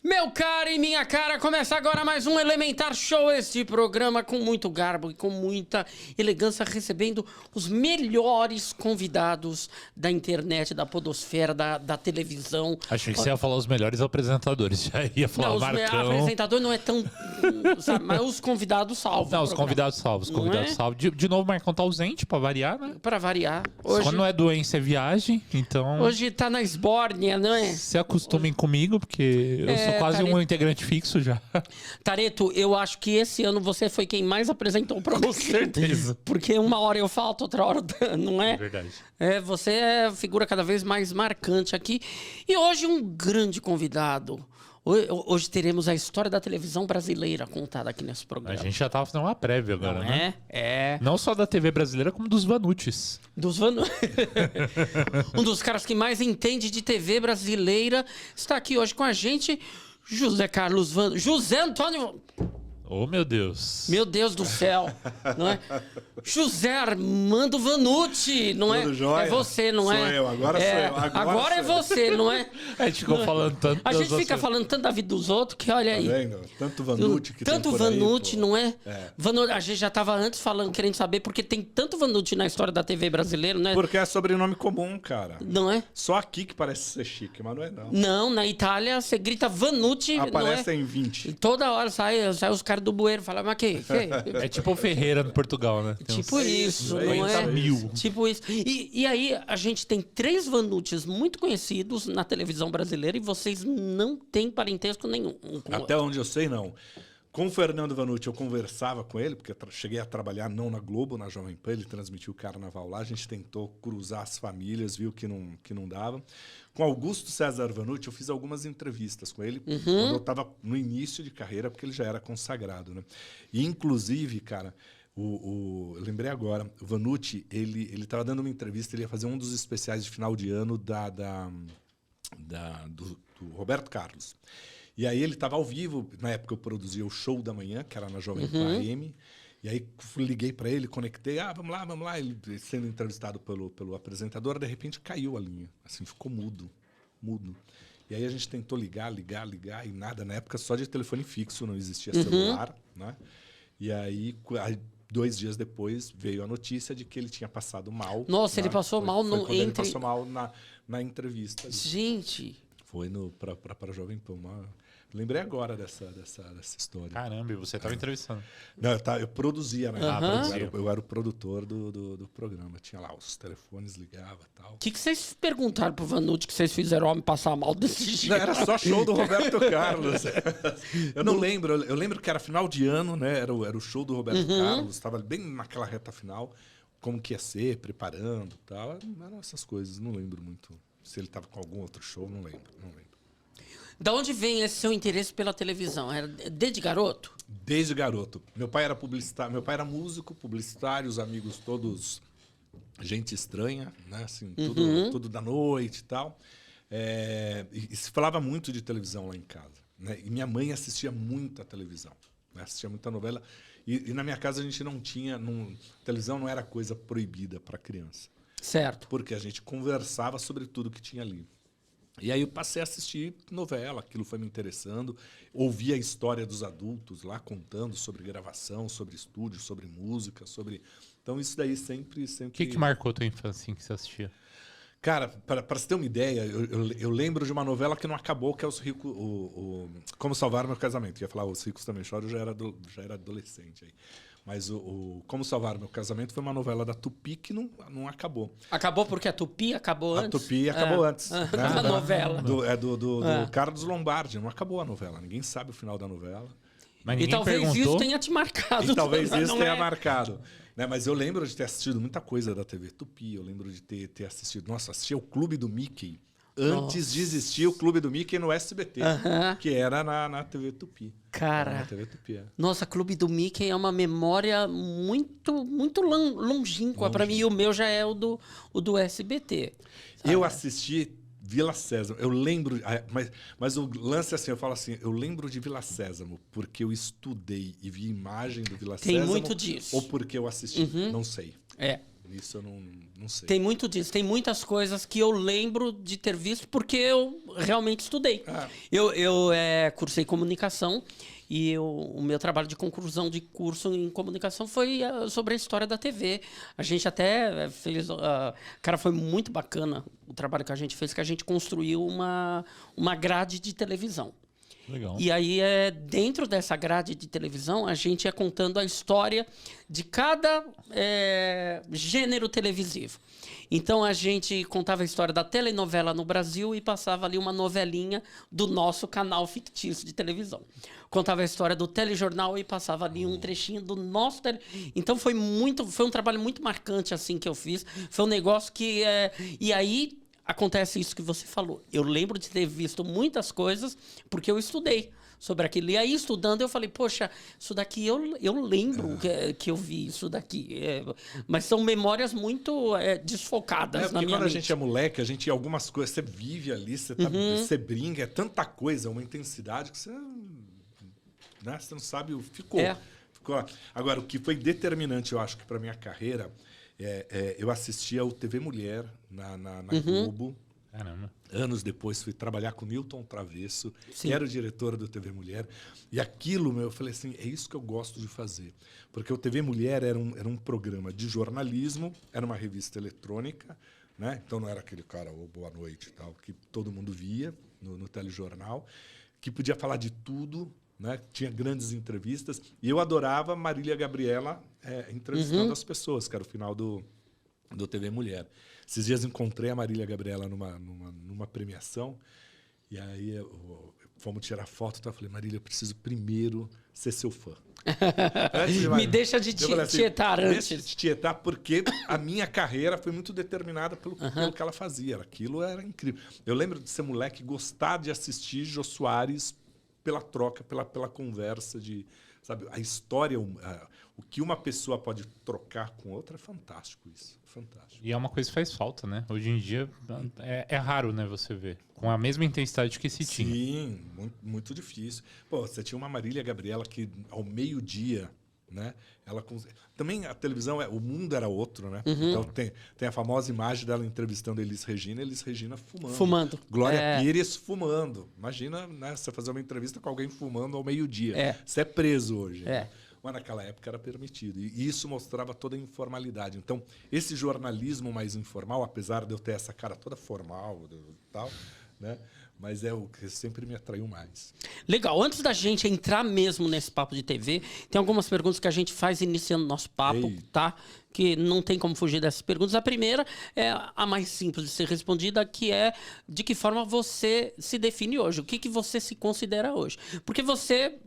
Meu cara e minha cara, começa agora mais um Elementar Show, este programa com muito garbo e com muita elegância, recebendo os melhores convidados da internet, da podosfera, da televisão. Achei que você ia falar os melhores apresentadores, já ia falar Não, Marcão. o apresentador não é tão... sabe, mas os convidados salvam. Não, os convidados salvos, os convidados salvos. De novo, o Marcão tá ausente, pra variar, né? Pra variar. Hoje, quando não é doença, é viagem, então... Hoje tá na esbórnia, não é? Se acostumem comigo, porque eu sou quase um integrante fixo já. Tareto, eu acho que esse ano você foi quem mais apresentou o programa. Com certeza. Porque uma hora eu falto, outra hora não é? É verdade. Você é a figura cada vez mais marcante aqui. E hoje um grande convidado. Hoje teremos a história da televisão brasileira contada aqui nesse programa. A gente já tava fazendo uma prévia agora, não né? É. Não só da TV brasileira, como dos Vanuccis. Um dos caras que mais entende de TV brasileira está aqui hoje com a gente, José Carlos José Antônio... Oh, meu Deus. Meu Deus do céu, não é? José Armando Vanucci, não é? Tudo jóia? É você, não é? Sou eu, agora sou eu. Agora é você, não é? A gente ficou falando tanto... A gente fica falando tanto da vida dos outros que olha aí. Tá vendo? Tanto Vanucci que tanto tem por aí, Vanucci, pô. não é? É. A gente já estava antes falando, querendo saber, porque tem tanto Vanucci na história da TV brasileira, não é? Porque é sobrenome comum, cara. Não é? Só aqui que parece ser chique, mas não é não. Não, na Itália você grita Vanucci, Aparece não é? em 20. Toda hora sai os caras do bueiro, falam, mas que? É tipo o Ferreira no Portugal, né? Tem Tipo uns isso, não 50 é? mil. Tipo isso. E aí a gente tem 3 Vanuccis muito conhecidos na televisão brasileira e vocês não têm parentesco nenhum. Até onde eu sei, não. Com o Fernando Vanucci, eu conversava com ele, porque eu cheguei a trabalhar não na Globo, na Jovem Pan, ele transmitiu o Carnaval lá, a gente tentou cruzar as famílias, viu que não dava. Com Augusto César Vanucci, eu fiz algumas entrevistas com ele, quando eu estava no início de carreira, porque ele já era consagrado, né? E, inclusive, cara, eu lembrei agora, o Vanucci, ele estava dando uma entrevista, ele ia fazer um dos especiais de final de ano do Roberto Carlos. E aí ele estava ao vivo, na época eu produzia o Show da Manhã, que era na Jovem Pan AM, e aí liguei para ele, conectei, vamos lá, ele sendo entrevistado pelo apresentador, de repente caiu a linha, assim, ficou mudo. E aí a gente tentou ligar, e nada, na época só de telefone fixo, não existia celular, né? E aí 2 dias depois veio a notícia de que ele tinha passado mal. Nossa, ele passou mal no ele passou mal na entrevista. Gente... Foi para a Jovem Pan. Lembrei agora dessa história. Caramba, e você estava entrevistando. Não, eu produzia, né? Eu era o produtor do programa. Tinha lá os telefones, ligava e tal. O que vocês perguntaram pro Vanucci que vocês fizeram o homem passar mal desse jeito? Não, era só show do Roberto Carlos. Eu não lembro. Eu lembro que era final de ano, né? Era o show do Roberto Carlos. Estava bem naquela reta final. Como que ia ser, preparando e tal. Eram essas coisas. Não lembro muito. Se ele estava com algum outro show, não lembro. Da onde vem esse seu interesse pela televisão? Era desde garoto? Desde garoto. Meu pai era publicitário, meu pai era músico, publicitário, os amigos todos gente estranha, né? Assim, tudo da noite e tal. E se falava muito de televisão lá em casa, né? E minha mãe assistia muita televisão, né? Assistia muita novela. E na minha casa a gente não tinha... televisão não era coisa proibida para criança. Certo. Porque a gente conversava sobre tudo que tinha ali. E aí eu passei a assistir novela, aquilo foi me interessando. Ouvi a história dos adultos lá contando sobre gravação, sobre estúdio, sobre música, sobre... Então isso daí sempre... O que marcou a tua infância assim, que você assistia? Cara, para você ter uma ideia, eu lembro de uma novela que não acabou, que é Os Ricos... Como Salvar Meu Casamento. Eu ia falar Os Ricos Também Choram, eu já era adolescente aí. Mas Como Salvar Meu Casamento foi uma novela da Tupi que não acabou. Acabou porque a Tupi acabou antes? A Tupi acabou antes. Né? A novela. Do Carlos Lombardi. Não acabou a novela. Ninguém sabe o final da novela. Mas e talvez isso tenha te marcado. E talvez isso tenha marcado. Né? Mas eu lembro de ter assistido muita coisa da TV Tupi. Eu lembro de ter assistido... Nossa, assistia o Clube do Mickey. Antes de existir o Clube do Mickey no SBT, que era na TV Tupi. Cara, na TV Tupi, nossa, Clube do Mickey é uma memória muito longínqua para mim. E o meu já é o do SBT. Sabe? Eu assisti Vila Sésamo. Eu lembro... Mas o lance é assim, eu falo assim, eu lembro de Vila Sésamo porque eu estudei e vi imagem do Vila Sésamo. Tem muito disso. Ou porque eu assisti, não sei. Nisso eu não sei. Tem muito disso. Tem muitas coisas que eu lembro de ter visto porque eu realmente estudei. Eu cursei comunicação e o meu trabalho de conclusão de curso em comunicação foi sobre a história da TV. A gente até fez... cara, foi muito bacana o trabalho que a gente fez, que a gente construiu uma grade de televisão. Legal. E aí, dentro dessa grade de televisão, a gente ia contando a história de cada gênero televisivo. Então, a gente contava a história da telenovela no Brasil e passava ali uma novelinha do nosso canal fictício de televisão. Contava a história do telejornal e passava ali um trechinho do nosso... Então, foi um trabalho muito marcante assim que eu fiz. Foi um negócio que... E aí... Acontece isso que você falou. Eu lembro de ter visto muitas coisas porque eu estudei sobre aquilo. E aí, estudando, eu falei, poxa, isso daqui eu lembro que eu vi isso daqui. Mas são memórias muito desfocadas na minha quando mente. a gente é moleque, a gente algumas coisas, você vive ali, você brinca, é tanta coisa, uma intensidade que você não sabe, ficou. Ficou lá. Agora, o que foi determinante, eu acho que para minha carreira... eu assistia o TV Mulher na Globo. Caramba. Anos depois fui trabalhar com Newton Travesso, Sim. que era o diretor do TV Mulher. E aquilo, eu falei assim, é isso que eu gosto de fazer. Porque o TV Mulher era um programa de jornalismo, era uma revista eletrônica, né? Então não era aquele cara, Boa Noite e tal, que todo mundo via no telejornal, que podia falar de tudo, né? Tinha grandes entrevistas. E eu adorava Marília Gabriela entrevistando as pessoas, que era o final do TV Mulher. Esses dias encontrei a Marília Gabriela numa premiação. E aí fomos tirar foto. Então eu falei, Marília, eu preciso primeiro ser seu fã. Me deixa de tietar antes. Deixa de tietar, porque a minha carreira foi muito determinada pelo que ela fazia. Aquilo era incrível. Eu lembro de ser moleque, gostar de assistir Jô Soares pela troca, pela conversa, sabe, a história, o que uma pessoa pode trocar com outra, é fantástico isso, fantástico. E é uma coisa que faz falta, né? Hoje em dia é raro, né, você ver, com a mesma intensidade que se tinha. Sim, muito, muito difícil. Pô, você tinha uma Marília Gabriela que ao meio-dia, né, também a televisão, o mundo era outro, né? Então tem a famosa imagem dela entrevistando Elis Regina fumando. Glória Pires fumando. Imagina, né, você fazer uma entrevista com alguém fumando ao meio-dia. Você é preso hoje. Né? Mas naquela época era permitido. E isso mostrava toda a informalidade. Então, esse jornalismo mais informal, apesar de eu ter essa cara toda formal e tal, né? Mas é o que sempre me atraiu mais. Legal. Antes da gente entrar mesmo nesse papo de TV, tem algumas perguntas que a gente faz iniciando nosso papo, tá? Que não tem como fugir dessas perguntas. A primeira é a mais simples de ser respondida, que é de que forma você se define hoje. O que você se considera hoje? Porque você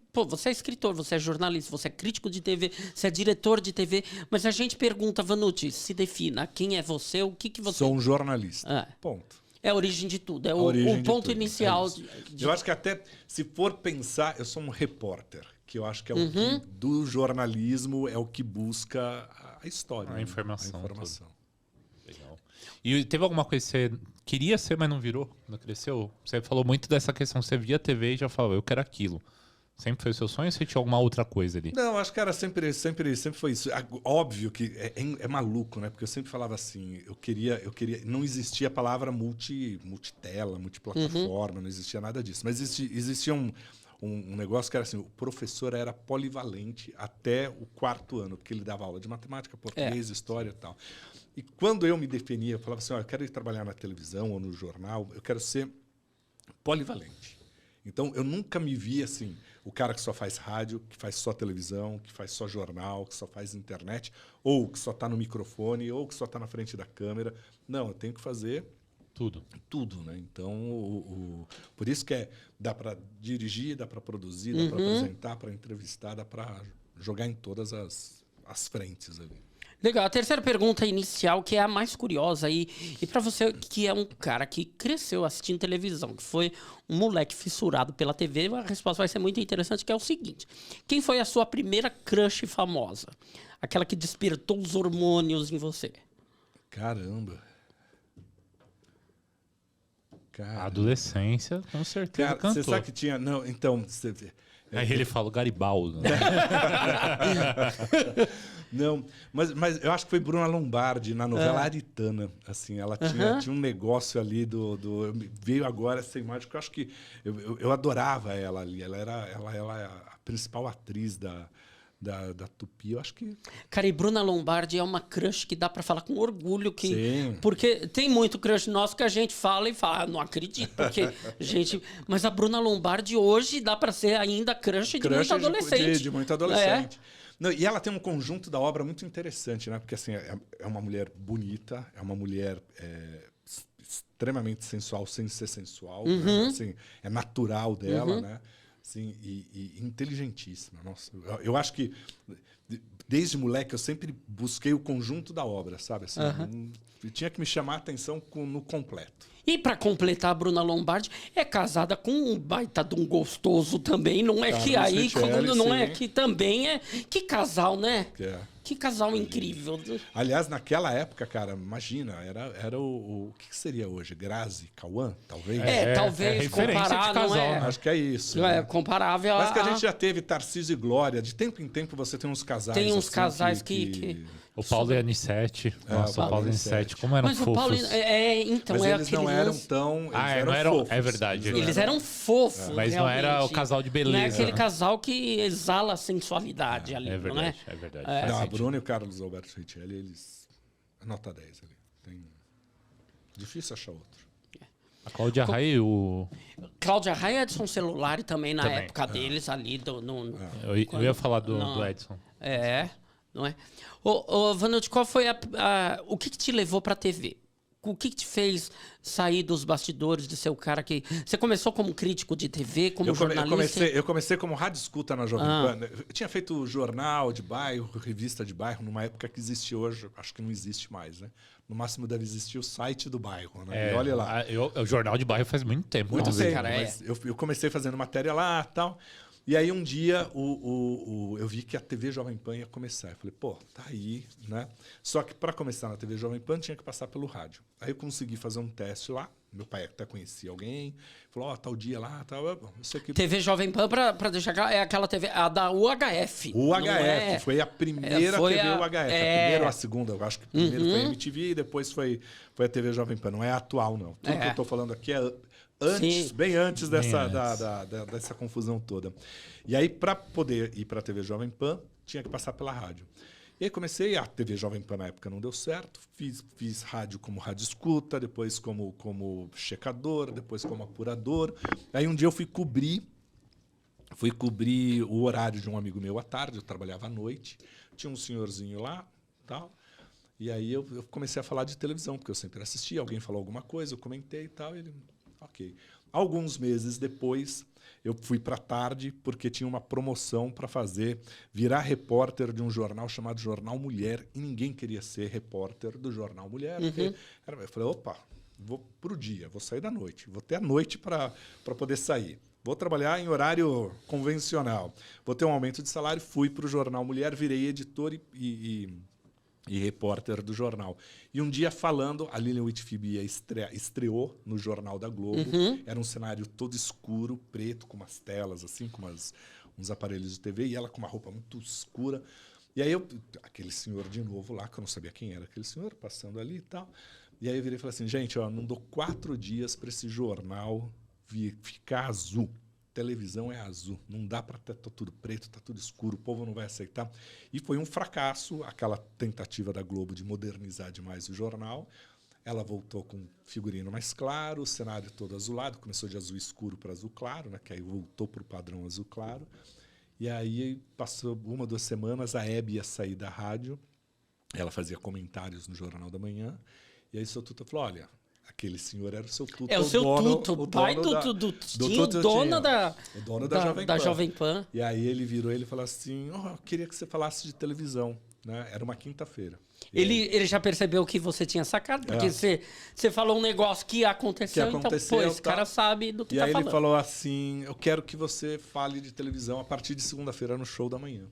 é escritor, você é jornalista, você é crítico de TV, você é diretor de TV, mas a gente pergunta, Vanucci, se defina. Quem é você? O que você... Sou um jornalista. Ponto. É a origem de tudo, é o ponto inicial. Eu acho que até, se for pensar, eu sou um repórter, que eu acho que é o que, do jornalismo, é o que busca a história. A informação. Legal. E teve alguma coisa que você queria ser, mas não virou? Não cresceu? Você falou muito dessa questão, você via a TV e já falava, eu quero aquilo. Sempre foi o seu sonho ou você tinha alguma outra coisa ali? Não, acho que era sempre foi isso. Óbvio que é maluco, né? Porque eu sempre falava assim, eu queria, não existia a palavra multitela, multiplataforma, não existia nada disso. Mas existia um negócio que era assim, o professor era polivalente até o 4º ano, porque ele dava aula de matemática, português, história e tal. E quando eu me definia, eu falava assim, eu quero ir trabalhar na televisão ou no jornal, eu quero ser polivalente. Então, eu nunca me vi assim, o cara que só faz rádio, que faz só televisão, que faz só jornal, que só faz internet, ou que só está no microfone, ou que só está na frente da câmera. Não, eu tenho que fazer tudo, né? Então, por isso que dá para dirigir, dá para produzir, dá para apresentar, para entrevistar, dá para jogar em todas as frentes ali. Legal. A terceira pergunta inicial, que é a mais curiosa aí, e para você que é um cara que cresceu assistindo televisão, que foi um moleque fissurado pela TV, a resposta vai ser muito interessante, que é o seguinte. Quem foi a sua primeira crush famosa? Aquela que despertou os hormônios em você? Caramba. A adolescência, com certeza, cara, cantou. Você sabe que tinha... Não, então... Aí ele fala Garibaldo. Né? Não, mas eu acho que foi Bruna Lombardi, na novela Aritana. Assim, ela tinha um negócio ali veio agora essa imagem que eu acho que... Eu adorava ela ali. Ela é a principal atriz da Tupi, eu acho que... Cara, e Bruna Lombardi é uma crush que dá pra falar com orgulho. Sim. Porque tem muito crush nosso que a gente fala e fala, não acredito, porque gente... Mas a Bruna Lombardi hoje dá pra ser ainda crush de muito adolescente. De muito adolescente. Não, e ela tem um conjunto da obra muito interessante, né? Porque assim, é uma mulher bonita, é uma mulher extremamente sensual, sem ser sensual. Né? Assim, é natural dela, né? Assim, e inteligentíssima. Nossa, eu acho que desde moleque eu sempre busquei o conjunto da obra, sabe? Assim, tinha que me chamar a atenção no completo. E para completar, a Bruna Lombardi é casada com um baita de um gostoso também. Não é que aí, Richelli, não sim. é que também é... Que casal, né? Que casal incrível. Aliás, naquela época, cara, imagina, era o que seria hoje? Grazi, Cauã, talvez? Talvez comparar, casal, não é? né? Acho que é isso. É né? comparável Mas que a gente já teve Tarcísio e Glória. De tempo em tempo você tem uns casais. Tem uns assim, casais que... O Paulo e a Anissete. Nossa, o Paulo e a Anissete, como eram Mas fofos. o Paulo... então, Mas é eles não aquele eram lance- tão... Eles não eram, fofos. é verdade. Eles eram fofos, Mas não era realmente. o casal de beleza. Não é aquele casal que exala a sensualidade ali, É não verdade, é? é verdade. É. Faz Não, a sentido. Bruna e o Carlos Alberto Richelli, eles... Nota 10 ali. Difícil achar outro. A Cláudia Raia, Cláudia Raia e Edson Celulari também, na Também, época deles ali. eu ia falar do Edson. Não é? Ô, Vanucci, qual foi o que te levou pra TV? O que te fez sair dos bastidores de ser o cara que... Você começou como crítico de TV, como jornalista? Eu comecei como rádio escuta na Jovem Pan. Eu tinha feito jornal de bairro, revista de bairro, numa época que existe hoje. Acho que não existe mais, né? No máximo deve existir o site do bairro, né? E olha lá. O jornal de bairro faz muito tempo. Muito Nossa, tempo, cara, mas eu comecei fazendo matéria lá e tal. E aí um dia eu vi que a TV Jovem Pan ia começar. Eu falei, pô, tá aí, né? Só que para começar na TV Jovem Pan tinha que passar pelo rádio. Aí eu consegui fazer um teste lá. Meu pai até conhecia alguém. Falou, tal dia lá, tal. Isso aqui... TV Jovem Pan, pra deixar claro, é aquela TV, a da UHF. UHF, foi a primeira foi TV a- UHF. A primeira ou a segunda, eu acho que primeiro foi a MTV e depois foi a TV Jovem Pan. Não é a atual, não. Tudo que eu estou falando aqui é antes, Sim. bem antes dessa, antes. dessa confusão toda. E aí, para poder ir para a TV Jovem Pan, tinha que passar pela rádio. E aí comecei, a TV Jovem Pan na época não deu certo, fiz rádio como rádio escuta, depois como checador, depois como apurador. Aí um dia eu fui cobrir o horário de um amigo meu à tarde, eu trabalhava à noite, tinha um senhorzinho lá, tal. E aí eu comecei a falar de televisão, porque eu sempre assistia, alguém falou alguma coisa, eu comentei e tal, e ele, ok. Alguns meses depois, eu fui para a tarde, porque tinha uma promoção para virar repórter de um jornal chamado Jornal Mulher, e ninguém queria ser repórter do Jornal Mulher. Eu falei, opa, vou pro dia, vou sair da noite, vou ter a noite para poder sair. Vou trabalhar em horário convencional, vou ter um aumento de salário, fui para o Jornal Mulher, virei editor e repórter do jornal. E um dia falando, a Lilian Whitfield estreou no Jornal da Globo. Era um cenário todo escuro, preto, com umas telas, assim, com uns aparelhos de TV, e ela com uma roupa muito escura. E aí aquele senhor de novo lá, que eu não sabia quem era aquele senhor, passando ali e tal. E aí eu virei e falei assim, gente, não dou 4 dias para esse jornal ficar azul. Televisão é azul, não dá para tá tudo preto, tá tudo escuro, o povo não vai aceitar. E foi um fracasso aquela tentativa da Globo de modernizar demais o jornal. Ela voltou com figurino mais claro, o cenário todo azulado, começou de azul escuro para azul claro, né, que aí voltou para o padrão azul claro. E aí passou 1 ou 2 semanas, a Hebe ia sair da rádio, ela fazia comentários no Jornal da Manhã, e aí o seu Tuta falou, olha... Aquele senhor era o seu Tuta. É o seu Tuta, o pai do dono da Jovem Pan. E aí ele virou e falou assim, eu queria que você falasse de televisão. Né? Era uma quinta-feira. Ele já percebeu que você tinha sacado, porque você falou um negócio que aconteceu, então, pô, esse cara sabe do que tá falando. E aí ele falou assim, eu quero que você fale de televisão a partir de segunda-feira no Show da Manhã.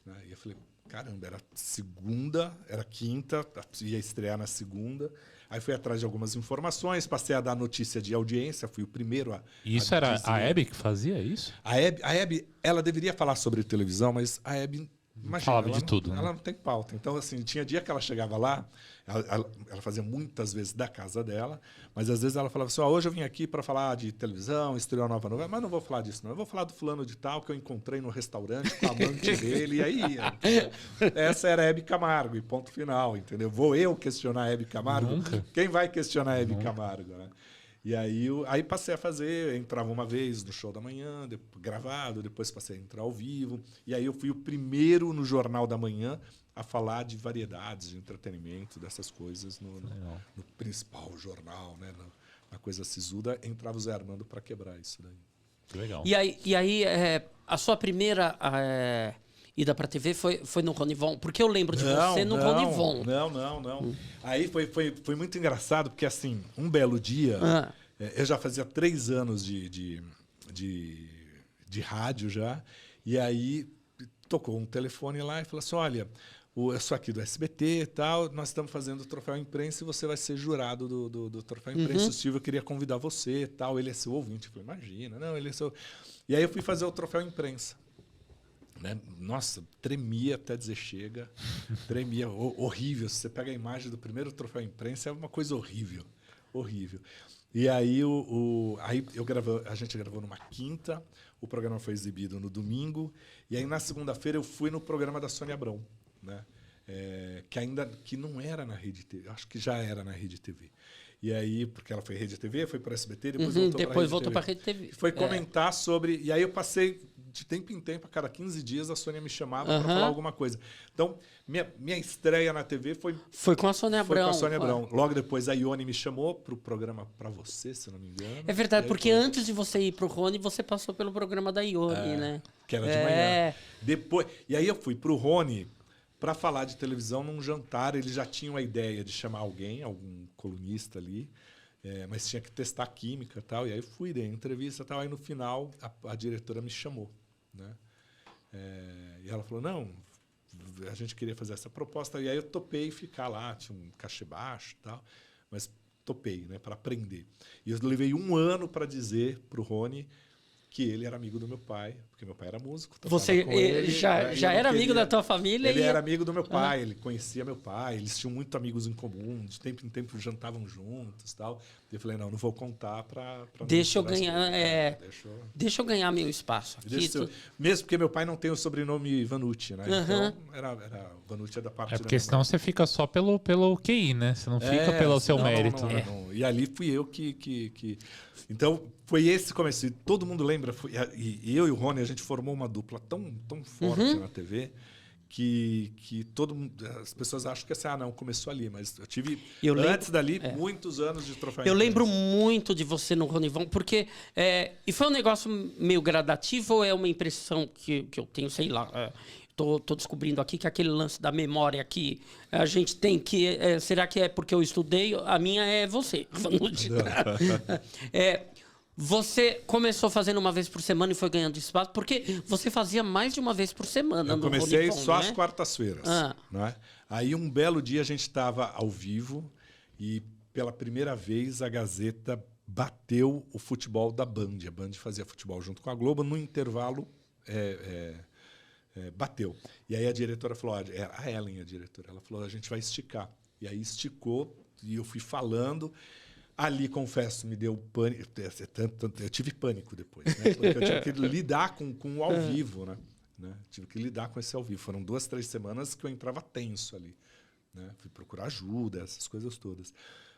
Né? E eu falei, caramba, era segunda, era quinta, ia estrear na segunda... Aí fui atrás de algumas informações, passei a dar notícia de audiência, fui o primeiro a... Isso era a Hebe que fazia isso? A Hebe, ela deveria falar sobre televisão, mas a Hebe Imagina, Falava ela de não- tudo, né? Ela não tem pauta. Então, assim, tinha dia que ela chegava lá, ela fazia muitas vezes da casa dela, mas às vezes ela falava assim, hoje eu vim aqui para falar de televisão, estreou uma nova novela, mas não vou falar disso, não. Eu vou falar do fulano de tal que eu encontrei no restaurante com a amante dele, e aí ia. Essa era a Hebe Camargo, e ponto final, entendeu? Vou eu questionar a Hebe Camargo? Nunca. Quem vai questionar a Hebe Camargo, né? E aí passei a fazer, entrava uma vez no Show da Manhã, gravado, depois passei a entrar ao vivo. E aí eu fui o primeiro no Jornal da Manhã a falar de variedades, de entretenimento, dessas coisas no principal jornal, né? Na coisa sisuda, entrava o Zé Armando para quebrar isso daí. Legal. E aí a sua primeira ida pra TV foi no Ronivon? Porque eu lembro de você no Ronivon. Não. Aí foi muito engraçado, porque assim, um belo dia, eu já fazia 3 anos de rádio já, e aí tocou um telefone lá e falou assim, olha, eu sou aqui do SBT e tal, nós estamos fazendo o Troféu Imprensa e você vai ser jurado do Troféu Imprensa. O Silvio queria convidar você e tal, ele é seu ouvinte. Eu falei, imagina, não, ele é seu... E aí eu fui fazer o Troféu Imprensa. Né? Nossa, tremia até dizer chega, tremia, horrível. Se você pega a imagem do primeiro Troféu Imprensa, é uma coisa horrível, horrível. E aí, a gente gravou numa quinta, o programa foi exibido no domingo, e aí na segunda-feira eu fui no programa da Sônia Abrão, né? Que não era na Rede TV, acho que já era na Rede TV. E aí, porque ela foi Rede TV, foi para a SBT, depois voltou para a Rede TV. Foi comentar sobre... E aí eu passei, de tempo em tempo, a cada 15 dias, a Sônia me chamava para falar alguma coisa. Então, minha estreia na TV foi com a Sônia Abrão. Foi com a Sônia Abrão. Logo depois, a Ione me chamou para o programa Pra Você, se não me engano. É verdade, porque antes de você ir para o Rony, você passou pelo programa da Ione, né? Que era de manhã. Depois, e aí eu fui para o Rony para falar de televisão num jantar. Eles já tinham a ideia de chamar algum colunista ali, mas tinha que testar química e tal. E aí fui, dei entrevista e tal. Aí no final, a diretora me chamou, né? E ela falou, não, a gente queria fazer essa proposta. E aí eu topei ficar lá, tinha um cachê baixo e tal, mas topei, né, para aprender. E eu levei 1 ano para dizer para o Rony que ele era amigo do meu pai, porque meu pai era músico. Você já era amigo da tua família? Ele era amigo do meu pai, ele conhecia meu pai, eles tinham muitos amigos em comum, de tempo em tempo jantavam juntos e tal. E eu falei, não vou contar para... Deixa eu ganhar, deixa eu ganhar meu espaço aqui. Mesmo porque meu pai não tem o sobrenome Vanucci, né? Então, era Vanucci da parte da porque senão você fica só pelo QI, né? Você não fica pelo seu mérito. Não. E ali fui eu que... Então, foi esse começo. E todo mundo lembra, e eu e o Rony, a gente formou uma dupla tão forte na TV que todo mundo, as pessoas acham que não, começou ali, mas eu tive antes dali muitos anos de Troféu Imprensa. Eu lembro muito de você no Ronivon, porque e foi um negócio meio gradativo ou é uma impressão que eu tenho, sei lá, tô descobrindo aqui que aquele lance da memória que a gente tem que... será que é porque eu estudei? A minha é você. Você começou fazendo uma vez por semana e foi ganhando espaço, porque você fazia mais de uma vez por semana no Ronivon, comecei só né? às quartas-feiras. Né? Aí um belo dia a gente estava ao vivo e pela primeira vez a Gazeta bateu o futebol da Band. A Band fazia futebol junto com a Globo. No intervalo, bateu. E aí a diretora falou, a Ellen, a diretora, ela falou, a gente vai esticar. E aí esticou e eu fui falando. Ali, confesso, me deu pânico. Eu tive pânico depois, né? Porque eu tive que lidar com o ao vivo, né? Tive que lidar com esse ao vivo. Foram 2, 3 semanas que eu entrava tenso ali, né? Fui procurar ajuda, essas coisas todas.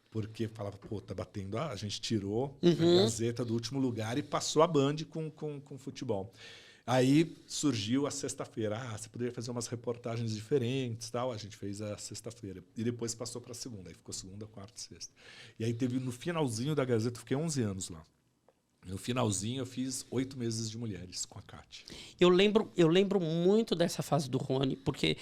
Porque falava, tá batendo... a gente tirou a Gazeta do último lugar e passou a Band com futebol. Aí surgiu a sexta-feira. Você poderia fazer umas reportagens diferentes, tal. A gente fez a sexta-feira. E depois passou para a segunda. Aí ficou segunda, quarta e sexta. E aí teve no finalzinho da Gazeta, eu fiquei 11 anos lá. No finalzinho eu fiz 8 meses de Mulheres com a Cátia. Eu lembro muito dessa fase do Rony, porque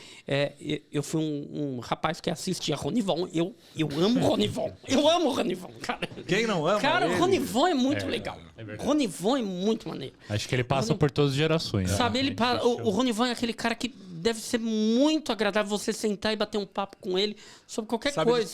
eu fui um rapaz que assistia Ronivon. Eu amo Ronivon. Eu amo Ronivon, cara. Quem não ama? Cara, o Ronivon é muito legal. Ronivon é muito maneiro. Acho que ele passa por todas as gerações. Sabe, o Ronivon é aquele cara que deve ser muito agradável você sentar e bater um papo com ele sobre qualquer coisa.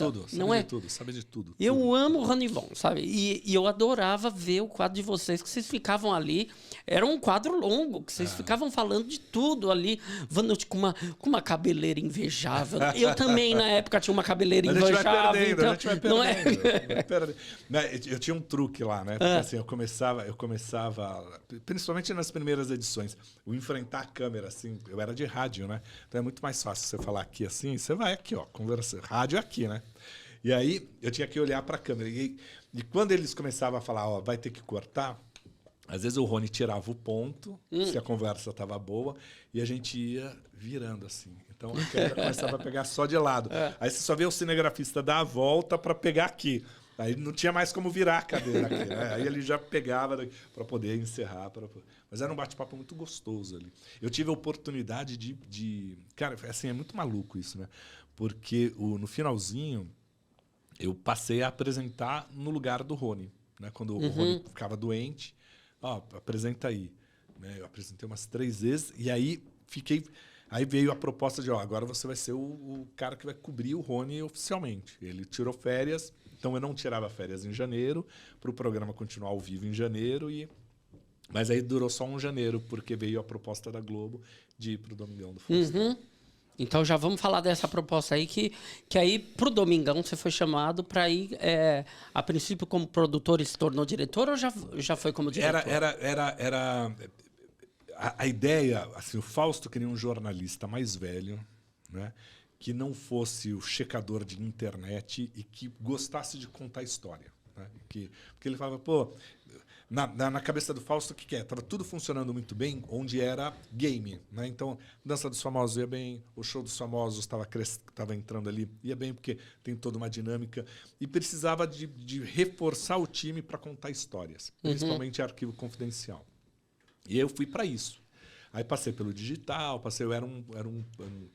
Sabe de tudo. Eu amo o Ronivon, sabe? E eu adorava ver o quadro de vocês, que vocês ficavam ali. Era um quadro longo, que vocês ficavam falando de tudo ali. Vanucci com uma cabeleira invejável. Eu também, na época, tinha uma cabeleira invejável. A gente vai perdendo. Eu tinha um truque lá, né? Porque, assim, eu começava, principalmente nas primeiras edições, o enfrentar a câmera, assim, eu era de rádio, né? Então é muito mais fácil você falar aqui assim, você vai aqui, ó, conversa, rádio aqui, né? E aí eu tinha que olhar para a câmera. E quando eles começavam a falar, ó, vai ter que cortar, às vezes o Rony tirava o ponto, se a conversa estava boa, e a gente ia virando assim. Então a câmera começava a pegar só de lado. Aí você só vê o cinegrafista dar a volta para pegar aqui. Aí não tinha mais como virar a cadeira aqui, né? Aí ele já pegava para poder encerrar. Mas era um bate-papo muito gostoso ali. Eu tive a oportunidade de... Cara, assim, é muito maluco isso, né? Porque no finalzinho, eu passei a apresentar no lugar do Rony. Né? Quando o Rony ficava doente, ó, apresenta aí. Né? Eu apresentei umas 3 vezes e aí fiquei... Aí veio a proposta de, ó, agora você vai ser o cara que vai cobrir o Rony oficialmente. Ele tirou férias, então eu não tirava férias em janeiro, para o programa continuar ao vivo em janeiro. Mas aí durou só um janeiro, porque veio a proposta da Globo de ir para o Domingão do Faustão. Então já vamos falar dessa proposta aí, que aí pro Domingão você foi chamado para ir, a princípio como produtor e se tornou diretor, ou já foi como diretor? Era a ideia, assim, o Fausto queria um jornalista mais velho, né, que não fosse o checador de internet e que gostasse de contar história. Né, porque ele falava, pô, na cabeça do Fausto, o que é? Estava tudo funcionando muito bem, onde era game. Né? Então, Dança dos Famosos ia bem, o Show dos Famosos estava entrando ali, ia bem, porque tem toda uma dinâmica. E precisava de reforçar o time para contar histórias, principalmente Arquivo Confidencial. E eu fui para isso. Aí passei pelo digital, eu era um não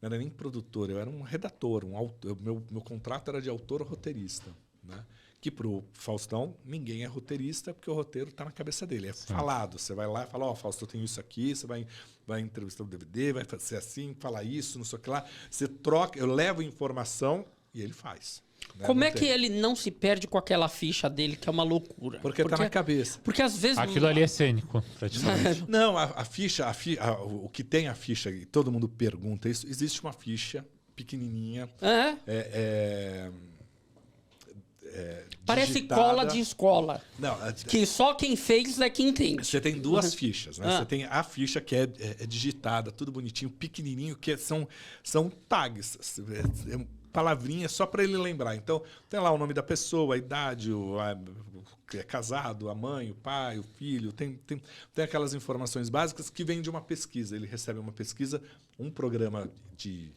era nem produtor, eu era um redator, um autor. Meu contrato era de autor-roteirista, né? Que para o Faustão, ninguém é roteirista, porque o roteiro está na cabeça dele. É falado. Você vai lá e fala, ó, Fausto, eu tenho isso aqui, você vai entrevistar o DVD, vai ser assim, falar isso, não sei o que lá. Você troca, eu levo informação e ele faz. Né? Como é que ele não se perde com aquela ficha dele, que é uma loucura? Porque tá na cabeça. Porque às vezes... Aquilo ali é cênico, praticamente. Não, a ficha, o que tem a ficha, e todo mundo pergunta isso, existe uma ficha pequenininha. Parece digitada. cola de escola. Não, que só quem fez é quem entende. Você tem 2 fichas, né? Você tem a ficha que é digitada, tudo bonitinho, pequenininho, que são tags, palavrinhas só para ele lembrar. Então, tem lá o nome da pessoa, a idade, é casado, a mãe, o pai, o filho. Tem aquelas informações básicas que vêm de uma pesquisa. Ele recebe uma pesquisa, um programa de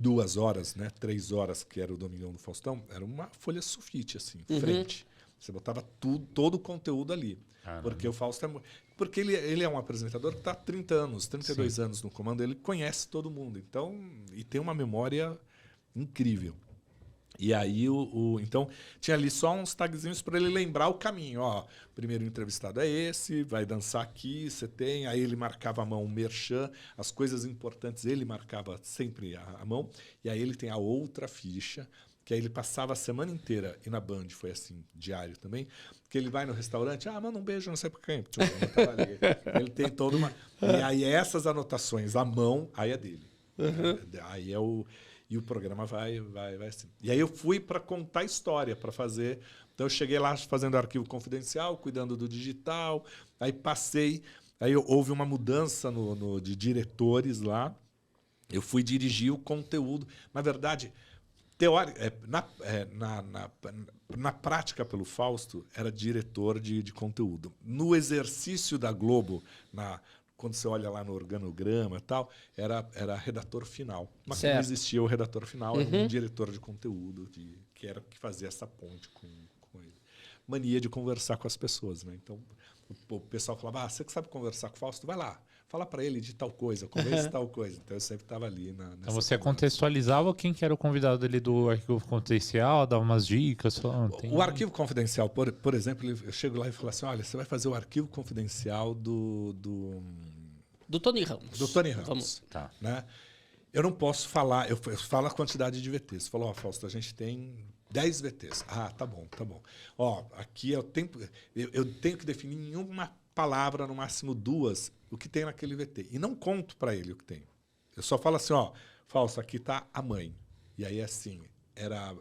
2 horas, né, 3 horas, que era o Domingão do Faustão, era uma folha sulfite, assim, frente. Você botava todo o conteúdo ali. Porque o Fausto porque ele é um apresentador que está há 30 anos, 32 anos no comando, ele conhece todo mundo. Então, e tem uma memória incrível. E aí, então, tinha ali só uns tagzinhos para ele lembrar o caminho. Ó, primeiro entrevistado é esse, vai dançar aqui, você tem. Aí ele marcava a mão o merchan, as coisas importantes ele marcava sempre a mão. E aí ele tem a outra ficha, que aí ele passava a semana inteira, e na Band foi assim, diário também, que ele vai no restaurante, manda um beijo, não sei por quem. Ele tem toda uma... E aí essas anotações à mão, aí é dele. Aí é o... E o programa vai assim. E aí eu fui para contar história, para fazer... Então eu cheguei lá fazendo Arquivo Confidencial, cuidando do digital, aí passei... Aí houve uma mudança de diretores lá, eu fui dirigir o conteúdo. Na verdade... Na prática, pelo Fausto, era diretor de conteúdo. No exercício da Globo, quando você olha lá no organograma e tal, era redator final. Mas não existia o redator final, era um diretor de conteúdo, que era que fazia essa ponte com ele. Mania de conversar com as pessoas. Né? Então, o pessoal falava, você que sabe conversar com o Fausto, vai lá. Fala para ele de tal coisa, conversa tal coisa. Então eu sempre estava ali nessa Então você contextualizava quem que era o convidado ali do Arquivo Confidencial, dava umas dicas. O Arquivo Confidencial, por exemplo, eu chego lá e falo assim, olha, você vai fazer o Arquivo Confidencial do Do Tony Ramos. Do Tony Ramos. Vamos. Tá. Né? Eu não posso falar, eu falo a quantidade de VTs. Você falou, Fausto, a gente tem 10 VTs. Ah, tá bom. Ó, aqui é o tempo. Eu tenho que definir em uma palavra, no máximo 2, o que tem naquele VT. E não conto para ele o que tem. Eu só falo assim, ó, Fausto, aqui tá a mãe. E aí, assim, era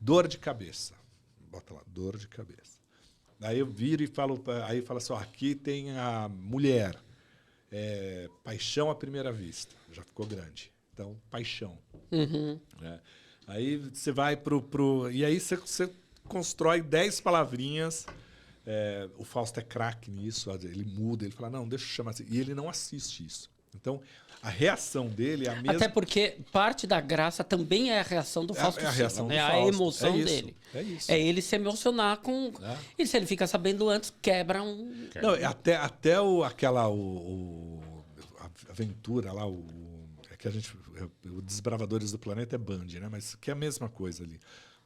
dor de cabeça. Bota lá, dor de cabeça. Aí eu viro e falo assim, ó, aqui tem a mulher. Paixão à primeira vista. Já ficou grande. Então, paixão. Uhum. Aí você vai e aí você constrói 10 palavrinhas. O Fausto é craque nisso. Ele muda, ele fala, não, deixa eu chamar assim. E ele não assiste isso. Então, a reação dele é a mesma... Até porque parte da graça também é a reação do Fausto a reação Silva, do né? A Fausto. emoção isso, dele. É isso. É ele se emocionar com... E se ele fica sabendo antes, quebra um... Não, até aquela a aventura lá, que a gente... O Desbravadores do Planeta é Band, né? Mas que é a mesma coisa ali.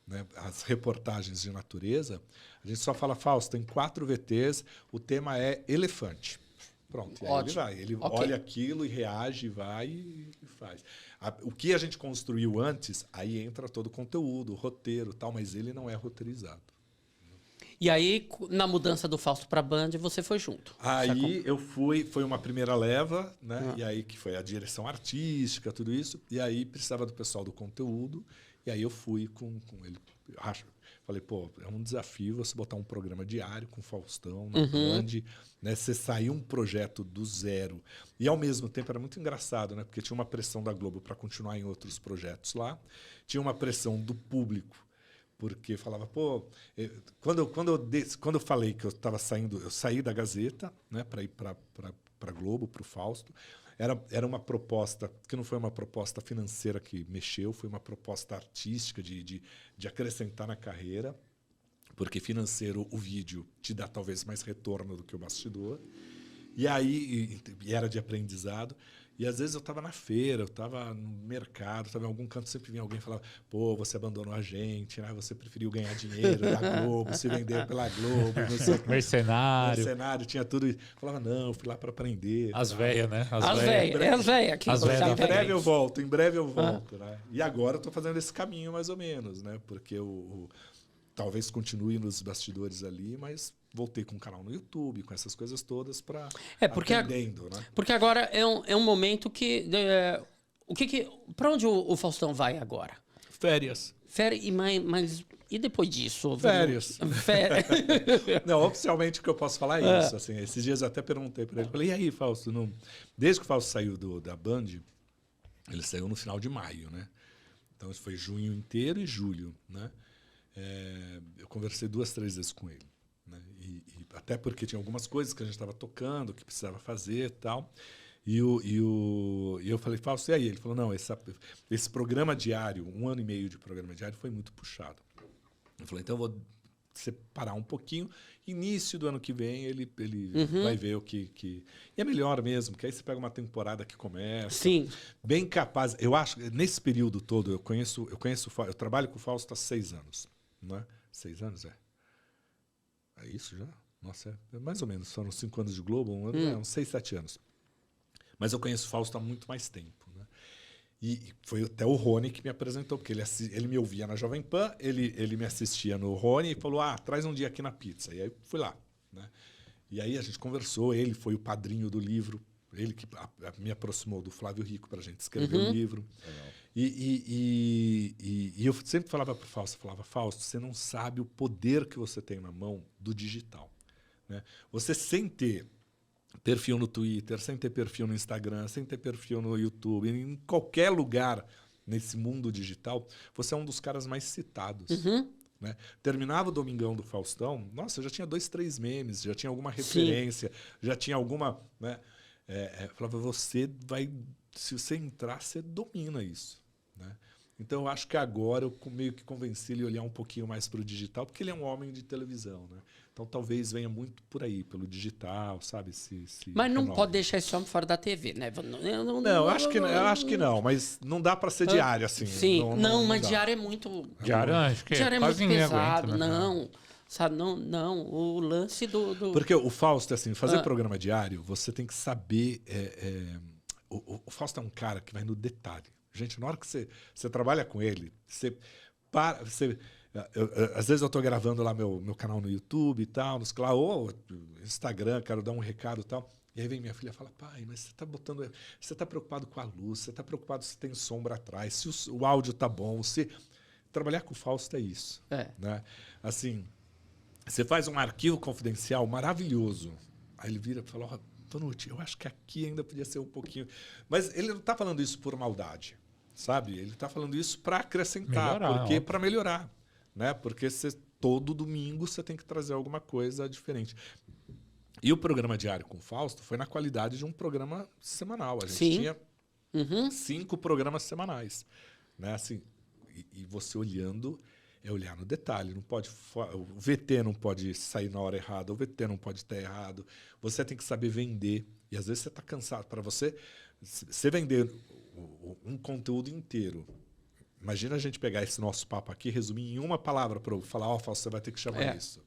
Né? As reportagens de natureza, a gente só fala, Fausto, tem 4 VTs, o tema é elefante. Pronto, e aí ele vai. Ele olha aquilo e reage, vai e faz. O que a gente construiu antes, aí entra todo o conteúdo, o roteiro e tal, mas ele não é roteirizado. E aí, na mudança do Fausto para Band, você foi junto. Aí eu foi uma primeira leva, né? E aí que foi a direção artística, tudo isso. E aí precisava do pessoal do conteúdo. E aí eu fui com ele. Falei, pô, é um desafio você botar um programa diário com o Faustão na Band, né? Você sair um projeto do zero. E ao mesmo tempo era muito engraçado, né? Porque tinha uma pressão da Globo para continuar em outros projetos lá. Tinha uma pressão do público. Porque falava, pô, quando eu falei que eu estava saindo, eu saí da Gazeta, né, para ir para Globo, para o Fausto, era uma proposta que não foi uma proposta financeira que mexeu, foi uma proposta artística de acrescentar na carreira, porque financeiro o vídeo te dá talvez mais retorno do que o bastidor. E aí era de aprendizado. E às vezes eu estava na feira, eu estava no mercado, estava em algum canto, sempre vinha alguém e falava, pô, você abandonou a gente, né? Você preferiu ganhar dinheiro da Globo, se vender pela Globo, não sei o que. Mercenário, tinha tudo isso. Eu falava, não, eu fui lá para aprender. As velhas, né? As velhas aqui. Em breve eu volto. Né? E agora eu estou fazendo esse caminho mais ou menos, né? Porque talvez continue nos bastidores ali, mas voltei com um canal no YouTube, com essas coisas todas para aprendendo, né? Porque agora é um momento que para onde o Faustão vai agora? Férias. Mas e depois disso? Férias. Não, oficialmente o que eu posso falar é isso. Assim, esses dias eu até perguntei para ele, falei, e aí, Fausto? Desde que o Fausto saiu da Band, ele saiu no final de maio, né? Então isso foi junho inteiro e julho, né? Eu conversei 2, 3 vezes com ele, né? E até porque tinha algumas coisas que a gente estava tocando, que precisava fazer e tal. E eu falei, Fausto, e aí? Ele falou, não, esse programa diário, 1 ano e meio de programa diário, foi muito puxado. Eu falei, então eu vou separar um pouquinho. Início do ano que vem, ele vai ver o que... E é melhor mesmo, porque aí você pega uma temporada que começa. Sim. Bem capaz. Eu acho, nesse período todo, eu trabalho com o Fausto há 6 anos. Não é? 6 anos, é? É isso já? Nossa, é mais ou menos. Foram 5 anos de Globo, uns 6, 7 anos. Mas eu conheço o Fausto há muito mais tempo, né? E foi até o Rony que me apresentou, porque ele me ouvia na Jovem Pan, ele me assistia no Rony e falou, traz um dia aqui na pizza. E aí fui lá, né? E aí a gente conversou, ele foi o padrinho do livro, ele que me aproximou do Flávio Rico para a gente escrever o livro. E eu sempre falava para o Fausto, Fausto, você não sabe o poder que você tem na mão do digital, né? Você sem ter perfil no Twitter, sem ter perfil no Instagram, sem ter perfil no YouTube, em qualquer lugar nesse mundo digital, você é um dos caras mais citados. Né? Terminava o Domingão do Faustão, nossa, já tinha 2, 3 memes, já tinha alguma referência, já tinha alguma... Né? Falava, se você entrar, você domina isso. Né? Então, eu acho que agora eu meio que convenci ele a olhar um pouquinho mais para o digital, porque ele é um homem de televisão, né? Então, talvez venha muito por aí, pelo digital, sabe? Mas não pode deixar esse homem fora da TV, né? Não, eu acho que não, mas não dá para ser diário, assim. Sim, mas diário é muito... Diário, acho que diário é muito pesado, aguenta, né? não. Sabe? Não, o lance do... Porque o Fausto, assim, fazer programa diário, você tem que saber... O Fausto é um cara que vai no detalhe. Gente, na hora que você trabalha com ele, você para... às vezes eu estou gravando lá meu canal no YouTube e tal, ou Instagram, quero dar um recado e tal. E aí vem minha filha e fala, pai, mas você está preocupado com a luz, você está preocupado se tem sombra atrás, se o áudio está bom, se... Trabalhar com o Fausto é isso. Né? Assim, você faz um arquivo confidencial maravilhoso. Aí ele vira e fala, Vanucci, eu acho que aqui ainda podia ser um pouquinho... Mas ele não está falando isso por maldade, sabe? Ele está falando isso para acrescentar, para melhorar. Né? Porque todo domingo você tem que trazer alguma coisa diferente. E o programa diário com o Fausto foi na qualidade de um programa semanal. A gente tinha 5 programas semanais. Né? Assim, e você olhando, é olhar no detalhe. Não pode, o VT não pode sair na hora errada, o VT não pode estar errado. Você tem que saber vender. E às vezes você está cansado. Para você vender um conteúdo inteiro. Imagina a gente pegar esse nosso papo aqui, resumir em uma palavra para falar, Fausto, você vai ter que chamar isso.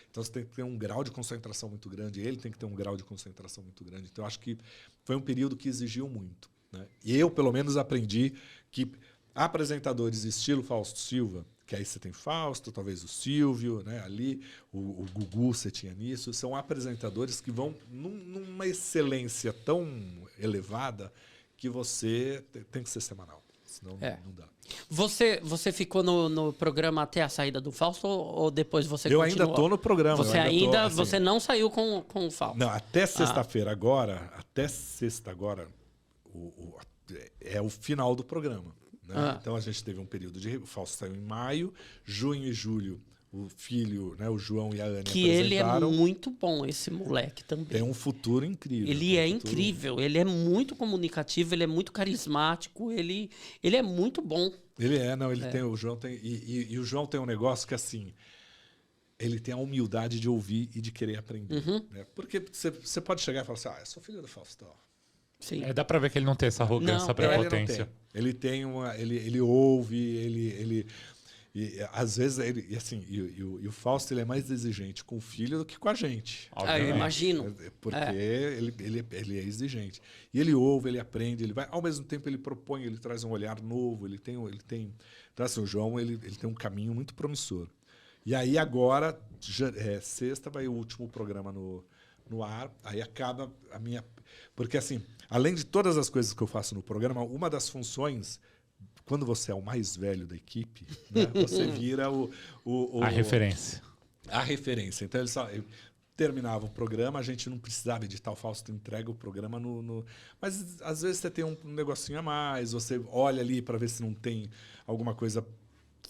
Então você tem que ter um grau de concentração muito grande, ele tem que ter um grau de concentração muito grande. Então eu acho que foi um período que exigiu muito. Né? E eu, pelo menos, aprendi que apresentadores estilo Fausto Silva, que aí você tem Fausto, talvez o Silvio, né? Ali, o Gugu você tinha nisso, são apresentadores que vão numa excelência tão elevada que você tem que ser semanal. Senão não dá. Você ficou no programa até a saída do Fausto ou depois você continuou? Eu ainda estou no programa. Você não saiu com o Fausto? Não, até sexta-feira agora, é o final do programa. Né? Então a gente teve um período de... O Fausto saiu em maio, junho e julho. O filho, né, o João e a Anne que ele é muito bom, esse moleque também. Tem um futuro incrível. Ele é incrível, ele é muito comunicativo, ele é muito carismático, ele é muito bom. Ele tem, o João tem... E o João tem um negócio que, assim, ele tem a humildade de ouvir e de querer aprender. Né? Porque você pode chegar e falar assim, eu sou filho do Fausto. Sim. Dá pra ver que ele não tem essa arrogância, essa prepotência. Ele tem ele ouve, ele e às vezes o Fausto ele é mais exigente com o filho do que com a gente. Eu imagino. Porque ele é exigente. E ele ouve, ele aprende, ele vai, ao mesmo tempo ele propõe, ele traz um olhar novo, ele tem então, assim, o João ele tem um caminho muito promissor. E aí agora, sexta vai o último programa no ar, aí acaba a minha... Porque assim, além de todas as coisas que eu faço no programa, uma das funções... Quando você é o mais velho da equipe, né, você vira a referência. A referência. Então, eu terminava o programa, a gente não precisava editar, o Fausto entrega o programa Mas, às vezes, você tem um negocinho a mais, você olha ali para ver se não tem alguma coisa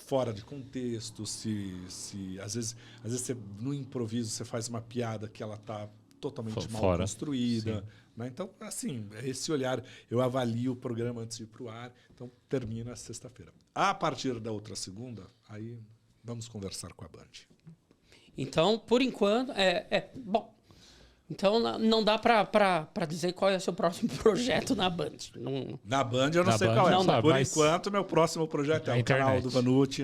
fora de contexto, às vezes você, no improviso, você faz uma piada que ela está totalmente mal construída. Né? Então, assim, esse olhar, eu avalio o programa antes de ir para o ar, então termina sexta-feira. A partir da outra segunda, aí vamos conversar com a Band. Então, por enquanto, bom. Então, não dá para dizer qual é o seu próximo projeto na Band. Na Band eu não sei qual é. Não, por enquanto, meu próximo projeto é o canal do Vanucci,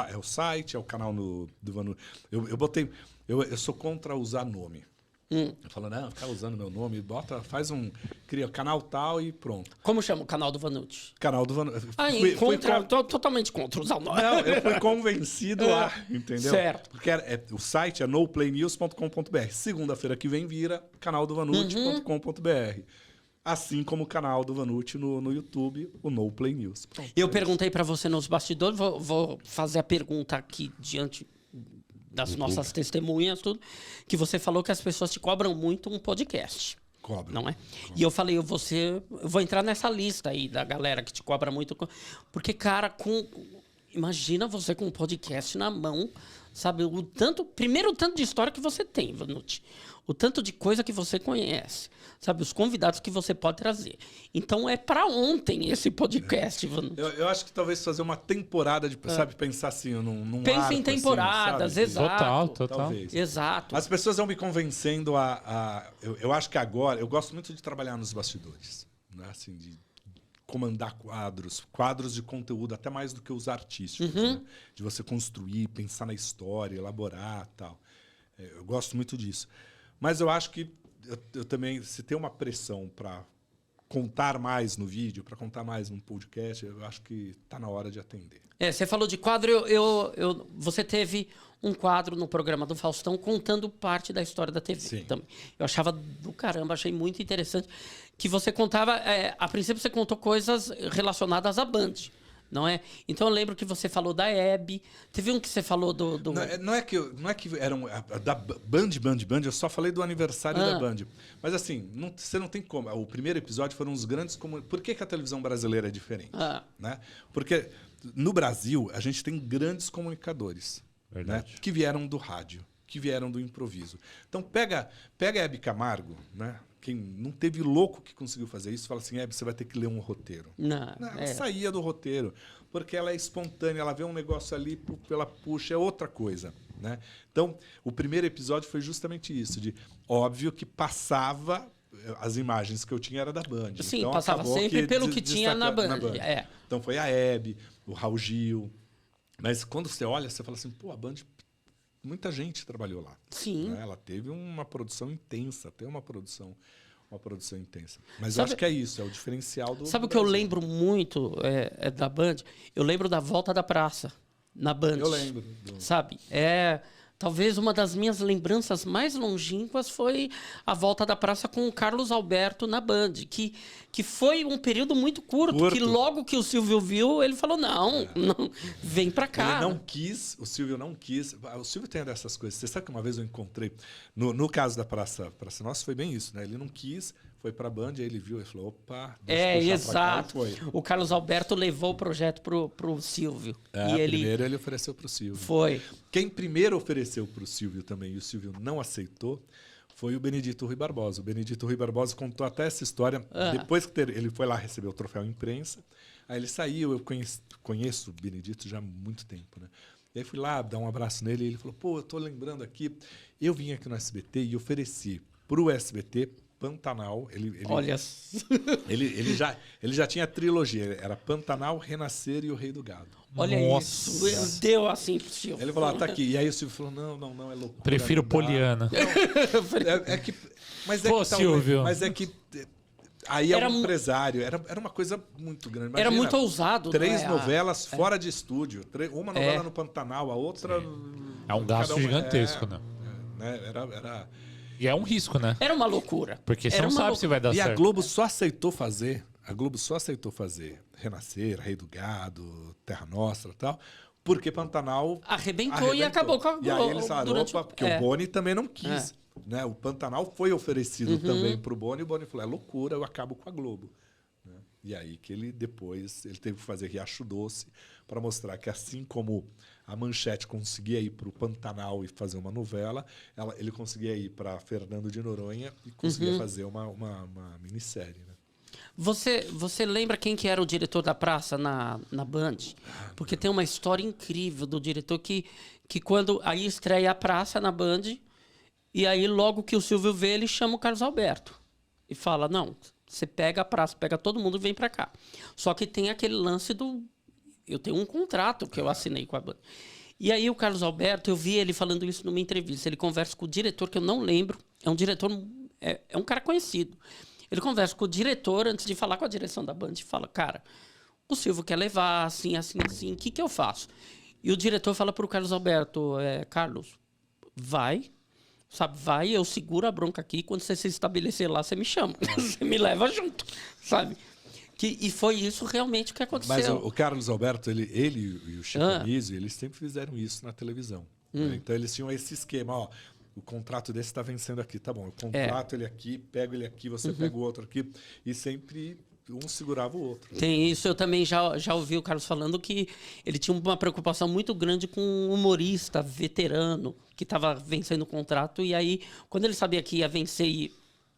é o site, é o canal do Vanucci. Eu sou contra usar nome. Eu falo, não, ficar usando meu nome, cria canal tal e pronto. Como chama o canal do Vanucci? Canal do Vanucci. Totalmente contra usar o nome. Não, eu fui convencido lá, entendeu? Certo. Porque o site é noplaynews.com.br. Segunda-feira que vem vira canaldovanucci.com.br. Assim como o canal do Vanucci no YouTube, o No Play News. Pronto, eu perguntei para você nos bastidores, vou fazer a pergunta aqui diante das nossas testemunhas, tudo, que você falou que as pessoas te cobram muito um podcast. Cobram. Não é? E eu falei, eu vou entrar nessa lista aí da galera que te cobra muito. Porque, cara, imagina você com um podcast na mão, sabe? Primeiro, o tanto de história que você tem, Vanucci. O tanto de coisa que você conhece, sabe? Os convidados que você pode trazer. Então, é para ontem esse podcast, Vanucci. Eu acho que talvez fazer uma temporada, sabe? Pensar assim, num Pensa arco, em temporadas, assim, exato. Total. Talvez. Exato. As pessoas vão me convencendo eu acho que agora... Eu gosto muito de trabalhar nos bastidores. Né? Assim, de comandar quadros de conteúdo, até mais do que os artísticos, né? De você construir, pensar na história, elaborar tal. Eu gosto muito disso. Mas eu acho que eu também, se tem uma pressão para contar mais no vídeo, para contar mais no podcast, eu acho que está na hora de atender. Você falou de quadro, você teve um quadro no programa do Faustão contando parte da história da TV. Sim. Também. Eu achava do caramba, achei muito interessante que você contava, a princípio você contou coisas relacionadas à Band, não é? Então eu lembro que você falou da Hebe, teve um que você falou do... Não é que eram da Band, eu só falei do aniversário da Band. Mas assim, você não tem como. O primeiro episódio foram os grandes... Por que a televisão brasileira é diferente? Né? Porque no Brasil, a gente tem grandes comunicadores, né? Que vieram do rádio, que vieram do improviso. Então, pega a Hebe Camargo, né? Quem não teve louco que conseguiu fazer isso, fala assim, Hebe, você vai ter que ler um roteiro. Ela saía do roteiro, porque ela é espontânea, ela vê um negócio ali, ela puxa, é outra coisa, né? Então, o primeiro episódio foi justamente isso, óbvio que passava... As imagens que eu tinha era da Band. Sim, então, passava sempre pelo que tinha na Band. Então foi a Hebe, o Raul Gil. Mas quando você olha, você fala assim, pô, a Band, muita gente trabalhou lá. Sim. Né? Ela teve uma produção intensa, tem uma produção intensa. Mas eu acho que é isso, é o diferencial do Sabe o que Brasil. eu lembro muito da Band? Eu lembro da Volta da Praça, na Band. Eu lembro. Sabe? Talvez uma das minhas lembranças mais longínquas foi a Volta da Praça com o Carlos Alberto na Band, que foi um período muito curto, que logo que o Silvio viu, ele falou, não, vem pra cá. Ele não quis, o Silvio não quis. O Silvio tem dessas coisas. Você sabe que uma vez eu encontrei, no caso da Praça Nossa, foi bem isso, né? Ele não quis, foi pra Band, aí ele viu e falou, opa, exato. O Carlos Alberto levou o projeto pro Silvio. Primeiro ele ofereceu pro Silvio. Foi. Quem primeiro ofereceu pro Silvio também, e o Silvio não aceitou, foi o Benedito Rui Barbosa. O Benedito Rui Barbosa contou até essa história, depois que ele foi lá receber o troféu imprensa, aí ele saiu, eu conheço o Benedito já há muito tempo, né? E aí fui lá dar um abraço nele e ele falou, pô, eu tô lembrando aqui, eu vim aqui no SBT e ofereci pro SBT Pantanal. Olha. Ele já tinha a trilogia. Era Pantanal, Renascer e o Rei do Gado. Olha isso. Deu assim pro Silvio. Ele falou, tá aqui. E aí o Silvio falou, não, é loucura. Prefiro Poliana. Silvio. Mas é que... Aí era um empresário. Era uma coisa muito grande. Imagina, era muito ousado. 3 novelas fora de estúdio. Uma novela no Pantanal, a outra... É um gasto gigantesco, né? Era... E é um risco, né? Era uma loucura. Porque você não sabe se vai dar certo. E a Globo só aceitou fazer Renascer, Rei do Gado, Terra Nostra e tal, porque Pantanal arrebentou e acabou com a Globo. E aí eles falaram, porque o Boni também não quis. Né? O Pantanal foi oferecido também para o Boni, e o Boni falou, é loucura, eu acabo com a Globo. Né? E aí que ele teve que fazer Riacho Doce para mostrar que assim como a Manchete conseguia ir para o Pantanal e fazer uma novela, ele conseguia ir para Fernando de Noronha e conseguia fazer uma minissérie. Né? Você lembra quem que era o diretor da praça na Band? Porque tem uma história incrível do diretor que quando aí estreia a praça na Band, e aí logo que o Silvio vê, ele chama o Carlos Alberto e fala, não, você pega a praça, pega todo mundo e vem para cá. Só que tem aquele lance eu tenho um contrato que eu assinei com a Band. E aí o Carlos Alberto, eu vi ele falando isso numa entrevista. Ele conversa com o diretor, que eu não lembro. É um diretor, é um cara conhecido. Ele conversa com o diretor antes de falar com a direção da Band e fala, cara, o Silvio quer levar assim, assim, assim, o que eu faço? E o diretor fala para o Carlos Alberto, Carlos, vai, eu seguro a bronca aqui, quando você se estabelecer lá, você me chama, você me leva junto, sabe? E foi isso realmente que aconteceu. Mas o Carlos Alberto, ele e o Chico Anísio, eles sempre fizeram isso na televisão. Né? Então eles tinham esse esquema, ó, o contrato desse está vencendo aqui, tá bom, eu contrato ele aqui, pego ele aqui, você pega o outro aqui, e sempre um segurava o outro. Tem isso, eu também já ouvi o Carlos falando que ele tinha uma preocupação muito grande com um humorista veterano que estava vencendo o contrato, e aí, quando ele sabia que ia vencer e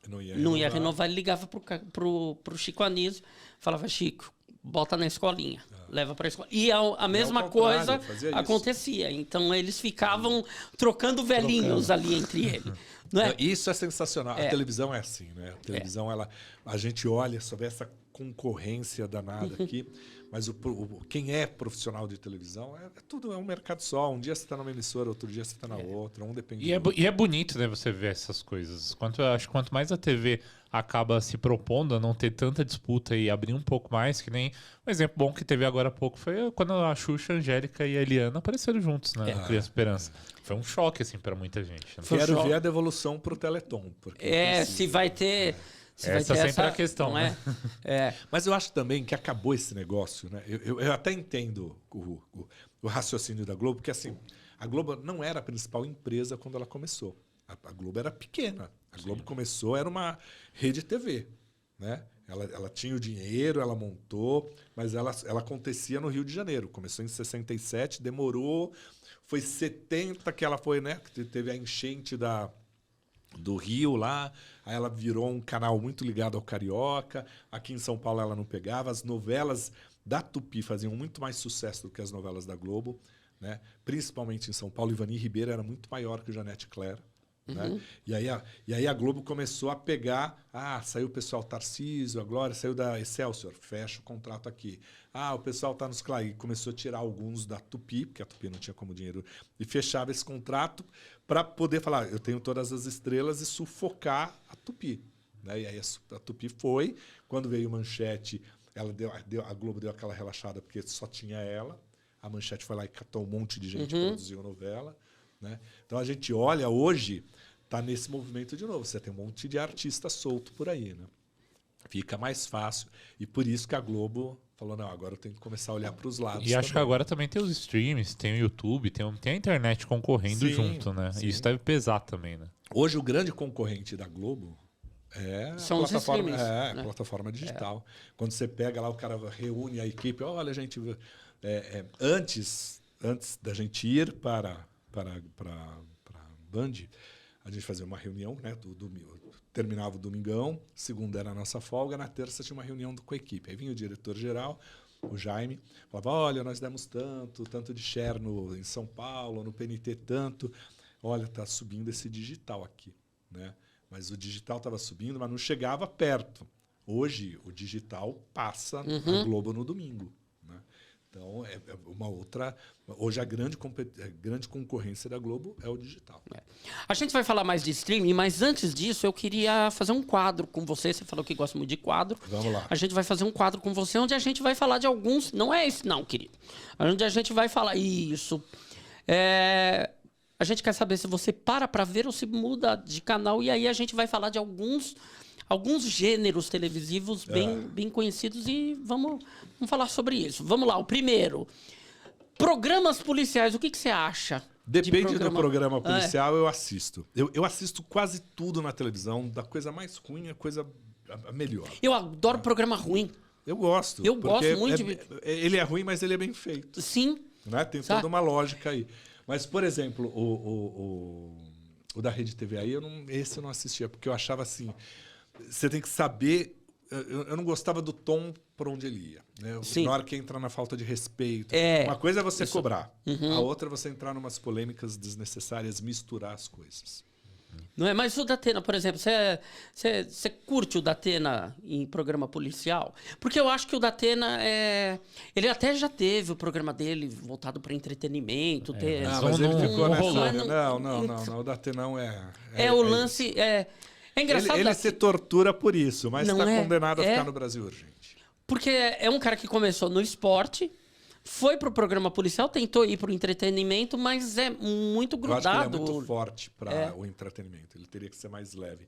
não ia renovar, ele ligava pro Chico Anísio, falava, Chico, bota na escolinha, leva para a escola. E a mesma coisa acontecia. Então, eles ficavam trocando velhinhos ali entre eles. Não é? Isso é sensacional. A televisão é assim, né? A televisão, a gente olha, só vê essa concorrência danada aqui, mas quem é profissional de televisão tudo é um mercado só. Um dia você está numa emissora, outro dia você está na outra, um depende do outro. E é bonito, né, você ver essas coisas. Eu acho que quanto mais a TV acaba se propondo a não ter tanta disputa e abrir um pouco mais, que nem um exemplo bom que teve agora há pouco foi quando a Xuxa, a Angélica e a Eliana apareceram juntos, né? Criança Esperança. Foi um choque, assim, para muita gente. Né? Quero ver a devolução pro Teleton. Porque se vai ter... Essa sempre é a questão, né? Mas eu acho também que acabou esse negócio, né? Eu até entendo o raciocínio da Globo, porque assim, a Globo não era a principal empresa quando ela começou. A Globo era pequena. A Globo começou, era uma rede TV, né? Ela tinha o dinheiro, ela montou, mas ela acontecia no Rio de Janeiro. Começou em 67, demorou, foi 70 que ela foi, né? Que teve a enchente do Rio lá, aí ela virou um canal muito ligado ao Carioca. Aqui em São Paulo ela não pegava. As novelas da Tupi faziam muito mais sucesso do que as novelas da Globo, né? Principalmente em São Paulo. Ivani Ribeiro era muito maior que o Janete Claire. Né? E aí a Globo começou a pegar, saiu o pessoal Tarcísio, a Glória, saiu da Excelsior, fecha o contrato aqui. O pessoal tá nos Clay, começou a tirar alguns da Tupi, porque a Tupi não tinha como dinheiro, e fechava esse contrato para poder falar, eu tenho todas as estrelas e sufocar a Tupi. Né? E aí a Tupi foi, quando veio Manchete, a Globo deu aquela relaxada porque só tinha ela, a Manchete foi lá e catou um monte de gente que produziu novela. Né? Então a gente olha hoje, está nesse movimento de novo. Você tem um monte de artista solto por aí. Né? Fica mais fácil. E por isso que a Globo falou, não, agora eu tenho que começar a olhar para os lados. E acho que agora também tem os streams, tem o YouTube, tem a internet concorrendo junto, né? Sim. E isso deve pesar também, né? Hoje o grande concorrente da Globo são os streamings, a plataforma digital. Quando você pega lá, o cara reúne a equipe. Olha, gente, antes da gente ir para Band, a gente fazia uma reunião, né? Terminava o domingão, segunda era a nossa folga, na terça tinha uma reunião com a equipe. Aí vinha o diretor-geral, o Jaime, falava, olha, nós demos tanto de share em São Paulo, no PNT tanto. Olha, está subindo esse digital aqui. Né? Mas o digital estava subindo, mas não chegava perto. Hoje, o digital passa a Globo no domingo. Né? Então, é uma outra... Hoje, a grande concorrência da Globo é o digital. A gente vai falar mais de streaming, mas antes disso, eu queria fazer um quadro com você. Você falou que gosta muito de quadro. Vamos lá. A gente vai fazer um quadro com você, onde a gente vai falar de alguns... Não é esse não, querido. Onde a gente vai falar... Isso. A gente quer saber se você para ver ou se muda de canal. E aí a gente vai falar de alguns gêneros televisivos bem conhecidos e vamos falar sobre isso. Vamos lá, o primeiro. Programas policiais, o que você acha? Depende do programa policial, eu assisto. Eu assisto quase tudo na televisão, da coisa mais ruim à coisa melhor. Eu adoro programa ruim. Eu gosto. Eu gosto muito ele é ruim, mas ele é bem feito. Sim. Né? Tem toda uma lógica aí. Mas, por exemplo, o da Rede TV aí, esse eu não assistia, porque eu achava assim... Você tem que saber... Eu não gostava do tom por onde ele ia. Né? Na hora que entra na falta de respeito. Uma coisa é você cobrar. A outra é você entrar em umas polêmicas desnecessárias, misturar as coisas. Não é? Mas o Datena, por exemplo, você curte o Datena em programa policial? Porque eu acho que o Datena ele até já teve o programa dele voltado para entretenimento. Mas ele ficou nessa... Não. O Datenão o lance... É engraçado. Ele se tortura por isso, mas está condenado a ficar no Brasil urgente. Porque é um cara que começou no esporte, foi pro programa policial, tentou ir pro entretenimento, mas é muito grudado. Eu acho que ele é muito forte para o entretenimento. Ele teria que ser mais leve.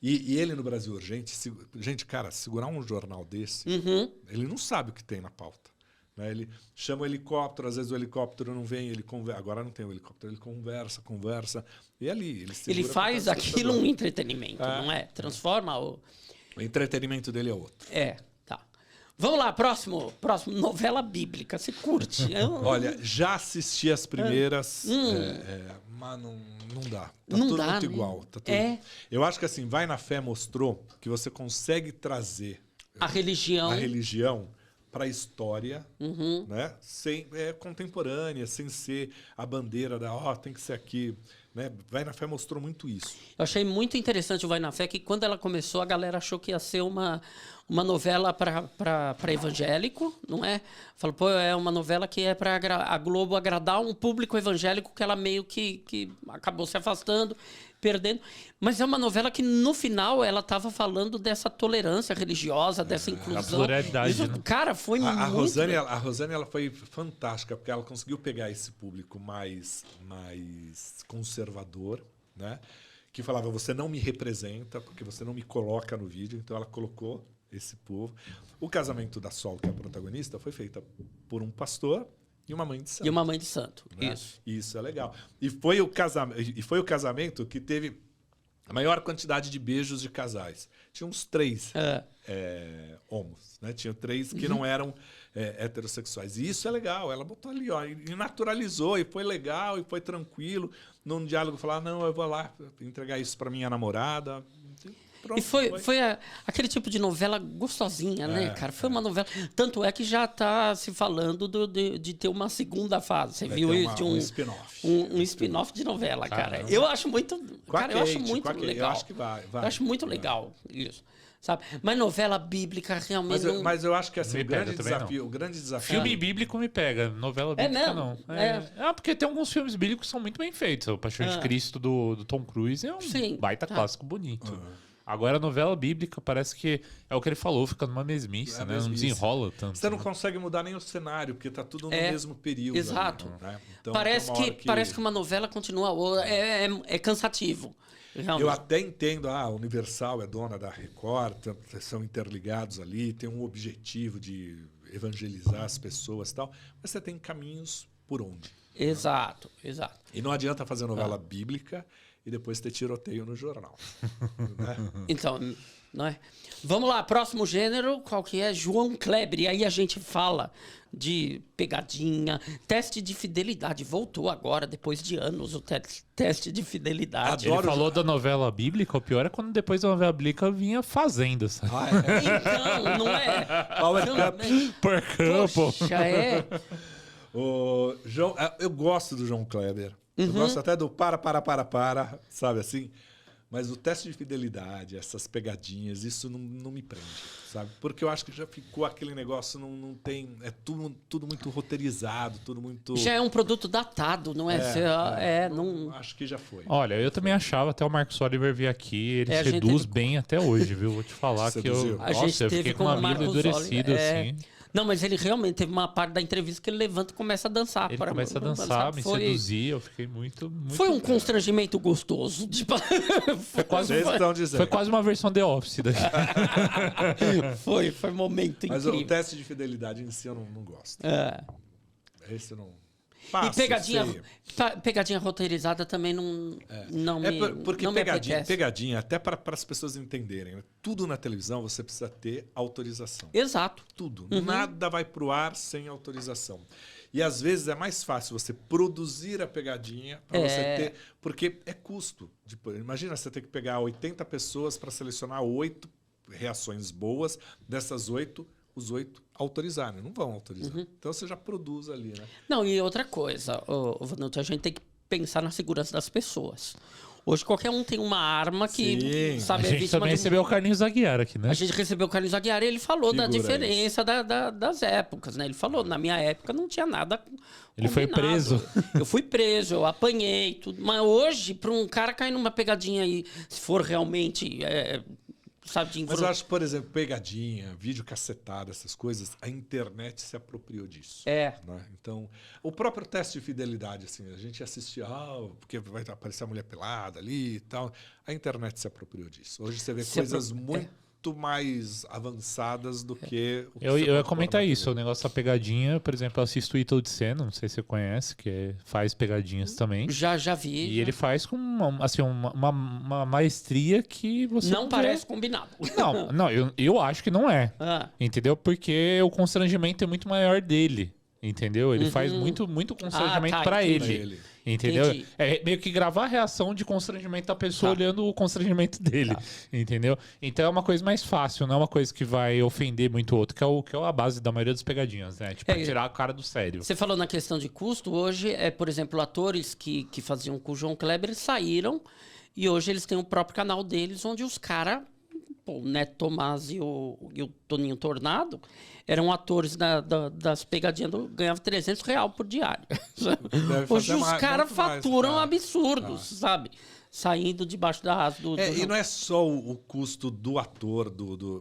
E ele no Brasil urgente... Gente, cara, segurar um jornal desse, ele não sabe o que tem na pauta. Né? Ele chama o helicóptero, às vezes o helicóptero não vem, ele conversa. Agora não tem o helicóptero, ele conversa. E ali, ele faz aquilo um entretenimento, não é? Transforma o entretenimento dele é outro. Tá. Vamos lá, próximo, novela bíblica. Você curte? Olha, já assisti as primeiras, mas não dá. Tá tudo muito igual. Tá tudo... Eu acho que assim, Vai na Fé mostrou que você consegue trazer a religião para a história, né? Contemporânea, sem ser a bandeira da tem que ser aqui Né? Vai na Fé mostrou muito isso. Eu achei muito interessante o Vai na Fé, que quando ela começou, a galera achou que ia ser uma novela para evangélico, não é? Falou, pô, é uma novela que é para a Globo agradar um público evangélico que ela meio que acabou se afastando, perdendo. Mas é uma novela que, no final, ela estava falando dessa tolerância religiosa, dessa inclusão. A pluralidade, Isso, né? cara, foi muito... A Rosane ela foi fantástica, porque ela conseguiu pegar esse público mais conservador, né? Que falava, você não me representa, porque você não me coloca no vídeo. Então ela colocou esse povo. O casamento da Sol, que é a protagonista, foi feita por um pastor e uma mãe de santo. E uma mãe de santo, Né? isso. Isso é legal. E foi o casamento que teve a maior quantidade de beijos de casais. Tinha uns 3 homos, né? Tinha 3 que não eram heterossexuais. E isso é legal. Ela botou ali, ó, e naturalizou, e foi legal, e foi tranquilo. Num diálogo, falar, não, eu vou lá entregar isso para minha namorada. Pronto, E foi aquele tipo de novela gostosinha, né, cara? Foi uma novela... Tanto é que já está se falando de ter uma segunda fase. Você viu isso? De um spin-off. Um spin-off de novela, cara. Caramba. Eu acho muito... Cara, eu acho Kate, muito legal. Eu acho que vai. Eu acho muito legal isso. Sabe? Mas novela bíblica realmente não... Mas eu acho que assim, Me o pega grande também, desafio... O grande desafio... Filme bíblico me pega, novela bíblica mesmo? não. Porque tem alguns filmes bíblicos que são muito bem feitos. O Paixão de Cristo do Tom Cruise é um Sim, baita clássico bonito. Agora a novela bíblica parece que é o que ele falou, fica numa mesmice, né? Não desenrola tanto. Você não consegue mudar nem o cenário, porque tá tudo no mesmo período. Exato. Ali, né? Então, parece tem uma hora que uma novela continua... É cansativo. Realmente. Eu até entendo, a Universal é dona da Record, são interligados ali, tem um objetivo de evangelizar as pessoas e tal, mas você tem caminhos por onde. Exato. E não adianta fazer novela bíblica e depois ter tiroteio no jornal. Né? Então, não é? Vamos lá, próximo gênero, qual que é? João Kleber. E aí a gente fala de pegadinha, teste de fidelidade. Voltou agora, depois de anos, o teste de fidelidade. Ele falou da novela bíblica, o pior é quando depois da novela bíblica vinha Fazenda, sabe? Então, não é? Power Cup. Power Cup. Poxa, é... Eu gosto do João Kleber. Eu gosto até do para, sabe assim? Mas o teste de fidelidade, essas pegadinhas, isso não me prende, sabe? Porque eu acho que já ficou aquele negócio, não tem... É tudo muito roteirizado, tudo muito... Já é um produto datado, não é? Não, acho que já foi. Olha, eu também achava, até o Marcos Oliver vir aqui, ele a gente seduz teve- bem até hoje, viu? Vou te falar que Seduziu. A gente eu teve fiquei com com o o mamilo Marcos endurecido, Oliver, assim. Não, mas ele realmente teve uma parte da entrevista que ele levanta e começa a dançar. Ele começa a dançar, me seduzir, eu fiquei muito... Foi um constrangimento gostoso. Tipo, Vocês estão dizendo. Foi quase uma versão The Office daqui. foi um momento Mas incrível. o teste de fidelidade em si eu não gosto. É. Esse eu não... E pegadinha, sei. pegadinha roteirizada também não me Porque não me pegadinha, apetece. até para as pessoas entenderem, né? Tudo na televisão você precisa ter autorização. Exato. Tudo. Nada vai pro ar sem autorização. E às vezes é mais fácil você produzir a pegadinha para você ter... Porque é custo. Imagina você ter que pegar 80 pessoas para selecionar 8 reações boas. Dessas 8, os 8 autorizarem. Não vão autorizar. Então você já produz ali, né? Não, e outra coisa, Vanuto, a gente tem que pensar na segurança das pessoas. Hoje qualquer um tem uma arma que, Sim. sabe, A é gente vítima também de... recebeu o Carlinhos Aguiar aqui, né? A gente recebeu o Carlos Aguiar e ele falou da Figura diferença das épocas, né? Ele falou, na minha época não tinha nada Ele foi combinado. preso. Eu fui preso, eu apanhei, tudo. Mas hoje, para um cara cair numa pegadinha aí, se for realmente, sabe, de Mas eu acho, por exemplo, pegadinha, vídeo cacetado, essas coisas, a internet se apropriou disso. Né? Então, o próprio teste de fidelidade, assim, a gente assistia, porque vai aparecer a mulher pelada ali e tal. A internet se apropriou disso. Hoje você vê coisas muito mais avançadas do que o que Eu você ia pode comentar pôr na isso, o negócio da pegadinha, por exemplo, eu assisto o Ítalo de Senna, não sei se você conhece, que faz pegadinhas também. Já vi. E ele faz com uma maestria que você Não vê. parece combinado. Não, eu acho que não é. Ah. Entendeu? Porque o constrangimento é muito maior dele. Entendeu? Ele faz muito constrangimento pra entendi. ele. Pra ele. Entendeu? Entendi. É meio que gravar a reação de constrangimento da pessoa olhando o constrangimento dele. Entendeu? Então é uma coisa mais fácil, não é uma coisa que vai ofender muito o outro, que é a base da maioria das pegadinhas, né? Tipo, tirar a cara do sério. Você falou na questão de custo, hoje, por exemplo, atores que faziam com o João Kleber saíram e hoje eles têm o próprio canal deles, onde os caras, o Neto Tomás e o Toninho Tornado, eram atores das pegadinhas, ganhavam R$300 por diário. Hoje os caras faturam absurdos, sabe? Saindo debaixo da asa do... E não é só o custo do ator,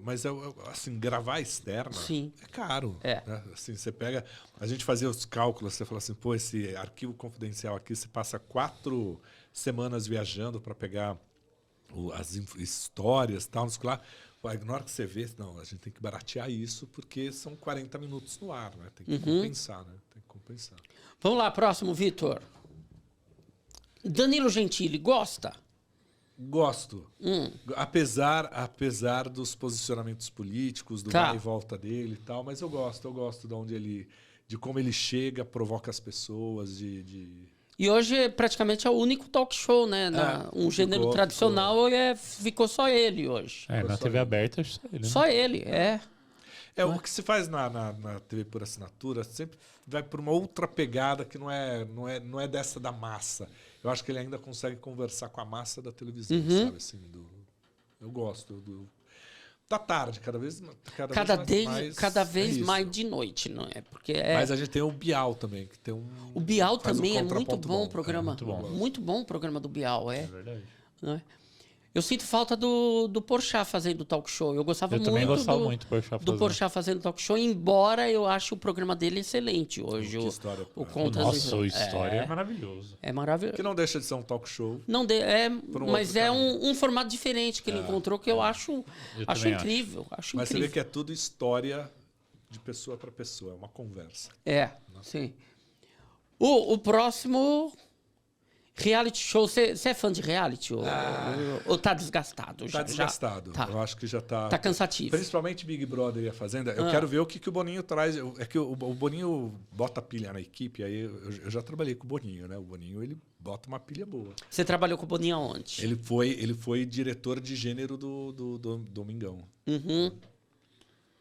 mas assim, gravar externa é caro. Né? Assim, você pega... A gente fazia os cálculos, você fala assim, pô, esse arquivo confidencial aqui, você passa 4 semanas viajando para pegar as histórias e tal, não sei lá. Na hora que você vê, não, a gente tem que baratear isso, porque são 40 minutos no ar, né? Tem que compensar, né? Tem que compensar. Vamos lá, próximo, Vitor. Danilo Gentili, gosta? Gosto. Apesar dos posicionamentos políticos, do vai e volta dele e tal, mas eu gosto de como ele chega, provoca as pessoas, E hoje praticamente é o único talk show, né? Um gênero tradicional ficou só ele hoje. Na TV aberta, só ele. Né? Só ele, o que se faz na TV por assinatura sempre vai por uma outra pegada que não é dessa da massa. Eu acho que ele ainda consegue conversar com a massa da televisão, sabe? Assim, eu gosto da tarde, cada vez mais de noite, não é? Porque Mas a gente tem o Bial também, que tem o Bial também é muito bom o programa. Muito bom o programa do Bial, É verdade. Não é? Eu sinto falta do Porchat fazendo talk show. Eu também gostava muito do Porchat fazendo talk show, embora eu ache o programa dele excelente hoje. O História é maravilhoso. É maravilhoso. Que não deixa de ser um talk show. Mas é um formato diferente que ele encontrou que eu acho incrível. Mas você vê que é tudo história de pessoa para pessoa, é uma conversa. Sim. O próximo... Reality show, você é fã de reality? Ou tá desgastado? Tá desgastado. Tá. Eu acho que já tá... Tá cansativo. Principalmente Big Brother e a Fazenda. Eu quero ver o que o Boninho traz. É que o Boninho bota pilha na equipe, aí eu já trabalhei com o Boninho, né? O Boninho, ele bota uma pilha boa. Você trabalhou com o Boninho aonde? Ele foi diretor de gênero do Domingão.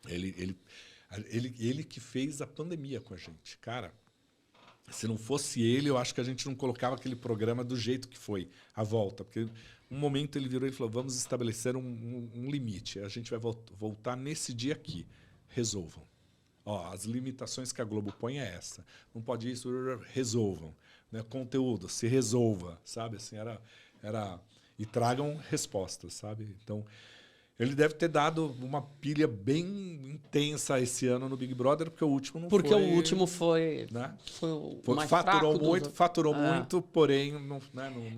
Ele que fez a pandemia com a gente. Cara... Se não fosse ele, eu acho que a gente não colocava aquele programa do jeito que foi, a volta. Porque um momento ele virou e falou, vamos estabelecer um limite. A gente vai voltar nesse dia aqui. Resolvam. As limitações que a Globo põe é essa. Não pode isso, resolvam. Né? Conteúdo, se resolva. Sabe? Assim, e tragam respostas, sabe? Então... Ele deve ter dado uma pilha bem intensa esse ano no Big Brother, porque o último não foi... Porque o último foi... Né? Foi o mais faturou muito, porém não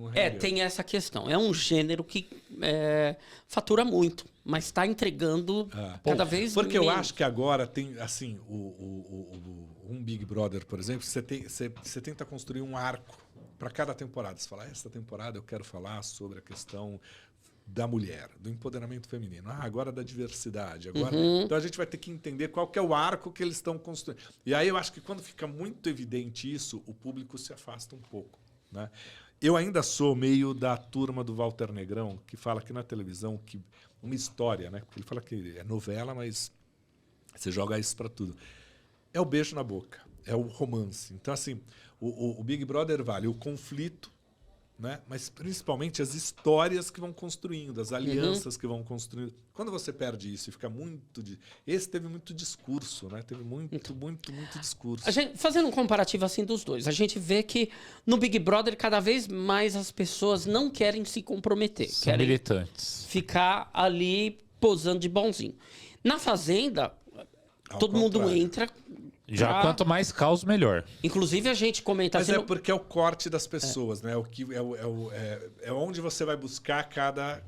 rendeu. Tem essa questão. É um gênero que fatura muito, mas está entregando cada vez Porque menos. eu acho que agora tem, assim, um Big Brother, por exemplo, você tenta construir um arco para cada temporada. Você fala, essa temporada eu quero falar sobre a questão... da mulher, do empoderamento feminino. Agora da diversidade. Agora, então a gente vai ter que entender qual que é o arco que eles estão construindo. E aí eu acho que quando fica muito evidente isso, o público se afasta um pouco. Né? Eu ainda sou meio da turma do Walter Negrão, que fala aqui na televisão que uma história, né? Porque ele fala que é novela, mas você joga isso para tudo. É o beijo na boca, é o romance. Então, assim, o Big Brother vale o conflito, né? Mas principalmente as histórias que vão construindo, as alianças que vão construindo. Quando você perde isso e fica muito... Esse teve muito discurso, né? Teve muito discurso. Fazendo um comparativo assim dos dois, a gente vê que no Big Brother cada vez mais as pessoas não querem se comprometer. Querem militantes. Ficar ali posando de bonzinho. Na Fazenda, todo mundo entra... Já quanto mais caos, melhor. Inclusive a gente comenta... Mas porque é o corte das pessoas, né? É onde você vai buscar cada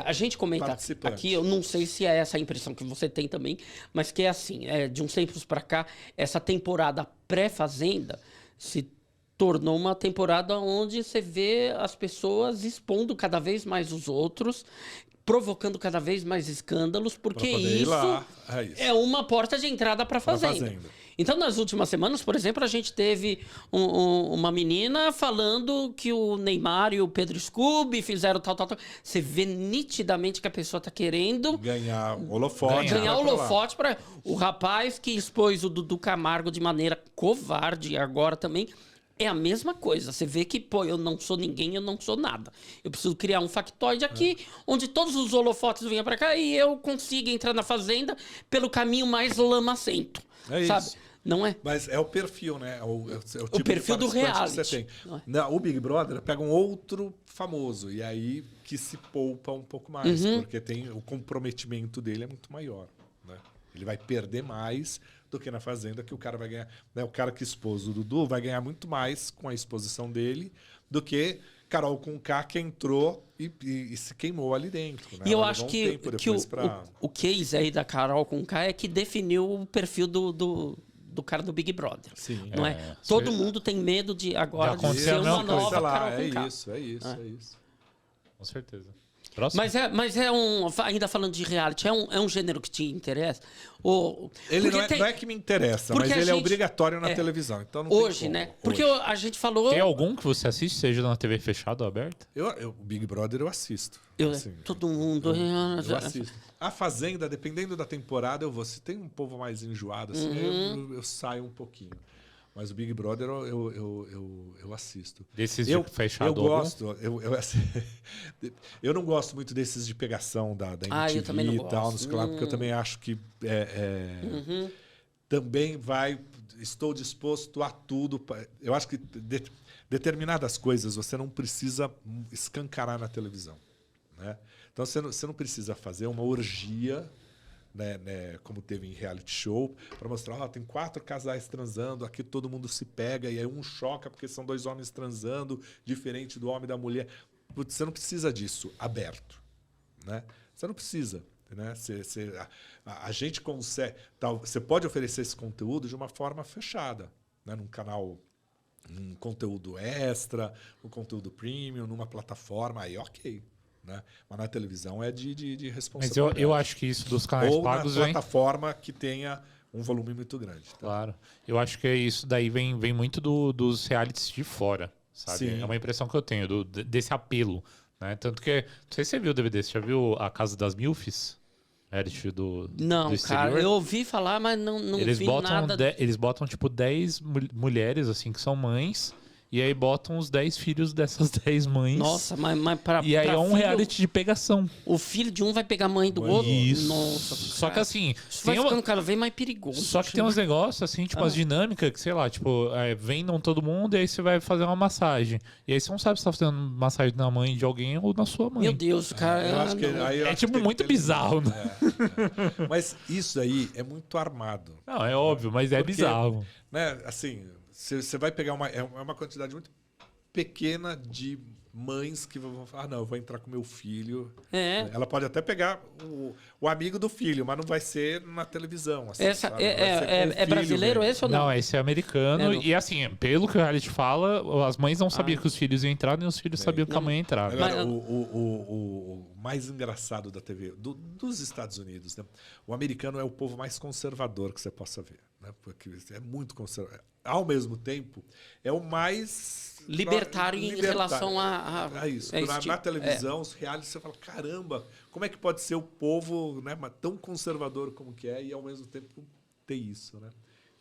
a gente comenta aqui, eu não sei se é essa a impressão que você tem também, mas que é assim, de uns tempos para cá, essa temporada pré-Fazenda se tornou uma temporada onde você vê as pessoas expondo cada vez mais os outros, provocando cada vez mais escândalos, porque isso é uma porta de entrada para a Fazenda. Então, nas últimas semanas, por exemplo, a gente teve uma menina falando que o Neymar e o Pedro Scooby fizeram tal. Você vê nitidamente que a pessoa tá querendo Ganhar holofote. ganhar holofote para o rapaz que expôs o Dudu Camargo de maneira covarde agora também. É a mesma coisa. Você vê que, pô, eu não sou ninguém, eu não sou nada. Eu preciso criar um factoide aqui, onde todos os holofotes venham para cá e eu consiga entrar na Fazenda pelo caminho mais lamacento. É sabe? isso. Não é? Mas é o perfil, né? É o tipo perfil de do participante que reality. você tem. Não é? Não, o Big Brother pega um outro famoso e aí que se poupa um pouco mais, porque tem o comprometimento dele é muito maior, né? Ele vai perder mais do que na Fazenda, que o cara vai ganhar, né? O cara que expôs o Dudu vai ganhar muito mais com a exposição dele do que Carol Conká, que entrou e se queimou ali dentro. Né? E eu Ela acho levou um tempo que depois o case aí da Carol Conká é que definiu o perfil do cara do Big Brother. Sim. Não é? Todo mundo tem medo de agora de acontecer ser a mesma uma nova Coisa lá, Carol Conká. é isso. Com certeza. Próximo? Mas é um. Ainda falando de reality, é um gênero que te interessa? Ele não é que me interessa, mas ele é obrigatório na televisão. Então não hoje, tem como. né? Porque Hoje. a gente falou. Tem algum que você assiste, seja na TV fechada ou aberta? O Big Brother eu assisto. Todo mundo. Eu assisto. A Fazenda, dependendo da temporada, eu vou. Se tem um povo mais enjoado, assim, eu saio um pouquinho. Mas o Big Brother eu assisto. Desses de fechado eu gosto. Eu não gosto muito desses de pegação da eu também não MTV e tal, gosto. nos clubes, porque eu também acho que também estou disposto a tudo. Eu acho que determinadas coisas você não precisa escancarar na televisão, né? Então você não precisa fazer uma orgia, né, como teve em reality show, para mostrar, tem 4 casais transando, aqui todo mundo se pega, e aí um choca porque são 2 homens transando, diferente do homem e da mulher. Putz, você não precisa disso aberto, né? Você não precisa, né? A gente consegue. Você pode oferecer esse conteúdo de uma forma fechada, né? Num canal, um conteúdo extra, um conteúdo premium, numa plataforma, aí ok. Né? Mas na televisão é de responsabilidade. Mas eu acho que isso dos canais ou pagos na plataforma que tenha um volume muito grande. Tá? Claro. Eu acho que isso daí vem muito dos realities de fora, sabe? Sim. É uma impressão que eu tenho desse apelo, né? Tanto que, não sei se você viu o DVD, você já viu A Casa das Milfs? Reality do Não, do cara, exterior? eu ouvi falar, mas não Eles vi botam nada. eles botam tipo 10 mulheres assim que são mães. E aí botam os 10 filhos dessas 10 mães. Nossa, mas pra E aí pra é um filho, reality de pegação. O filho de um vai pegar a mãe do outro. Isso. Nossa, Só que cara, assim, isso vai ficando cada vez mais perigoso. só que tem uns negócios assim, tipo as dinâmicas que, sei lá, tipo, vendam todo mundo e aí você vai fazer uma massagem. E aí você não sabe se tá fazendo massagem na mãe de alguém ou na sua mãe. Meu Deus, cara. Eu acho que, não. aí eu É acho tipo que tem muito que ter bizarro, limite. né? Mas isso aí é muito armado. Não, é óbvio, mas é Porque, bizarro. Né, assim, você vai pegar uma quantidade muito pequena de mães que vão falar, não, eu vou entrar com meu filho. Ela pode até pegar o amigo do filho, mas não vai ser na televisão. Assim, Essa, sabe? Vai ser com o filho brasileiro mesmo. esse ou não? Não, esse é americano. Não. E assim, pelo que o reality fala, as mães não sabiam que os filhos iam entrar, nem os filhos sabiam que a mãe ia entrar. Agora, o mais engraçado da TV dos Estados Unidos, né? O americano é o povo mais conservador que você possa ver, né? Porque é muito conservador. Ao mesmo tempo, é o mais Libertário em relação a isso. esse Na tipo. televisão, os realities, você fala, caramba, como é que pode ser o povo, né, tão conservador como que é e ao mesmo tempo ter isso, né?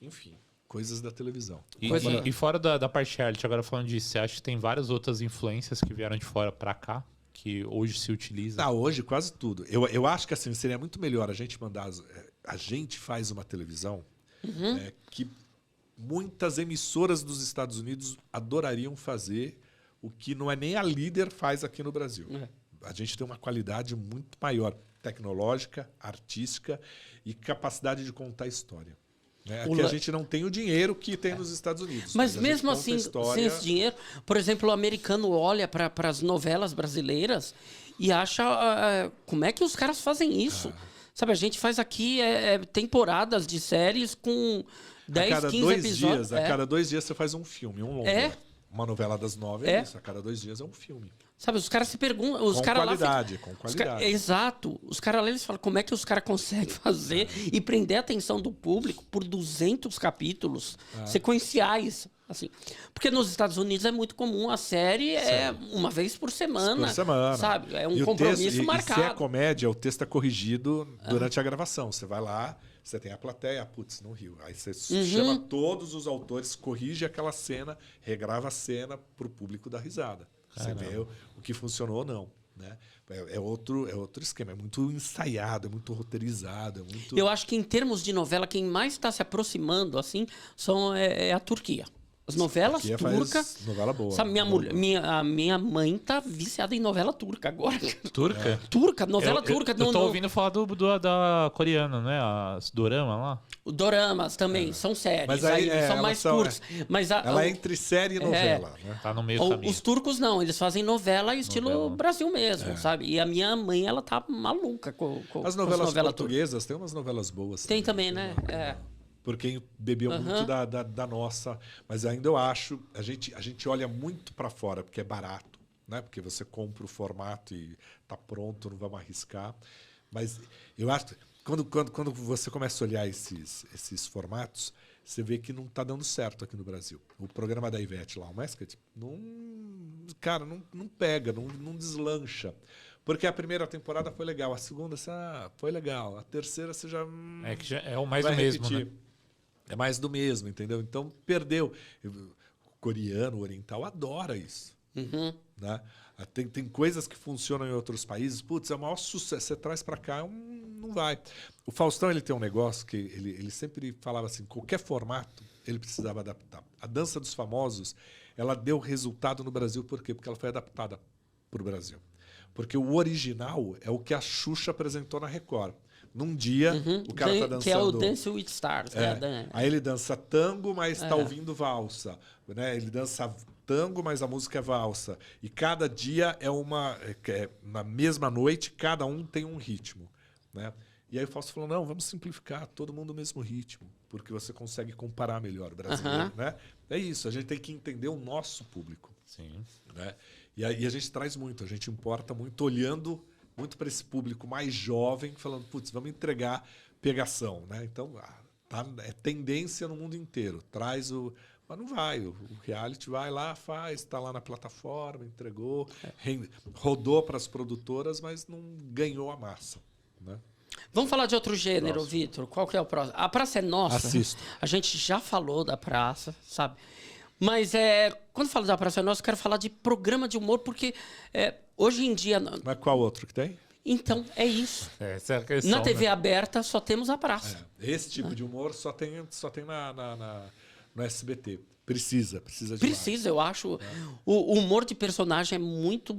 Enfim, coisas da televisão. E fora da parte reality, agora falando disso, você acha que tem várias outras influências que vieram de fora pra cá, que hoje se utiliza? Hoje quase tudo. Eu acho que assim, seria muito melhor a gente mandar... A gente faz uma televisão que muitas emissoras dos Estados Unidos adorariam fazer o que não é nem a líder faz aqui no Brasil. A gente tem uma qualidade muito maior, tecnológica, artística e capacidade de contar história. Aqui a gente não tem o dinheiro que tem nos Estados Unidos. Mas a mesmo gente conta assim, história... sem esse dinheiro, por exemplo, o americano olha para as novelas brasileiras e acha como é que os caras fazem isso? Sabe, a gente faz aqui temporadas de séries com 10, 15 episódios. A cada 2 dias você faz um filme, um longa. Uma novela das 9 é isso. A cada 2 dias é um filme. Sabe, os caras se perguntam... Os Com cara qualidade, lá com qualidade. Exato. Os caras lá, eles falam como é que os caras conseguem fazer e prender a atenção do público por 200 capítulos sequenciais. Assim. Porque nos Estados Unidos é muito comum, a série é uma vez por semana. Sabe? É um compromisso marcado. E se é comédia, o texto é corrigido durante a gravação. Você vai lá, você tem a plateia, putz, não riu. Aí você chama todos os autores, corrige aquela cena, regrava a cena para o público dar risada. Você vê o que funcionou ou não. Né? É outro esquema. É muito ensaiado, é muito roteirizado. É muito... Eu acho que, em termos de novela, quem mais está se aproximando assim é a Turquia. As novelas turcas. Novela boa. Sabe, a minha mãe tá viciada em novela turca agora. Turca? Turca, novela turca. Eu tô ouvindo falar da coreana, né? As dorama lá. Doramas também, são séries. Mas aí, são mais curtas. Mas ela é entre série e novela. Né? Tá no meio do caminho. Os turcos não, eles fazem novela estilo Brasil mesmo, sabe? E a minha mãe, ela tá maluca com as novelas portuguesas, tem umas novelas boas. Tem também, né? Porque bebeu muito da nossa. Mas ainda eu acho, a gente olha muito para fora, porque é barato, né? Porque você compra o formato e tá pronto, não vamos arriscar. Mas eu acho quando você começa a olhar esses formatos, você vê que não está dando certo aqui no Brasil. O programa da Ivete lá, o Masked, não pega, não deslancha. Porque a primeira temporada foi legal, a segunda foi legal, a terceira você já... É que já é o mais do mesmo, né? É mais do mesmo, entendeu? Então, perdeu. O coreano, o oriental, adora isso. Né? Tem coisas que funcionam em outros países. Putz, é o maior sucesso. Você traz para cá, não vai. O Faustão, ele tem um negócio que ele sempre falava assim, qualquer formato, ele precisava adaptar. A Dança dos Famosos, ela deu resultado no Brasil. Por quê? Porque ela foi adaptada para o Brasil. Porque o original é o que a Xuxa apresentou na Record. Num dia, o cara tá dançando... Que é o Dance with Stars. Aí ele dança tango, mas tá ouvindo valsa. Né? Ele dança tango, mas a música é valsa. E cada dia na mesma noite, cada um tem um ritmo. Né? E aí o Fausto falou, não, vamos simplificar, todo mundo o mesmo ritmo, porque você consegue comparar melhor o brasileiro. Né? É isso, a gente tem que entender o nosso público. Sim. Né? E aí a gente traz muito, a gente importa muito, olhando muito para esse público mais jovem, falando, putz, vamos entregar pegação. Né? Então, é tendência no mundo inteiro. Traz o... Mas não vai, o reality vai lá, faz, está lá na plataforma, entregou, rodou para as produtoras, mas não ganhou a massa. Né? Vamos falar de outro gênero, Vitor. Qual que é o próximo? A Praça é Nossa. Assisto. A gente já falou da Praça, sabe? Mas quando falo da Praça é Nossa, eu quero falar de programa de humor, porque hoje em dia... Mas qual outro que tem? Então, é isso. Essa é a questão, na TV aberta só temos a Praça. Esse tipo de humor só tem no SBT. Precisa de mais. Eu acho. O humor de personagem é muito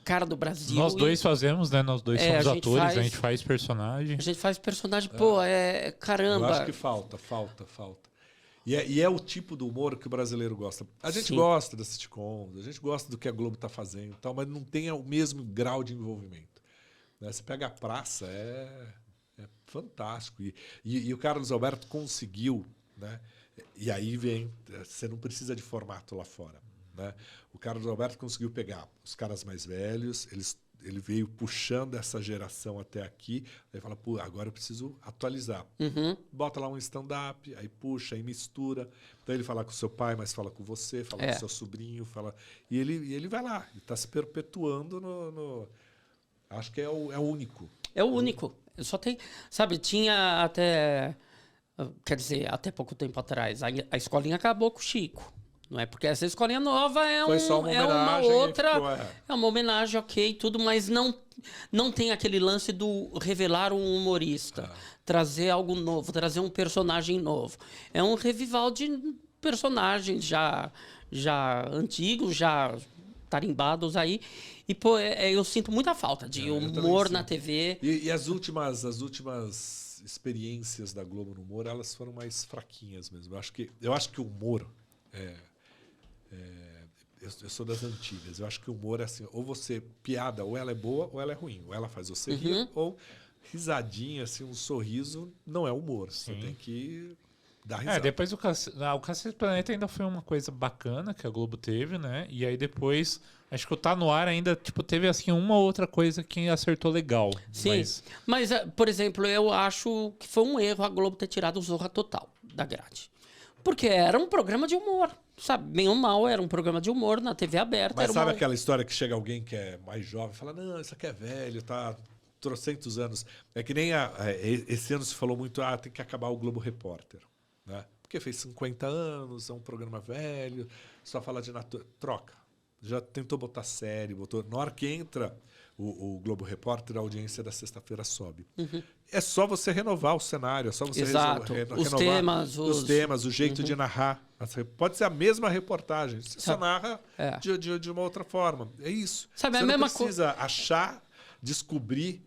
cara do Brasil. Nós dois fazemos, né? Nós dois somos atores, a gente faz personagem. A gente faz personagem, caramba. Eu acho que falta. E é o tipo do humor que o brasileiro gosta. A gente gosta das sitcoms, a gente gosta do que a Globo está fazendo, tal, mas não tem o mesmo grau de envolvimento. Né? Você pega a Praça, é fantástico. E o Carlos Alberto conseguiu, né? E aí você não precisa de formato lá fora. Né? O Carlos Alberto conseguiu pegar os caras mais velhos, ele veio puxando essa geração até aqui, aí fala, pô, agora eu preciso atualizar. Bota lá um stand-up, aí puxa, aí mistura. Então ele fala com o seu pai, mas fala com você, fala com o seu sobrinho, e ele vai lá, ele está se perpetuando no... Acho que é o único. É o único. Só tem... Sabe, tinha até... Quer dizer, até pouco tempo atrás, a escolinha acabou com o Chico. Não é porque essa escolinha nova é uma outra... É uma homenagem, ok, tudo, mas não tem aquele lance do revelar um humorista, trazer algo novo, trazer um personagem novo. É um revival de personagens já antigos, já tarimbados aí. E, pô, eu sinto muita falta de humor na TV. E as últimas experiências da Globo no humor, elas foram mais fraquinhas mesmo. Eu acho que o humor... Eu sou das antigas. Eu acho que o humor é assim, ou você, piada, ou ela é boa, ou ela é ruim. Ou ela faz você rir, ou risadinha, assim, um sorriso, não é humor. Você tem que dá risada. Depois o Cacete Planeta ainda foi uma coisa bacana que a Globo teve, né? E aí depois, acho que o Tá No Ar ainda, tipo, teve assim uma outra coisa que acertou legal. Sim, mas por exemplo, eu acho que foi um erro a Globo ter tirado o Zorra Total da grade. Porque era um programa de humor, sabe? Bem ou mal, era um programa de humor na TV aberta. Mas sabe aquela história que chega alguém que é mais jovem e fala, não, isso aqui é velho, tá trocentos anos. É que nem esse ano se falou muito, tem que acabar o Globo Repórter, né? Porque fez 50 anos, é um programa velho, só fala de natureza. Troca. Já tentou botar série, na hora que entra o Globo Repórter, a audiência da sexta-feira sobe. Uhum. É só você renovar o cenário, é só você renovar os temas, o jeito de narrar. Pode ser a mesma reportagem, você narra de uma outra forma. É isso. Sabe, você não precisa achar, descobrir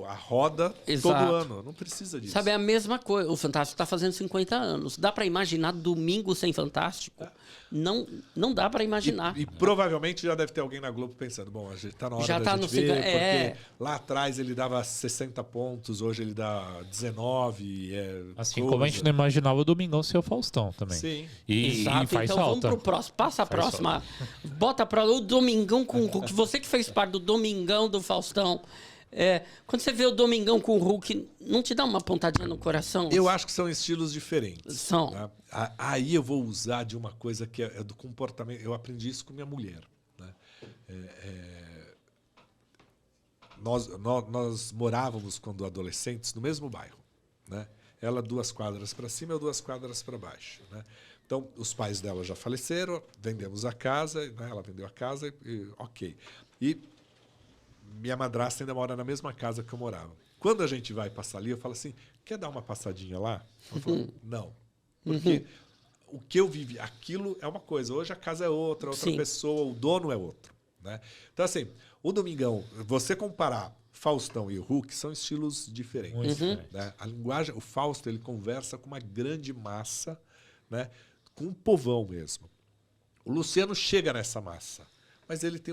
a roda todo ano. Não precisa disso. Sabe, é a mesma coisa. O Fantástico está fazendo 50 anos. Dá para imaginar domingo sem Fantástico? Não dá para imaginar. E provavelmente já deve ter alguém na Globo pensando, bom, a gente tá na hora já da tá gente no ver, porque lá atrás ele dava 60 pontos, hoje ele dá 19. Assim como a gente não imaginava o Domingão ser o Faustão também. Sim. E faz então falta. Vamos pro próximo. Passa a próxima. Bota para o Domingão com o Hulk. Você que fez parte do Domingão do Faustão. Quando você vê o Domingão com o Hulk, não te dá uma pontadinha no coração? Eu acho que são estilos diferentes. São. Né? Aí eu vou usar de uma coisa que é do comportamento. Eu aprendi isso com minha mulher. Né? Nós morávamos, quando adolescentes, no mesmo bairro. Né? Ela 2 quadras para cima, eu 2 quadras para baixo. Né? Então, os pais dela já faleceram, vendemos a casa, né? Ela vendeu a casa, ok. E minha madrasta ainda mora na mesma casa que eu morava. Quando a gente vai passar ali, eu falo assim, quer dar uma passadinha lá? Ela falou, não. Porque o que eu vivi, aquilo é uma coisa. Hoje a casa é outra pessoa, o dono é outro. Né? Então, assim, o Domingão, você comparar Faustão e o Hulk, são estilos diferentes. Né? A linguagem, o Fausto, ele conversa com uma grande massa, né? Com um povão mesmo. O Luciano chega nessa massa. Mas ele tem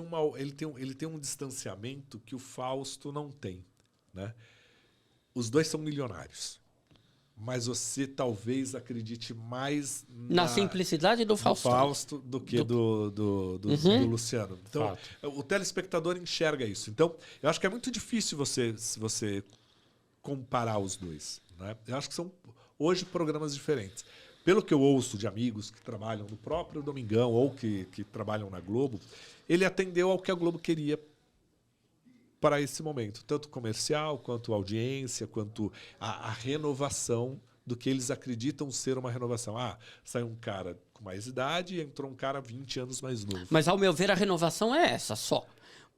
um distanciamento que o Fausto não tem. Né? Os dois são milionários. Mas você talvez acredite mais na simplicidade do Fausto do que do Luciano. Então, o telespectador enxerga isso. Então, eu acho que é muito difícil você comparar os dois. Né? Eu acho que são, hoje, programas diferentes. Pelo que eu ouço de amigos que trabalham no próprio Domingão ou que trabalham na Globo, ele atendeu ao que a Globo queria para esse momento. Tanto comercial, quanto audiência, quanto a renovação do que eles acreditam ser uma renovação. Saiu um cara com mais idade e entrou um cara 20 anos mais novo. Mas, ao meu ver, a renovação é essa só.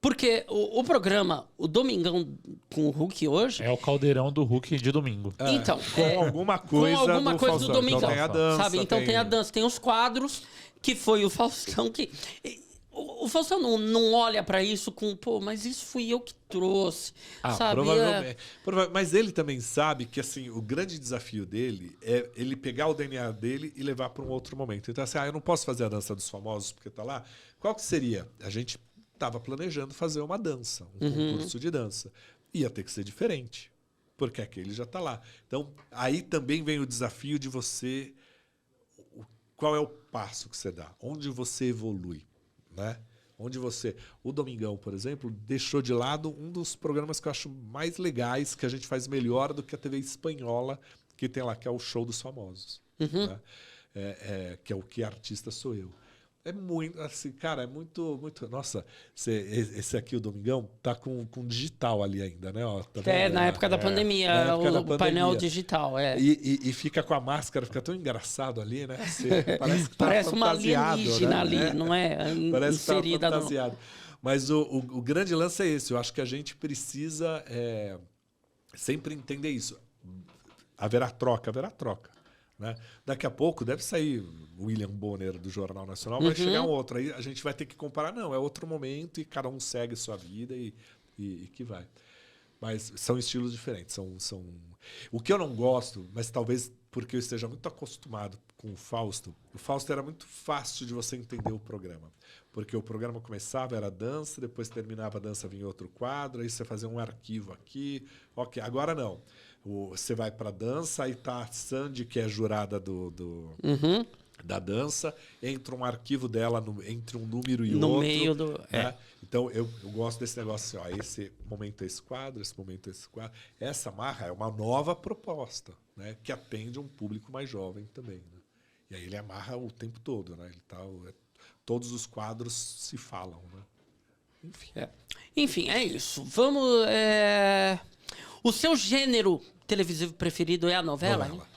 Porque o programa, o Domingão com o Hulk hoje... É o caldeirão do Hulk de domingo. Então, com alguma coisa do Domingão. Então tem a dança. Sabe? Então tem a dança, tem os quadros, que foi o Faustão que... O Faustão não olha pra isso com, mas isso fui eu que trouxe, sabe? Provavelmente. Mas ele também sabe que assim, o grande desafio dele é ele pegar o DNA dele e levar para um outro momento. Então assim, eu não posso fazer a dança dos famosos porque tá lá. Qual que seria? A gente estava planejando fazer uma dança, um concurso de dança. Ia ter que ser diferente, porque aquele já está lá. Então, aí também vem o desafio de você... Qual é o passo que você dá? Onde você evolui? Né? Onde você... O Domingão, por exemplo, deixou de lado um dos programas que eu acho mais legais, que a gente faz melhor do que a TV espanhola, que tem lá, que é o Show dos Famosos. Né? Que é o Que Artista Sou Eu. É muito, assim, cara, é muito... Nossa, esse aqui, o Domingão, tá com digital ali ainda, né? Ó, tá na época da pandemia, o painel digital, E fica com a máscara, fica tão engraçado ali, né? Parece que parece uma alienígena ali, não é? Parece inserida que tá fantasiado. Mas o grande lance é esse. Eu acho que a gente precisa sempre entender isso. Haverá troca. Né? Daqui a pouco deve sair William Bonner do Jornal Nacional, vai chegar um outro. Aí a gente vai ter que comparar. Não, é outro momento e cada um segue sua vida e que vai. Mas são estilos diferentes. São... O que eu não gosto, mas talvez porque eu esteja muito acostumado com o Fausto era muito fácil de você entender o programa. Porque o programa começava, era dança, depois terminava a dança, vinha outro quadro, aí você fazia um arquivo aqui. Ok, agora não. Você vai pra dança, aí tá a Sandy, que é jurada da dança, entra um arquivo dela entre um número e No outro. meio do... Né? Então, eu gosto desse negócio assim, ó, esse momento é esse quadro, esse momento é esse quadro. Essa marra é uma nova proposta, né? Que atende um público mais jovem também. Né? E aí ele amarra o tempo todo, né? Todos os quadros se falam, né? Enfim, é isso. Vamos... O seu gênero televisivo preferido é a novela? Novela.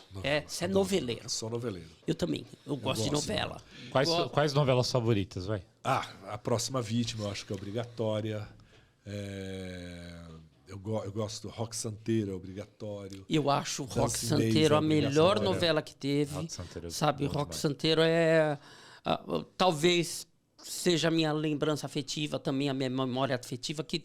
Você é noveleiro. Eu sou noveleiro. Eu também. Eu gosto de gosto, novela. Quais novelas favoritas, vai? A Próxima Vítima eu acho que é obrigatória. Eu gosto do Rock Santeiro, é obrigatório. Eu acho o Rock Dancing Days Santeiro é a melhor obrigatória. novela que teve. Rock Santeiro é Sabe, bom Rock demais. Santeiro talvez seja a minha lembrança afetiva, também a minha memória afetiva, que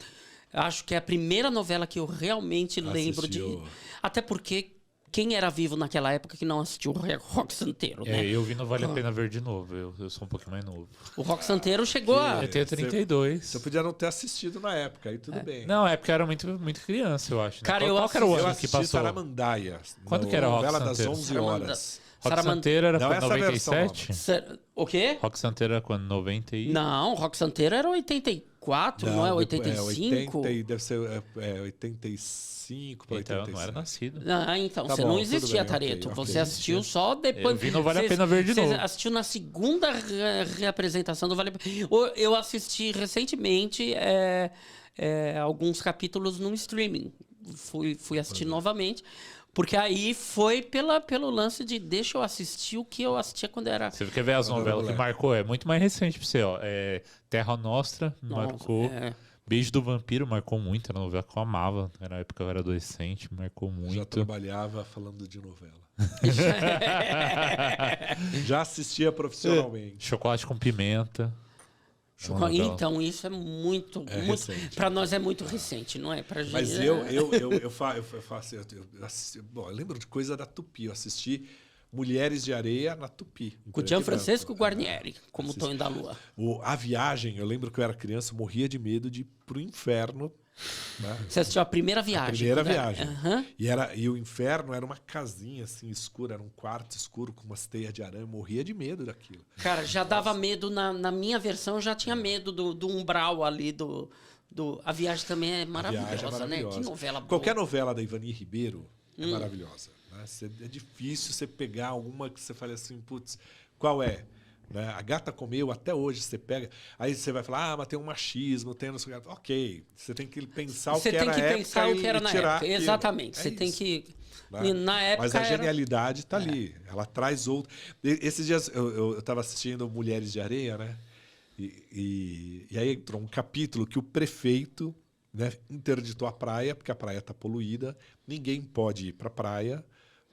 acho que é a primeira novela que eu realmente lembro de. Assistiu. Até porque quem era vivo naquela época que não assistiu o Rock Santeiro, né? Eu vi Não Vale a Pena Ver de novo. Eu sou um pouquinho mais novo. O Rock Santeiro chegou a... Eu tenho 32. Você podia não ter assistido na época, aí tudo bem. Não, é porque eu era muito criança, eu acho. Né? Cara, qual que era o Eu ano que assisti passou? Saramandaia. Quando que era o Rock Novela das Santeiro? 11 horas. Rock Saramand- Santeiro era Não quando? essa versão 97? O quê? Rock Santeiro era quando? 90 e... Não, Rock Santeiro era 84, não é? 85? 80, deve ser 85 para Então, eu 85. não era nascido. Ah, então, Tá você bom, não tudo existia, bem, Tareto. ok, Você ok. assistiu só depois. Eu vi Não Vale a Pena Ver de Você novo. assistiu na segunda reapresentação do Vale a Pena. Eu assisti recentemente alguns capítulos no streaming. Fui assistir novamente. Porque aí foi pelo lance de deixa eu assistir o que eu assistia quando era... Você quer ver as novelas que marcou? É muito mais recente pra você, ó. Terra Nostra marcou. Beijo do Vampiro marcou muito. Era uma novela que eu amava. Na época que eu era adolescente, marcou Já muito. trabalhava falando de novela. Já assistia profissionalmente. Chocolate com Pimenta. Então, isso é muito... recente. Para nós é muito recente, não é? Pra gente, Mas eu faço... Bom, eu lembro de coisa da Tupi. Eu assisti Mulheres de Areia na Tupi. Com o Gianfrancesco Guarnieri, como Tonho da Lua. A Viagem, eu lembro que eu era criança, eu morria de medo de ir pro inferno. Né? Você assistiu a primeira viagem. A primeira né? viagem. Aham. E o inferno era uma casinha assim escura, era um quarto escuro com umas teias de aranha. Eu morria de medo daquilo. Cara, já dava medo na minha versão, eu já tinha medo do umbral ali A Viagem também é maravilhosa, né? Que novela boa. Qualquer novela da Ivani Ribeiro é maravilhosa. Né? É difícil você pegar alguma que você fale assim, putz, qual é? Né? A Gata Comeu, até hoje você pega. Aí você vai falar, mas tem um machismo, tem não sei o que. Ok, você tem que pensar o que era na época. Você tem que pensar o que era na época. Exatamente. Você tem que. Né? Na época. Mas a genialidade está ali. Ela traz outro. Esses dias eu estava assistindo Mulheres de Areia, né? E aí entrou um capítulo que o prefeito, né, interditou a praia, porque a praia está poluída, ninguém pode ir para a praia,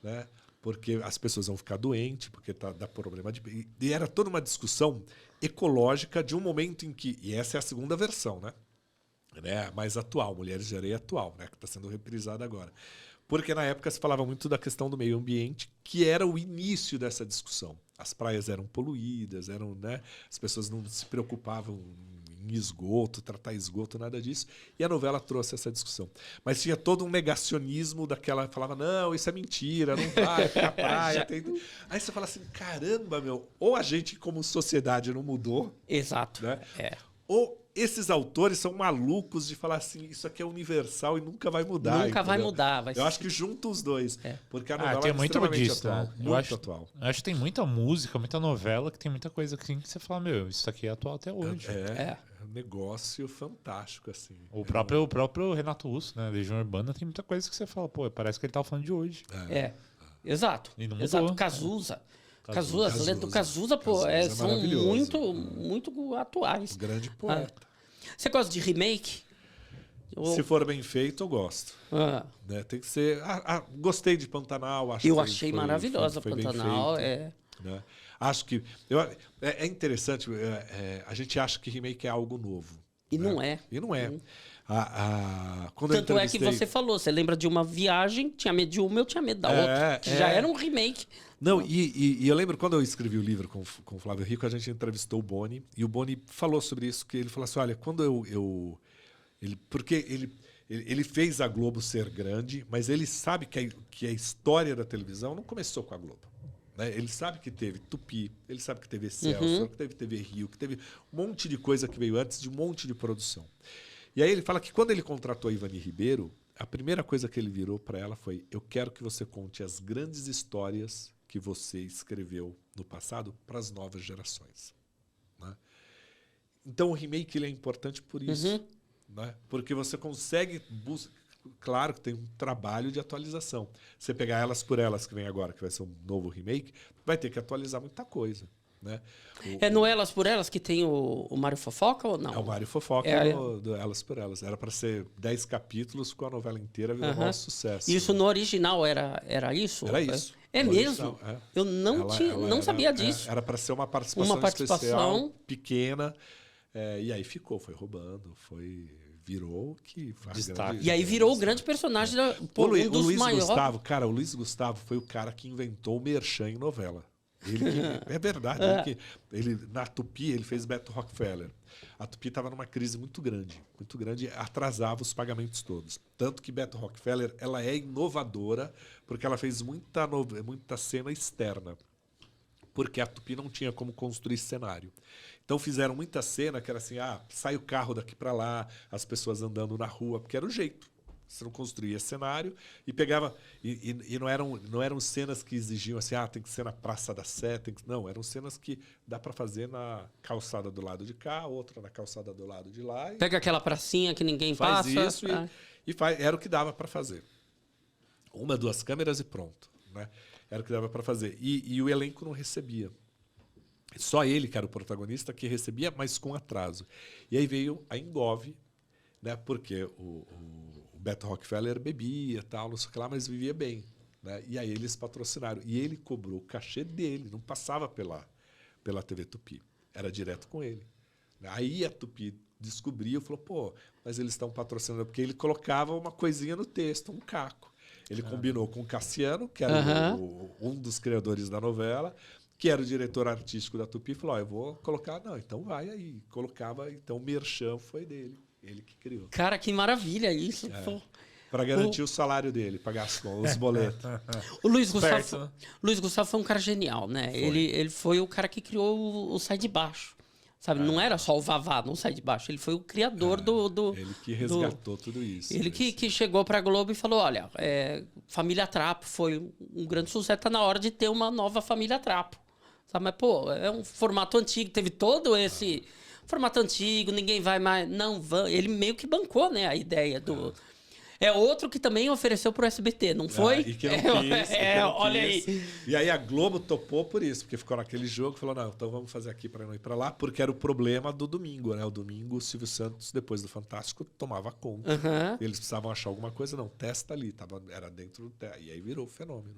né? Porque as pessoas vão ficar doentes, porque dá problema de... E era toda uma discussão ecológica de um momento em que... E essa é a segunda versão, né? Mais atual, Mulheres de Areia atual, né? Que está sendo reprisada agora. Porque na época se falava muito da questão do meio ambiente, que era o início dessa discussão. As praias eram poluídas, né? As pessoas não se preocupavam em esgoto, tratar esgoto, nada disso. E a novela trouxe essa discussão. Mas tinha todo um negacionismo daquela... Falava, não, isso é mentira, não vai, porque a praia tem... Aí você fala assim, caramba, ou a gente como sociedade não mudou... Exato. Né? Ou esses autores são malucos de falar assim, isso aqui é universal e nunca vai mudar. Nunca vai mudar. Eu acho que junta os dois. Porque a novela tem é muito extremamente disso, atual. né? Muito atual. Eu acho que tem muita música, muita novela, que tem muita coisa assim que você fala, isso aqui é atual até hoje. É um negócio fantástico, assim. O próprio Renato Russo, né? Legião Urbana, tem muita coisa que você fala, parece que ele tá falando de hoje. Exato. E não mudou. Exato. Cazuza. As lendas do Cazuza, são muito atuais. Um grande poeta. Você gosta de remake? Se for bem feito, eu gosto. Né? Tem que ser... gostei de Pantanal. Eu achei maravilhosa Pantanal. Né? Acho que... é interessante. A gente acha que remake é algo novo. E né? não é. E não é. Tanto é que você falou, você lembra de uma viagem, tinha medo de uma, eu tinha medo da outra. Que já era um remake. Não, e eu lembro quando eu escrevi o livro com o Flávio Rico, a gente entrevistou o Boni, e o Boni falou sobre isso, que ele falou assim, olha, quando porque Ele fez a Globo ser grande, mas ele sabe que a história da televisão não começou com a Globo. Né? Ele sabe que teve Tupi, ele sabe que teve Excelsior, que teve TV Rio, que teve um monte de coisa que veio antes de um monte de produção. E aí ele fala que quando ele contratou a Ivani Ribeiro, a primeira coisa que ele virou para ela foi: eu quero que você conte as grandes histórias que você escreveu no passado para as novas gerações. Né? Então o remake ele é importante por isso. Né? Porque você consegue claro que tem um trabalho de atualização. Você pegar Elas por Elas, que vem agora, que vai ser um novo remake, vai ter que atualizar muita coisa. Né? No Elas por Elas que tem o Mário Fofoca ou não? É o Mário Fofoca do Elas por Elas. Era para ser 10 capítulos, com a novela inteira virou um maior sucesso. Isso no original era isso? Era isso. É mesmo? É. Eu não sabia disso. Era para ser uma participação especial, pequena. E aí foi roubando, virou que destaque. E aí virou o grande personagem o Luiz Gustavo, cara, o Luiz Gustavo foi o cara que inventou o merchan em novela. É verdade. Ele, na Tupi, ele fez Beto Rockefeller. A Tupi estava numa crise muito grande, atrasava os pagamentos todos. Tanto que Beto Rockefeller ela é inovadora porque ela fez muita cena externa. Porque a Tupi não tinha como construir cenário. Então fizeram muita cena que era assim, sai o carro daqui para lá, as pessoas andando na rua, porque era o jeito. Você não construía cenário e pegava... E não eram cenas que exigiam assim, tem que ser na Praça da Sé. Não, eram cenas que dá para fazer na calçada do lado de cá, outra na calçada do lado de lá. Pega aquela pracinha que ninguém faz passa. Isso era o que dava para fazer. 1, 2 câmeras e pronto. Né? Era o que dava para fazer. E o elenco não recebia. Só ele, que era o protagonista, que recebia, mas com atraso. E aí veio a Engove, né? Porque o Beto Rockefeller bebia, tal, não sei o que lá, mas vivia bem. Né? E aí eles patrocinaram. E ele cobrou o cachê dele, não passava pela TV Tupi. Era direto com ele. Aí a Tupi descobriu e falou, mas eles estão patrocinando, porque ele colocava uma coisinha no texto, um caco. Ele combinou com o Cassiano, que era um dos criadores da novela, que era o diretor artístico da Tupi, e falou, eu vou colocar... Não, então vai aí. Colocava, então o merchan foi dele. Ele que criou. Cara, que maravilha isso. Para garantir o salário dele, pagar os boletos. O Luiz Gustavo foi um cara genial, né? Ele foi o cara que criou o Sai de Baixo. Sabe? Não era só o Vavá no Sai de Baixo. Ele foi o criador do... Ele que resgatou tudo isso. Ele que chegou para a Globo e falou, olha, Família Trapo foi um grande sucesso. Tá na hora de ter uma nova Família Trapo. Sabe? Mas, é um formato antigo. Teve todo esse... Formato antigo, ninguém vai mais... Não, ele meio que bancou, né, a ideia do... É outro que também ofereceu pro SBT, não foi? E que não quis. Olha aí. E aí a Globo topou por isso, porque ficou naquele jogo e falou, não, então vamos fazer aqui para não ir para lá, porque era o problema do domingo, né? O domingo, o Silvio Santos, depois do Fantástico, tomava conta. Eles precisavam achar alguma coisa, não, testa ali, era dentro do... E aí virou o fenômeno.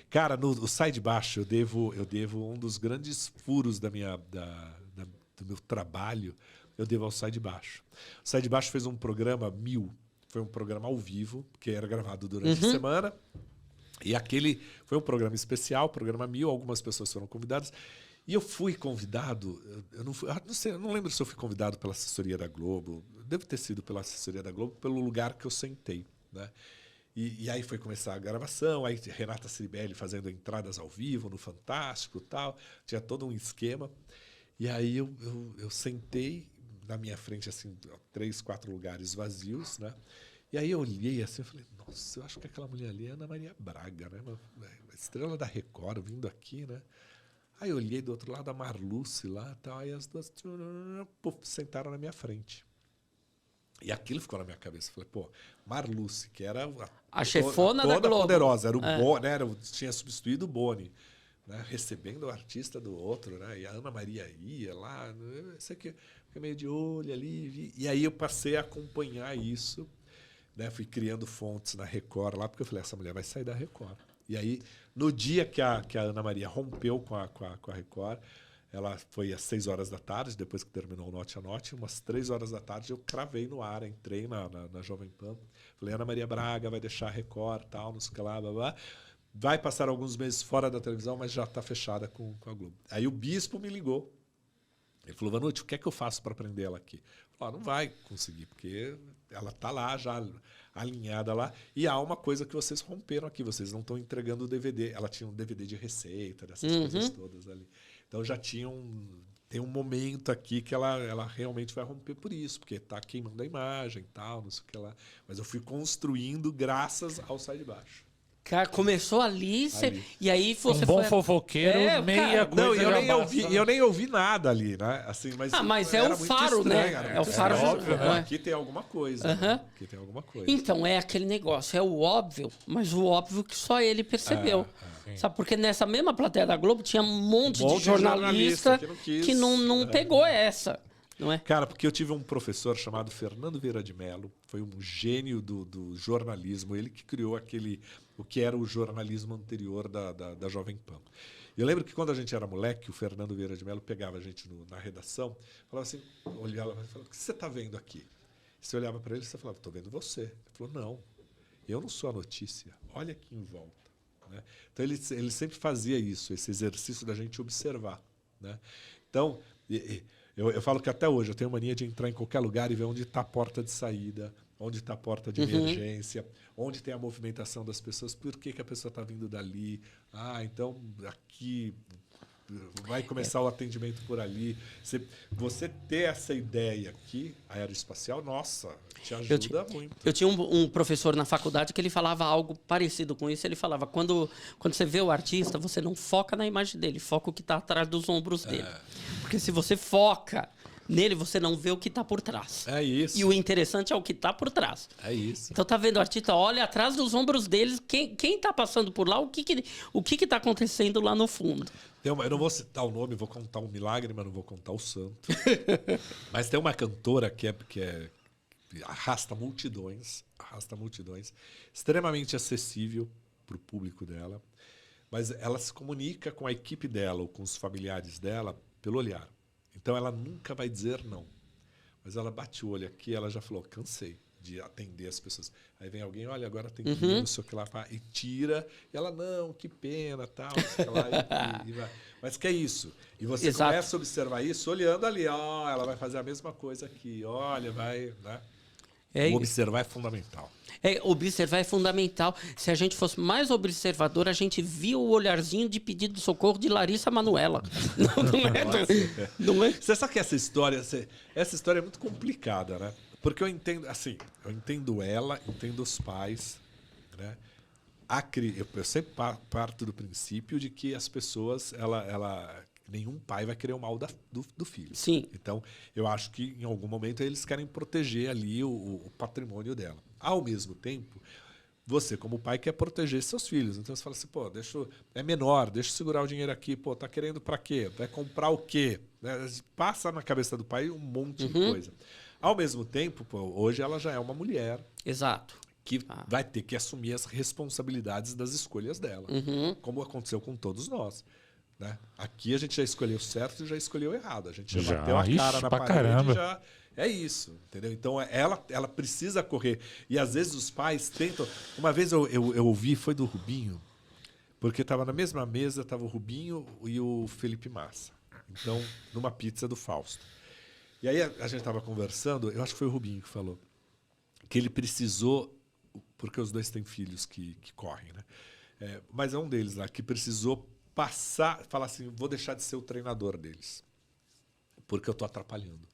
Cara, no Sai de Baixo, eu devo um dos grandes furos do meu trabalho, eu devo ao Sai de Baixo. O Sai de Baixo fez um programa 1000, foi um programa ao vivo, que era gravado durante a semana. E aquele foi um programa especial, programa 1000, algumas pessoas foram convidadas. E eu fui convidado, eu não lembro se eu fui convidado pela assessoria da Globo, deve ter sido pela assessoria da Globo, pelo lugar que eu sentei. Né? E aí foi começar a gravação, aí Renata Ciribelli fazendo entradas ao vivo no Fantástico e tal, tinha todo um esquema. E aí eu sentei na minha frente, assim, 3, 4 lugares vazios, né? E aí eu olhei assim e falei, nossa, eu acho que aquela mulher ali é Ana Maria Braga, né? Uma estrela da Record vindo aqui, né? Aí eu olhei do outro lado a Marluce lá e tal, aí as duas sentaram na minha frente. E aquilo ficou na minha cabeça. Eu falei, Marluce, que era a chefona da Globo. Poderosa, era o Boni, né? Tinha substituído o Boni. Né, recebendo o artista do outro, né, e a Ana Maria ia lá, isso aqui, fica meio de olho ali, e aí eu passei a acompanhar isso, né, fui criando fontes na Record lá, porque eu falei, essa mulher vai sair da Record. E aí, no dia que a Ana Maria rompeu com a Record, ela foi às 6 horas da tarde, depois que terminou o Note a Note, umas 3 horas da tarde eu cravei no ar, entrei na Jovem Pan, falei, Ana Maria Braga vai deixar a Record, tal, não sei o que lá, blá, blá. Vai passar alguns meses fora da televisão, mas já está fechada com a Globo. Aí o Bispo me ligou Ele falou, Vanucci, o que é que eu faço para prender ela aqui? Eu falei, não vai conseguir, porque ela está lá já alinhada lá. E há uma coisa que vocês romperam aqui, vocês não estão entregando o DVD. Ela tinha um DVD de receita, dessas coisas todas ali. Então já tem um momento aqui que ela realmente vai romper por isso, porque está queimando a imagem e tal, não sei o que lá. Mas eu fui construindo graças ao Sai de Baixo. Cara, começou ali. E aí você bom foi... fofoqueiro, meia coisa. Não, já eu nem ouvi nada ali, né? Assim, mas é era o muito faro, estranho, né? era É muito o faro. estranho. óbvio, Né? né? Aqui tem alguma coisa. Né? Aqui tem alguma coisa. Então, é aquele negócio, é o óbvio, mas o óbvio que só ele percebeu. Sabe, porque nessa mesma plateia da Globo tinha um monte de jornalista que não pegou essa. Não é? Cara, porque eu tive um professor chamado Fernando Vieira de Mello, foi um gênio do jornalismo, ele que criou o que era o jornalismo anterior da Jovem Pan. Eu lembro que quando a gente era moleque, o Fernando Vieira de Mello pegava a gente na redação, falava assim, olhava e falava, o que você está vendo aqui? Você olhava para ele e você falava, estou vendo você. Ele falou, não, eu não sou a notícia, olha aqui em volta. Né? Então ele sempre fazia isso, esse exercício da gente observar. Né? Então, eu falo que até hoje eu tenho mania de entrar em qualquer lugar e ver onde está a porta de saída, onde está a porta de emergência, onde tem a movimentação das pessoas, por que a pessoa está vindo dali. Então aqui vai começar o atendimento por ali. Você ter essa ideia aqui, aeroespacial, nossa, te ajuda muito. Eu tinha um professor na faculdade que ele falava algo parecido com isso. Ele falava, quando você vê o artista, você não foca na imagem dele, foca o que está atrás dos ombros dele. Porque se você foca nele, você não vê o que está por trás. É isso. E o interessante é o que está por trás. É isso. Então tá vendo o artista, olha atrás dos ombros deles, quem está passando por lá, o que está acontecendo lá no fundo. Eu não vou citar o nome, vou contar um milagre, mas não vou contar o santo. Mas tem uma cantora que arrasta multidões, extremamente acessível para o público dela, mas ela se comunica com a equipe dela ou com os familiares dela pelo olhar. Então ela nunca vai dizer não. Mas ela bate o olho aqui, ela já falou, cansei de atender as pessoas. Aí vem alguém, olha, agora tem que ir, não sei o que lá, e tira. E ela, não, que pena, tal, não sei o que lá, e vai. Mas que é isso. E você começa a observar isso olhando ali, ela vai fazer a mesma coisa aqui, olha, vai, né? Observar é fundamental. Observar é fundamental. Se a gente fosse mais observador, a gente via o olharzinho de pedido de socorro de Larissa Manoela. Não é? Você sabe que essa história é muito complicada, né? Porque eu entendo, assim, ela, entendo os pais, né? Eu sempre parto do princípio de que as pessoas, nenhum pai vai querer o mal do filho. Sim. Então, eu acho que em algum momento eles querem proteger ali o patrimônio dela. Ao mesmo tempo, você, como pai, quer proteger seus filhos. Então, você fala assim, é menor, deixa eu segurar o dinheiro aqui. Tá querendo para quê? Vai comprar o quê? Passa na cabeça do pai um monte de coisa. Ao mesmo tempo, hoje ela já é uma mulher. Exato. Que vai ter que assumir as responsabilidades das escolhas dela. Como aconteceu com todos nós. Né? Aqui a gente já escolheu certo e já escolheu errado. A gente já bateu a cara na parede e já... É isso, entendeu? Então ela precisa correr. E às vezes os pais tentam... Uma vez eu ouvi, foi do Rubinho, porque estava na mesma mesa, estava o Rubinho e o Felipe Massa. Então, numa pizza do Fausto. E aí a gente estava conversando, eu acho que foi o Rubinho que falou, que ele precisou, porque os dois têm filhos que correm, né? Mas é um deles lá, que precisou falar assim, vou deixar de ser o treinador deles, porque eu estou atrapalhando.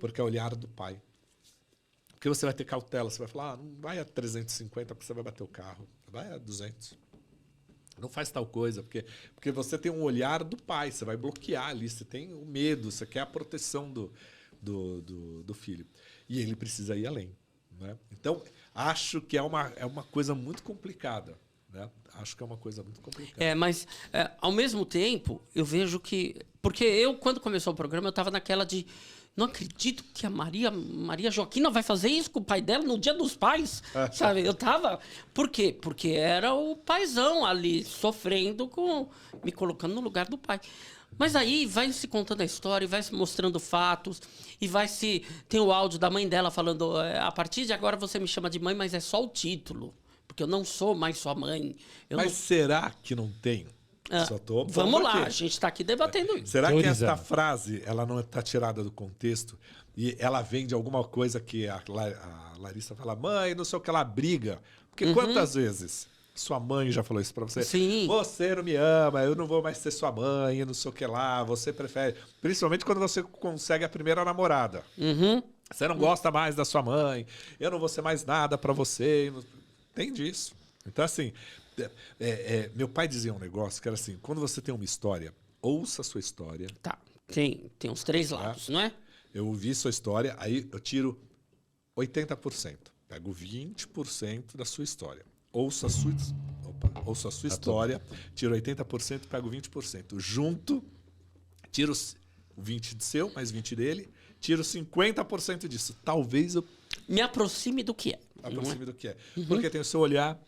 Porque é o olhar do pai. Porque você vai ter cautela, você vai falar, não vai a 350 porque você vai bater o carro, vai a 200. Não faz tal coisa, porque você tem um olhar do pai, você vai bloquear ali, você tem o medo, você quer a proteção do filho. E ele precisa ir além. Né? Então, acho que é uma coisa muito complicada. Né? Acho que é uma coisa muito complicada. Mas, ao mesmo tempo, eu vejo que... Porque quando começou o programa, eu estava naquela de... Não acredito que a Maria Joaquina vai fazer isso com o pai dela no Dia dos Pais, sabe? Eu tava... Por quê? Porque era o paizão ali, sofrendo me colocando no lugar do pai. Mas aí vai se contando a história, vai se mostrando fatos, e tem o áudio da mãe dela falando, a partir de agora você me chama de mãe, mas é só o título, porque eu não sou mais sua mãe. Será que não tem Só tô Vamos lá, aqui. a gente tá aqui debatendo isso. Será que Teorizando. esta frase ela não está tirada do contexto e ela vem de alguma coisa que a Larissa fala, mãe, não sei o que, ela briga? Porque quantas vezes sua mãe já falou isso pra você? Sim. Você não me ama, eu não vou mais ser sua mãe, eu não sei o que lá, você prefere... Principalmente quando você consegue a primeira namorada. Você não gosta mais da sua mãe, eu não vou ser mais nada pra você. Tem disso. Então, assim, meu pai dizia um negócio que era assim, quando você tem uma história, ouça a sua história. Tá, tem uns 3 lados, não é? Eu ouvi sua história, aí eu tiro 80%. Pego 20% da sua história. Ouça a sua história, tiro 80%, pego 20%. Junto, tiro o 20% de seu, mais 20% dele, tiro 50% disso. Talvez eu Me aproxime do que é. aproxime do que é. Porque tem o seu olhar,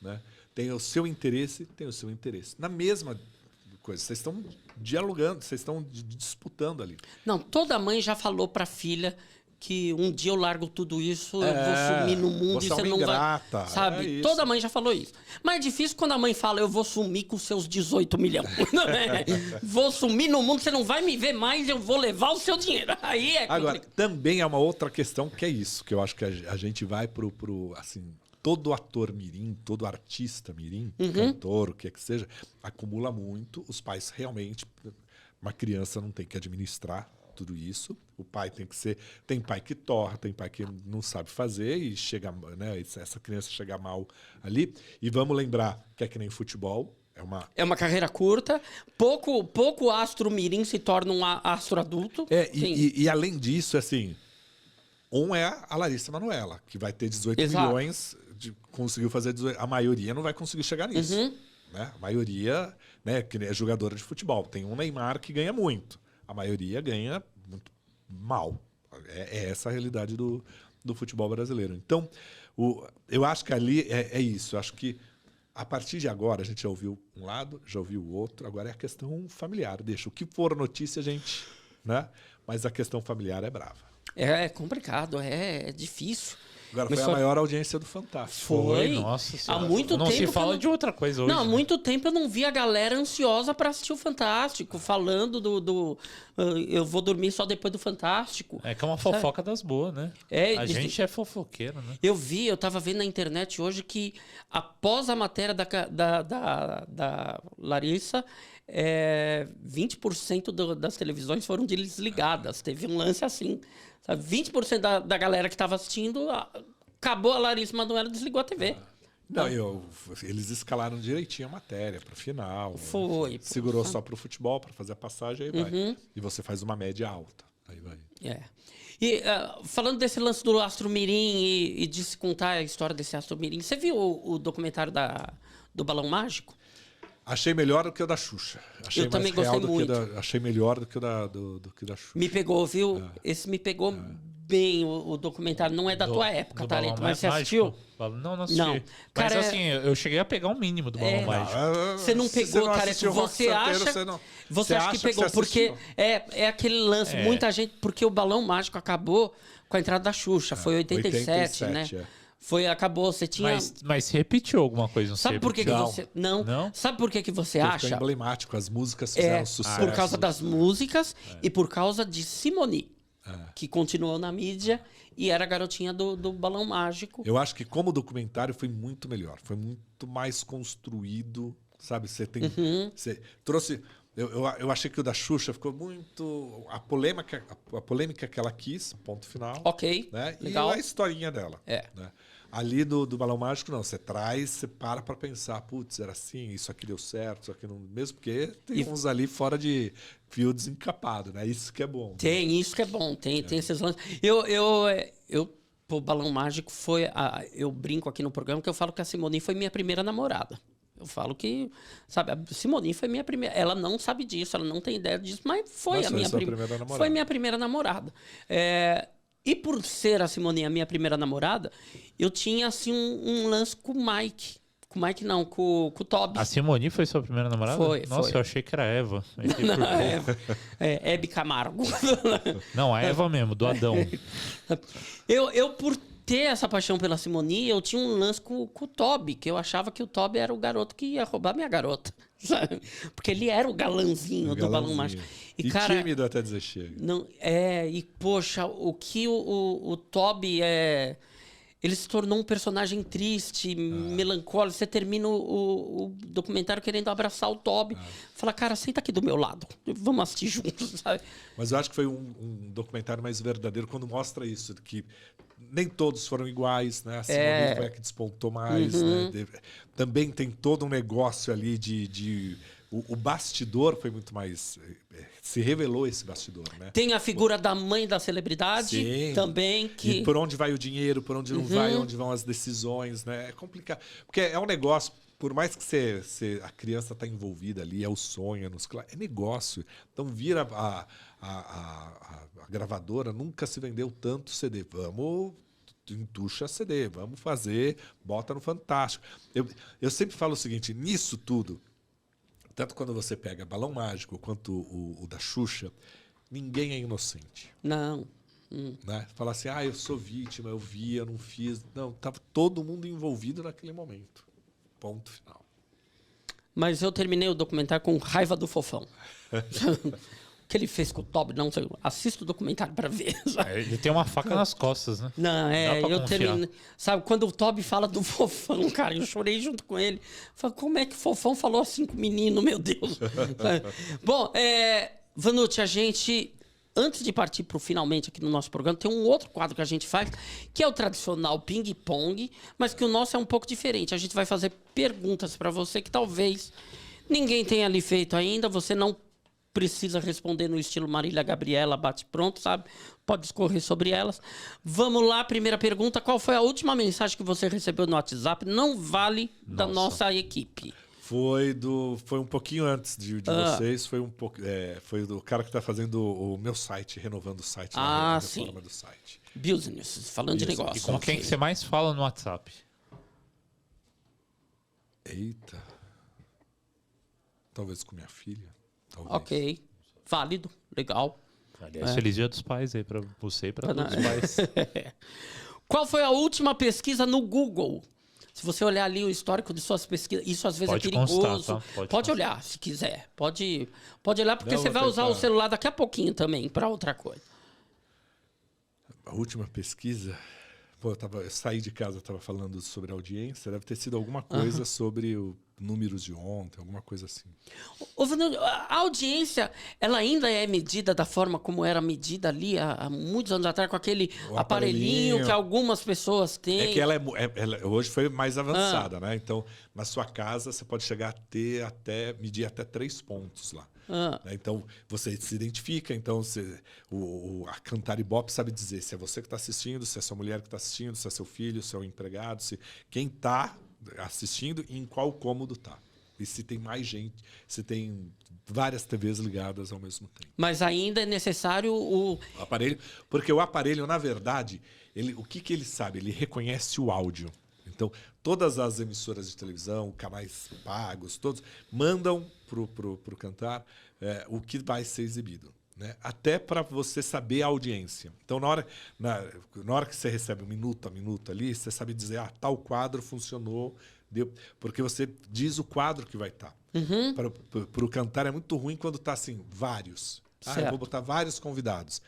né? Tem o seu interesse, tem o seu interesse. Na mesma coisa, vocês estão dialogando, vocês estão disputando ali. Não, toda mãe já falou pra filha que um dia eu largo tudo isso, eu vou sumir no mundo você e é você uma não ingrata, vai... Sabe? é isso. Toda mãe já falou isso. Mas é difícil quando a mãe fala, eu vou sumir com seus 18 milhões. Vou sumir no mundo, você não vai me ver mais, eu vou levar o seu dinheiro. Aí é complicado. Agora, também é uma outra questão que é isso, que eu acho que a gente vai pro assim, todo ator mirim, todo artista mirim, cantor, o que é que seja, acumula muito. Os pais realmente, uma criança não tem que administrar tudo isso. O pai tem que ser... Tem pai que torra, tem pai que não sabe fazer e chega, né, essa criança chega mal ali. E vamos lembrar que é que nem futebol. É uma carreira curta. Pouco astro mirim se torna um astro adulto. E além disso, assim... é a Larissa Manoela, que vai ter 18 milhões, conseguiu fazer 18. A maioria não vai conseguir chegar nisso. Né? A maioria, né, que é jogadora de futebol. Tem um Neymar que ganha muito. A maioria ganha muito mal. É essa a realidade do futebol brasileiro. Então, eu acho que ali é isso. Eu acho que a partir de agora, a gente já ouviu um lado, já ouviu o outro. Agora é a questão familiar. Deixa o que for notícia, a gente... Né? Mas a questão familiar é brava. É complicado, é difícil. Agora foi a maior audiência do Fantástico. Foi. Nossa Senhora. Há muito não tempo se fala de outra coisa hoje. Não, há né? muito tempo eu não vi a galera ansiosa pra assistir o Fantástico, falando eu vou dormir só depois do Fantástico. É que é uma fofoca das boas, né? A gente é fofoqueiro, né? Eu tava vendo na internet hoje que após a matéria da Larissa, 20% das televisões foram desligadas. Teve um lance assim. Sabe? 20% da galera que estava assistindo, acabou a Larissa Manoela, desligou a TV. Não, eles escalaram direitinho a matéria para o final. Foi. Né? Segurou só para o futebol, para fazer a passagem, aí vai. E você faz uma média alta. Aí vai. E falando desse lance do Astro Mirim e de se contar a história desse Astro Mirim, você viu o documentário do Balão Mágico? Achei melhor do que o da Xuxa. Achei eu também gostei muito. Achei melhor do que o da Xuxa. Me pegou, viu? Esse me pegou bem, o documentário. Não é da tua época, Thalito, mas você assistiu? Não assisti. Não. Mas Cara, assim, eu cheguei a pegar um mínimo do Balão Mágico. Você não pegou, Thalito. Você acha que pegou, porque é aquele lance, muita gente... Porque o Balão Mágico acabou com a entrada da Xuxa. Foi 87, né? Acabou, você tinha... Mas se repetiu alguma coisa, não sei. Sabe por que você... Não. Sabe por que você acha? Ficou emblemático, as músicas fizeram sucesso. Por causa das músicas e por causa de Simone, que continuou na mídia e era a garotinha do Balão Mágico. Eu acho que como documentário foi muito melhor, foi muito mais construído, sabe? Você tem... Você trouxe... Eu achei que o da Xuxa ficou muito... A polêmica que ela quis, ponto final. Ok, né? legal. E a historinha dela. Né? Ali do Balão Mágico, não. Você traz, você para pensar. Putz, era assim, isso aqui deu certo, isso aqui não... Mesmo porque tem uns ali fora de fio desencapado, né? Isso que é bom. Tem, isso que é bom. Tem esses lances. O Balão Mágico foi... eu brinco aqui no programa que eu falo que a Simone foi minha primeira namorada. Eu falo que, sabe, a Simone foi minha primeira... Ela não sabe disso, ela não tem ideia disso, mas foi a minha primeira namorada. Foi minha primeira namorada. E por ser a Simone a minha primeira namorada, eu tinha, assim, um lance com o Mike. Com o Mike não, com o Toby. A Simone foi sua primeira namorada? Foi. Nossa, eu achei que era a Eva. Hebe Camargo. Não, a Eva mesmo, do Adão. Eu por ter essa paixão pela Simone, eu tinha um lance com o Toby, que eu achava que o Toby era o garoto que ia roubar minha garota. sabe? Porque ele era o galanzinho do Balão Mágico. E cara, tímido até dizer chega. não, e poxa, o que o Toby ele se tornou um personagem triste, melancólico. Você termina o documentário querendo abraçar o Toby. Fala, cara, senta aqui do meu lado. Vamos assistir juntos, sabe? Mas eu acho que foi um documentário mais verdadeiro quando mostra isso, que nem todos foram iguais, né? A Simone foi a que despontou mais, né? Também tem todo um negócio ali o bastidor foi muito mais... Se revelou esse bastidor, né? Tem a figura da mãe da celebridade. Sim. Também. E por onde vai o dinheiro, por onde não vai, onde vão as decisões, né? É complicado. Porque é um negócio, por mais que a criança está envolvida ali, é o sonho, é negócio. Então vira a gravadora, nunca se vendeu tanto CD. Vamos... entuxa CD, vamos fazer, bota no Fantástico. Eu sempre falo o seguinte, nisso tudo, tanto quando você pega Balão Mágico quanto o da Xuxa, ninguém é inocente. Não. Né? Falar assim, eu sou vítima, eu vi, eu não fiz. Não, estava todo mundo envolvido naquele momento. Ponto final. Mas eu terminei o documentário com raiva do Fofão. O que ele fez com o Toby, não sei. Assista o documentário para ver. Ele tem uma faca nas costas, né? Não, eu terminei. Sabe, quando o Toby fala do Fofão, cara, eu chorei junto com ele. Falei, como é que o Fofão falou assim com o menino, meu Deus? Bom, Vanucci, a gente, antes de partir para o finalmente aqui no nosso programa, tem um outro quadro que a gente faz, que é o tradicional ping-pong, mas que o nosso é um pouco diferente. A gente vai fazer perguntas para você que talvez ninguém tenha lhe feito ainda, você não precisa responder no estilo Marília Gabriela, bate pronto, sabe? Pode escorrer sobre elas. Vamos lá, primeira pergunta. Qual foi a última mensagem que você recebeu no WhatsApp? Não vale da nossa equipe. Foi um pouquinho antes de vocês. Foi do cara que está fazendo o meu site, renovando o site. A reforma do site. Business, falando de negócio. E com quem que você mais fala no WhatsApp? Eita. Talvez com minha filha. Talvez. Ok. Válido. Legal. Aliás, feliz Dia dos Pais aí pra você e pra todos os pais. Qual foi a última pesquisa no Google? Se você olhar ali o histórico de suas pesquisas, isso às vezes é perigoso. Constar, tá? Pode olhar, se quiser. Pode olhar, porque você vai usar o celular daqui a pouquinho também para outra coisa. A última pesquisa... Pô, eu saí de casa, estava falando sobre audiência. Deve ter sido alguma coisa sobre números de ontem, alguma coisa assim. A audiência, ela ainda é medida da forma como era medida ali há muitos anos atrás, com aquele aparelhinho que algumas pessoas têm. É que ela hoje foi mais avançada, né? Então, na sua casa, você pode chegar a medir até 3 pontos lá. Então, você se identifica. Então, a Cantar Ibope sabe dizer se é você que está assistindo, se é sua mulher que está assistindo, se é seu filho, se é o empregado, quem está assistindo e em qual cômodo está. E se tem mais gente, se tem várias TVs ligadas ao mesmo tempo. Mas ainda é necessário o aparelho, porque o aparelho, na verdade, o que ele sabe? Ele reconhece o áudio. Então, todas as emissoras de televisão, canais pagos, todos mandam pro Cantar o que vai ser exibido, né? Até para você saber a audiência. Então, na hora que você recebe minuto a minuto ali, você sabe dizer, tal quadro funcionou, porque você diz o quadro que vai estar. Para o Cantar é muito ruim quando está assim, vários. Eu vou botar vários convidados.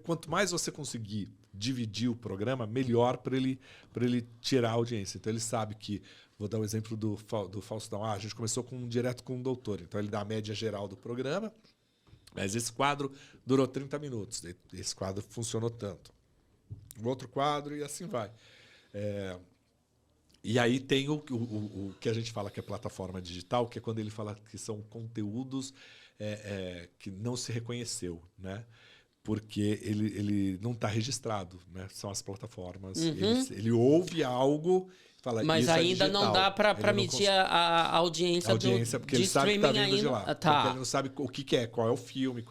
Quanto mais você conseguir dividir o programa, melhor para ele tirar a audiência. Então ele sabe que, vou dar o exemplo do Faustão. A gente começou direto com um doutor. Então ele dá a média geral do programa, mas esse quadro durou 30 minutos. Esse quadro funcionou tanto. O outro quadro e assim vai. E aí tem o que a gente fala que é plataforma digital, que é quando ele fala que são conteúdos que não se reconheceu, né? Porque ele não está registrado, né? São as plataformas. Ele ouve algo e fala, mas isso ainda é não dá para medir a audiência, porque de ele sabe que está vindo ainda. De lá. Tá. Porque ele não sabe o que é, qual é o filme,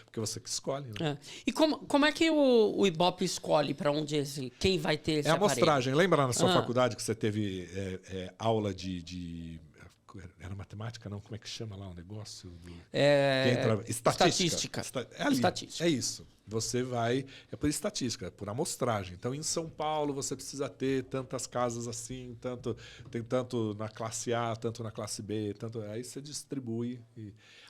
porque você que escolhe. Né? E como é que o Ibope escolhe para onde quem vai ter esse aparelho? A amostragem. Lembra na sua faculdade que você teve aula de Era matemática, não? Como é que chama lá o negócio? Estatística. Estatística. É isso. Você vai... É por estatística, por amostragem. Então, em São Paulo, você precisa ter tantas casas assim, tem tanto na classe A, tanto na classe B, aí você distribui.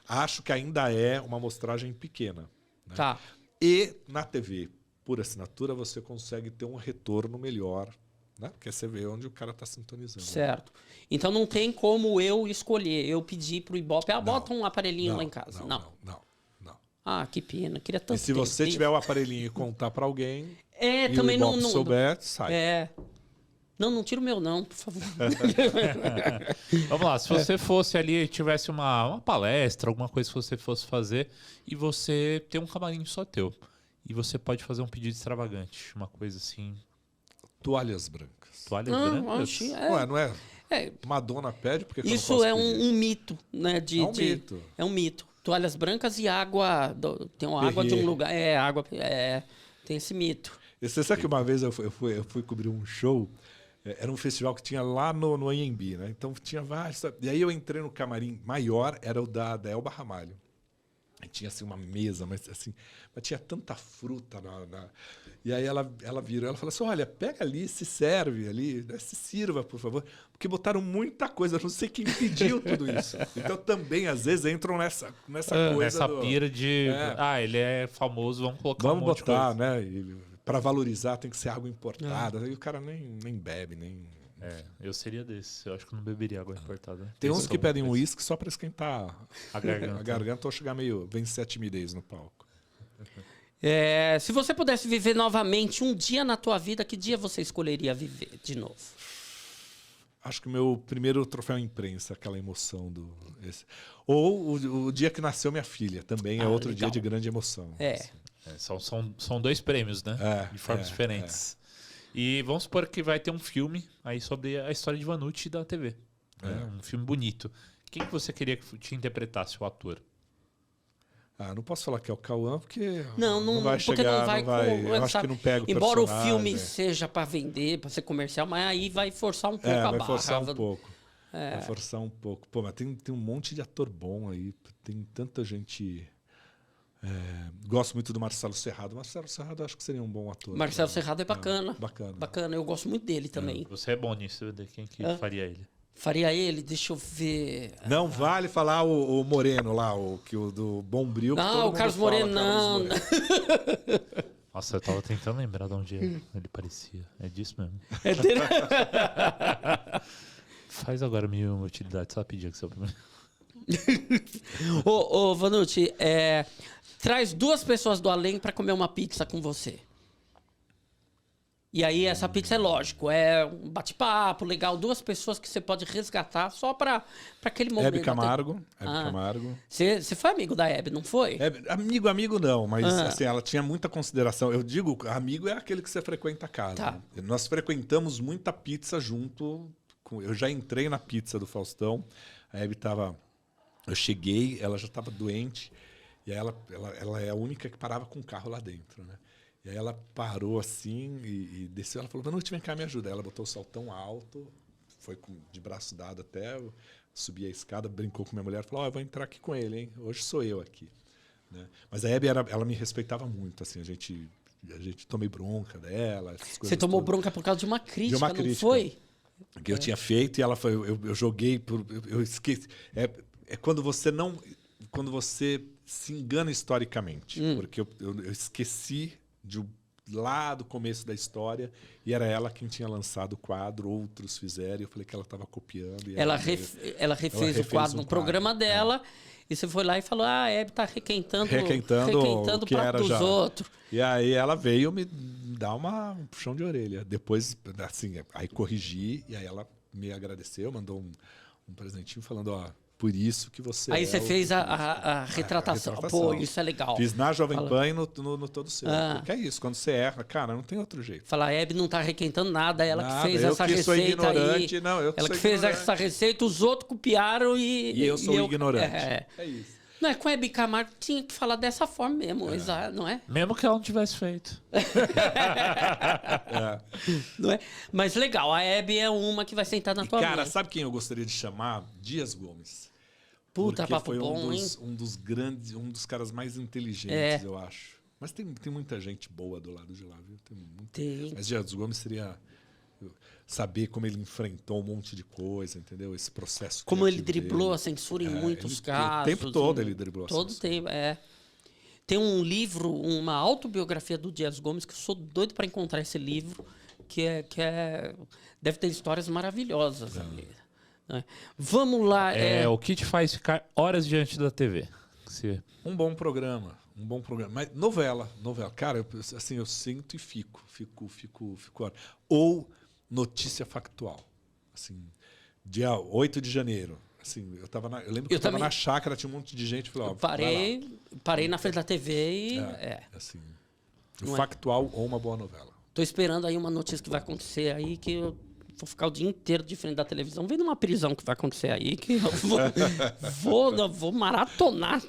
Acho que ainda é uma amostragem pequena. Né? Tá. E na TV, por assinatura, você consegue ter um retorno melhor, né? Porque você vê onde o cara está sintonizando. Certo. Então não tem como eu escolher. Eu pedir pro Ibope, bota um aparelhinho lá em casa. Não. Ah, que pena. Queria tanto E se você tiver o aparelhinho e contar para alguém, e também o Ibope souber, sai. Não tira o meu não, por favor. Vamos lá, se você fosse ali e tivesse uma palestra, alguma coisa que você fosse fazer, e você tem um camarim só teu, e você pode fazer um pedido extravagante, uma coisa assim... Toalhas brancas. Toalhas brancas? Ué, não é? Madonna pede, porque isso é um mito, né? Mito. É um mito. Toalhas brancas e água. Tem uma água de um lugar. Tem esse mito. Você sabe que uma vez eu fui cobrir um show, era um festival que tinha lá no AMB, né? Então tinha vários. E aí eu entrei no camarim maior, era o da Elba Ramalho. E tinha assim uma mesa, mas tinha tanta fruta E aí ela virou, ela falou assim: olha, pega ali, se serve ali, né? Se sirva, por favor. Porque botaram muita coisa, eu não sei quem pediu tudo isso. Então também, às vezes, entram nessa coisa. Nessa pira de. Ele é famoso, vamos colocar um monte botar, de coisa. Né? Para valorizar tem que ser água importada. Aí o cara nem bebe, nem. Eu seria desse. Eu acho que eu não beberia água importada. Tem uns que pedem um uísque só para esquentar a garganta ou chegar meio vencer a timidez no palco. Se você pudesse viver novamente um dia na tua vida, que dia você escolheria viver de novo? Acho que o meu primeiro troféu imprensa, aquela emoção esse. Ou o dia que nasceu minha filha, também é outro legal. dia de grande emoção. São dois prêmios, né? De formas diferentes. E vamos supor que vai ter um filme aí sobre a história de Vanucci da TV. Um filme bonito. Quem que você queria que te interpretasse, o ator? Não posso falar que é o Cauã, porque não vai porque chegar, não vai eu acho que não pega o Embora o personagem. filme seja para vender, para ser comercial, mas aí vai forçar um pouco a barra. Vai forçar um pouco. Vai forçar um pouco. Pô, mas tem um monte de ator bom aí. Tem tanta gente... gosto muito do Marcelo Serrado. Marcelo Serrado acho que seria um bom ator. Marcelo Serrado é bacana. Bacana. Eu gosto muito dele também. Você é bom nisso. Quem que faria ele? Faria ele? Deixa eu ver. Não vale falar o Moreno lá, o do Bombril. Não, o Carlos Moreno, não. Nossa, eu tava tentando lembrar de onde ele parecia. É disso mesmo. É dele. Faz agora minha utilidade, só pedir que seu primeiro. Ô, Vanucci, traz 2 pessoas do além para comer uma pizza com você. E aí essa pizza é lógico, é um bate-papo legal, 2 pessoas que você pode resgatar só para aquele momento. Hebe Camargo. Camargo. Você foi amigo da Hebe, não foi? Amigo não, mas assim, ela tinha muita consideração. Eu digo, amigo é aquele que você frequenta a casa. Tá. Né? Nós frequentamos muita pizza junto. Eu já entrei na pizza do Faustão, a Hebe estava... Eu cheguei, ela já estava doente, e aí ela é a única que parava com o carro lá dentro, né? E aí ela parou assim e desceu. Ela falou: Vanucci, vem cá me ajudar. Ela botou o saltão alto, foi de braço dado até, subi a escada, brincou com minha mulher, falou: eu vou entrar aqui com ele, hein? Hoje sou eu aqui. Né? Mas a Hebe, ela me respeitava muito, assim, a gente tomei bronca dela, essas coisas. Você tomou tudo. bronca por causa de uma crítica, não foi? Que eu tinha feito, e ela foi, eu joguei, eu esqueci. É quando você não... Quando você se engana historicamente. Porque eu esqueci lá do começo da história, e era ela quem tinha lançado o quadro, outros fizeram, e eu falei que ela estava copiando. E ela refez o quadro no programa dela, e você foi lá e falou: a Hebe está requentando o que era dos já. outros. E aí ela veio me dar um puxão de orelha. Depois, assim, aí corrigi, e aí ela me agradeceu, mandou um presentinho falando: por isso que você aí você fez a retratação. Pô, isso é legal. Fiz na Jovem Pan e no Todo Seu. Porque é isso, quando você erra, cara, não tem outro jeito. Falar: a Hebe não tá requentando nada, ela que fez essa receita aí. Não, eu ela que fez essa receita, os outros copiaram e eu sou ignorante. É isso. Não é com a Hebe Camargo, tinha que falar dessa forma mesmo, não é? Mesmo que ela não tivesse feito. Não é? Mas legal, a Hebe é uma que vai sentar na tua Cara, mesa. sabe quem eu gostaria de chamar? Dias Gomes. Puta, Porque papo foi bom, hein? um dos grandes, um dos caras mais inteligentes, eu acho. Mas tem muita gente boa do lado de lá, viu? Tem. Mas Dias Gomes seria saber como ele enfrentou um monte de coisa, entendeu? Esse processo. Como ele criativo driblou dele. a censura em muitos casos. O tempo todo ele driblou a Todo censura. tempo, Tem um livro, uma autobiografia do Dias Gomes, que eu sou doido para encontrar esse livro, deve ter histórias maravilhosas ali. Né? Vamos lá. O que te faz ficar horas diante da TV? Um bom programa. Mas novela. Cara, eu sinto e fico. Ou notícia factual. Assim, dia 8 de janeiro. Assim, eu lembro que eu estava na chácara, tinha um monte de gente. Falei, parei na frente da TV e... Assim, factual ou uma boa novela. Tô esperando aí uma notícia que vai acontecer aí, que eu vou ficar o dia inteiro de frente da televisão vendo uma prisão que vai acontecer aí, que eu vou maratonar.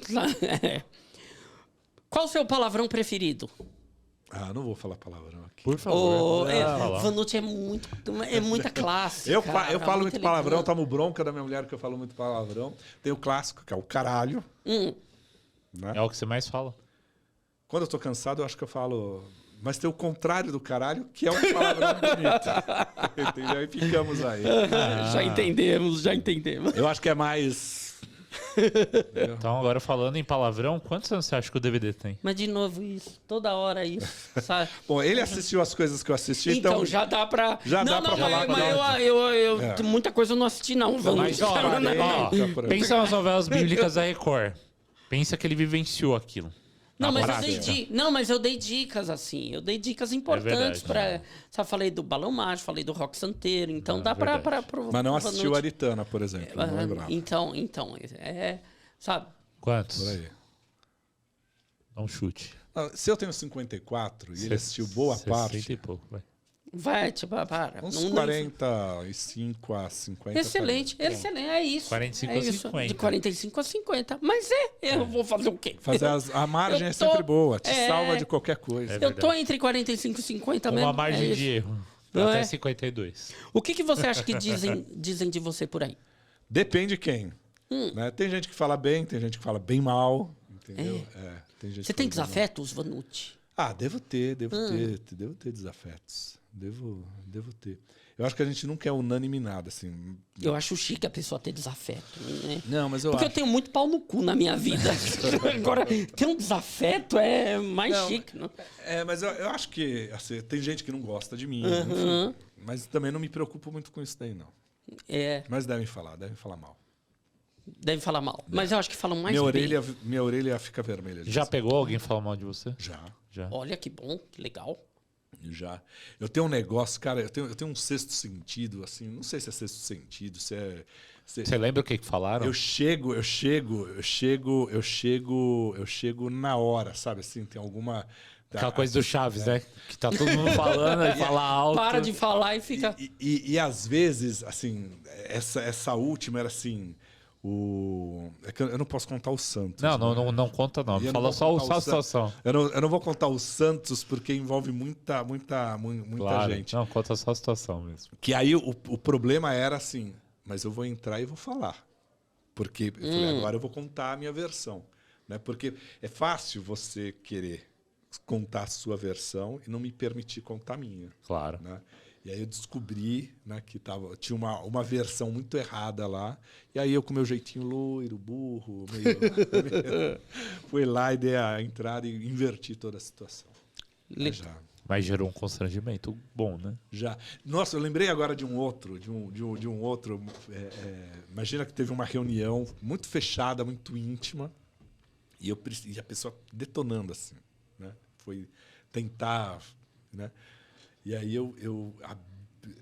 Qual o seu palavrão preferido? Não vou falar palavrão aqui. Por favor. Vanucci é muita classe. Eu falo muito palavrão, tomo bronca da minha mulher que eu falo muito palavrão. Tem o clássico, que é o caralho. Né? É o que você mais fala. Quando eu tô cansado, eu acho que eu falo... Mas tem o contrário do caralho, que é um palavrão bonito. Entendeu? E ficamos aí. Já entendemos. Eu acho que é mais... Então, agora falando em palavrão, quantos anos você acha que o DVD tem? Mas de novo isso, toda hora isso, sabe? Bom, ele assistiu as coisas que eu assisti, então já dá pra... Já dá pra falar. Mas muita coisa eu não assisti, não. Mas, pensa nas novelas bíblicas da Record. Pensa que ele vivenciou aquilo. Mas eu dei dicas, assim. Eu dei dicas importantes para... Sabe, falei do Balão Mágico, falei do Rock Santeiro. Então dá pra... Mas não assistiu Aritana, por exemplo. Não lembrava. Então, sabe? Quantos? Por aí. Dá um chute. Se eu tenho 54 e ele assistiu boa 60 parte... e pouco, vai. Vai, para. Uns 45 a 50. Excelente, é isso. 45 é a isso, 50. De 45 a 50. Mas eu vou fazer o quê? A margem é sempre boa, te salva de qualquer coisa. Eu tô entre 45 e 50 mesmo. Uma margem de erro. Até 52. O que você acha que dizem de você por aí? Depende quem. Né? Tem gente que fala bem, tem gente que fala bem mal. Entendeu? Você tem desafetos, Vanucci? Devo ter desafetos. Devo ter. Eu acho que a gente nunca é unânime em nada, assim. Eu acho chique a pessoa ter desafeto, né? Não, mas Porque eu tenho muito pau no cu na minha vida. Agora, ter um desafeto é mais chique, não? Mas eu acho que assim, tem gente que não gosta de mim, enfim, mas também não me preocupo muito com isso daí, não. Mas devem falar mal. Deve falar mal. Mas eu acho que falam mais minha orelha fica vermelha. Já pegou alguém falar mal de você? Já. Olha que bom, que legal. Já. Eu tenho um negócio, cara, eu tenho um sexto sentido, assim, não sei se é sexto sentido, se é... Você lembra o que falaram? Eu chego na hora, sabe? Assim, tem alguma... Aquela coisa do Chaves, né? Que tá todo mundo falando e fala alto. Para de falar e fica... E às vezes, assim, essa última era assim... É que eu não posso contar os Santos. Não conta não. Fala só a situação. Eu não vou contar os Santos porque envolve muita gente. Não, conta só a situação mesmo. Que aí o problema era assim, mas eu vou entrar e vou falar. Porque eu falei, agora eu vou contar a minha versão. Né? Porque é fácil você querer contar a sua versão e não me permitir contar a minha. Claro. Né? E aí eu descobri, né, que tinha uma versão muito errada lá. E aí eu, com meu jeitinho loiro, burro, fui lá e dei a entrada e inverti toda a situação. Mas gerou um constrangimento bom, né? Já. Nossa, eu lembrei agora de um outro. Imagina que teve uma reunião muito fechada, muito íntima. E a pessoa detonando assim. Né? Foi tentar... Né? E aí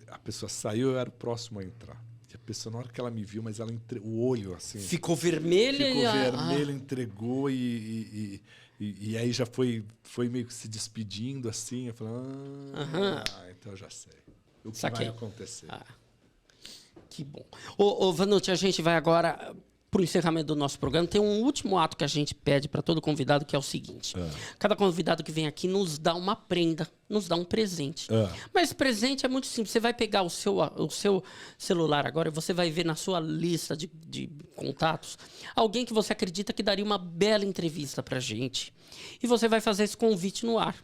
a pessoa saiu, eu era o próximo a entrar. E a pessoa, na hora que ela me viu, mas o olho assim... Ficou vermelha? Entregou e aí já foi meio que se despedindo assim. Eu falei, então eu já sei o que vai acontecer. Que bom. Ô, Vanucci, a gente vai agora para o encerramento do nosso programa, tem um último ato que a gente pede para todo convidado, que é o seguinte. Cada convidado que vem aqui nos dá uma prenda, nos dá um presente. Mas esse presente é muito simples. Você vai pegar o seu celular agora e você vai ver na sua lista de contatos alguém que você acredita que daria uma bela entrevista para a gente. E você vai fazer esse convite no ar.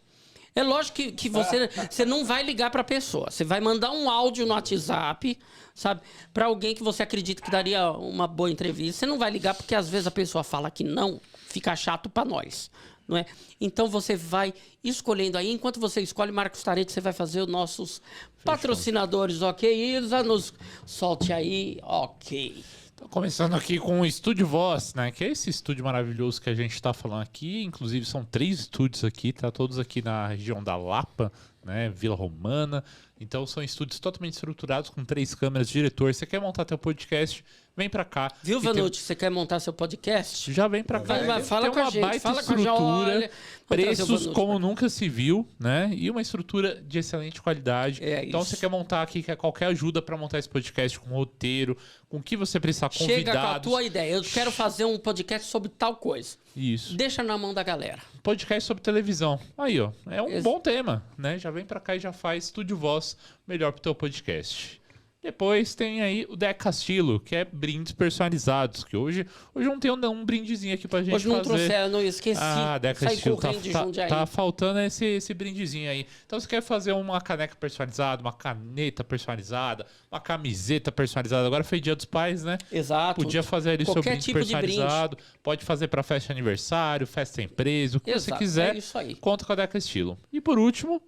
É lógico que você não vai ligar para a pessoa. Você vai mandar um áudio no WhatsApp, sabe? Para alguém que você acredita que daria uma boa entrevista. Você não vai ligar porque às vezes a pessoa fala que não, fica chato para nós, não é? Então você vai escolhendo aí. Enquanto você escolhe, Marcos Taretti, você vai fazer os nossos patrocinadores, ok? Isa, nos solte aí, ok. Começando aqui com o Estúdio Voz, né? Que é esse estúdio maravilhoso que a gente está falando aqui. Inclusive, são 3 estúdios aqui, tá? Todos aqui na região da Lapa, né? Vila Romana. Então, são estúdios totalmente estruturados com 3 câmeras. Diretor, você quer montar teu podcast? Vem pra cá. Viu, Vanucci? Você quer montar seu podcast? Já vem pra cá. Fala tem com uma a gente. baita Fala estrutura, com a gente. preços como nunca se viu, né? E uma estrutura de excelente qualidade. Então, você quer montar aqui, quer qualquer ajuda pra montar esse podcast com roteiro, com o que você precisar, convidados. Chega com a tua ideia. Eu quero fazer um podcast sobre tal coisa. Isso. Deixa na mão da galera. Podcast sobre televisão. Aí, ó. É um bom tema, né? Já vem pra cá e já faz Estúdio Voz melhor pro teu podcast. Depois tem aí o Deca Castillo, que é brindes personalizados, que hoje eu não tenho um brindezinho aqui pra gente fazer. Hoje não trouxeram, não esqueci. Deca Castillo, tá faltando esse brindezinho aí. Então você quer fazer uma caneca personalizada, uma caneta personalizada, uma camiseta personalizada. Agora foi Dia dos Pais, né? Exato. Podia fazer ali seu brinde tipo personalizado. Pode fazer pra festa de aniversário, festa empresa, o que você quiser. É isso aí. Conta com a Deca Castillo. E por último...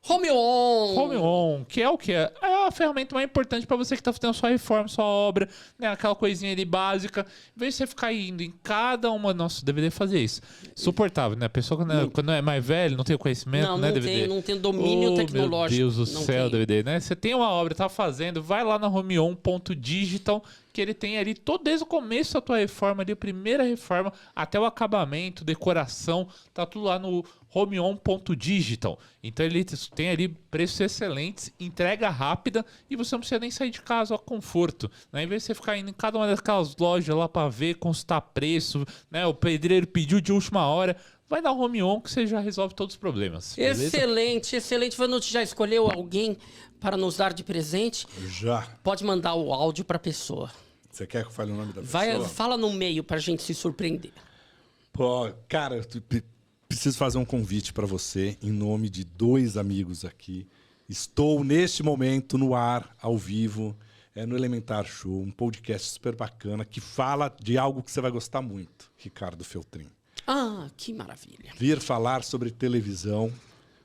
Home On! Home On, que é o que? É a ferramenta mais importante para você que está fazendo sua reforma, sua obra, né? Aquela coisinha ali básica. Em vez de você ficar indo em cada uma... Nossa, DVD fazer isso. Suportável, né? A pessoa quando é mais velho, não tem o conhecimento, né, DVD? Não tem domínio tecnológico. Meu Deus do céu, DVD, né? Você tem uma obra, tá fazendo, vai lá na homeon.digital, que ele tem ali desde o começo da tua reforma, ali, a primeira reforma, até o acabamento, decoração, tá tudo lá no homeon.digital. Então ele tem ali preços excelentes, entrega rápida e você não precisa nem sair de casa, ó, conforto, né? Em vez de você ficar indo em cada uma daquelas lojas lá para ver, consultar preço, né? O pedreiro pediu de última hora, vai na Home On que você já resolve todos os problemas. Beleza? Excelente, excelente. Vanucci, já escolheu alguém para nos dar de presente? Já. Pode mandar o áudio para a pessoa. Você quer que eu fale o nome da pessoa? Fala no meio pra gente se surpreender. Pô, cara, preciso fazer um convite para você em nome de 2 amigos aqui. Estou neste momento no ar, ao vivo, no Elementar Show, um podcast super bacana que fala de algo que você vai gostar muito, Ricardo Feltrin. Ah, que maravilha. Vir falar sobre televisão,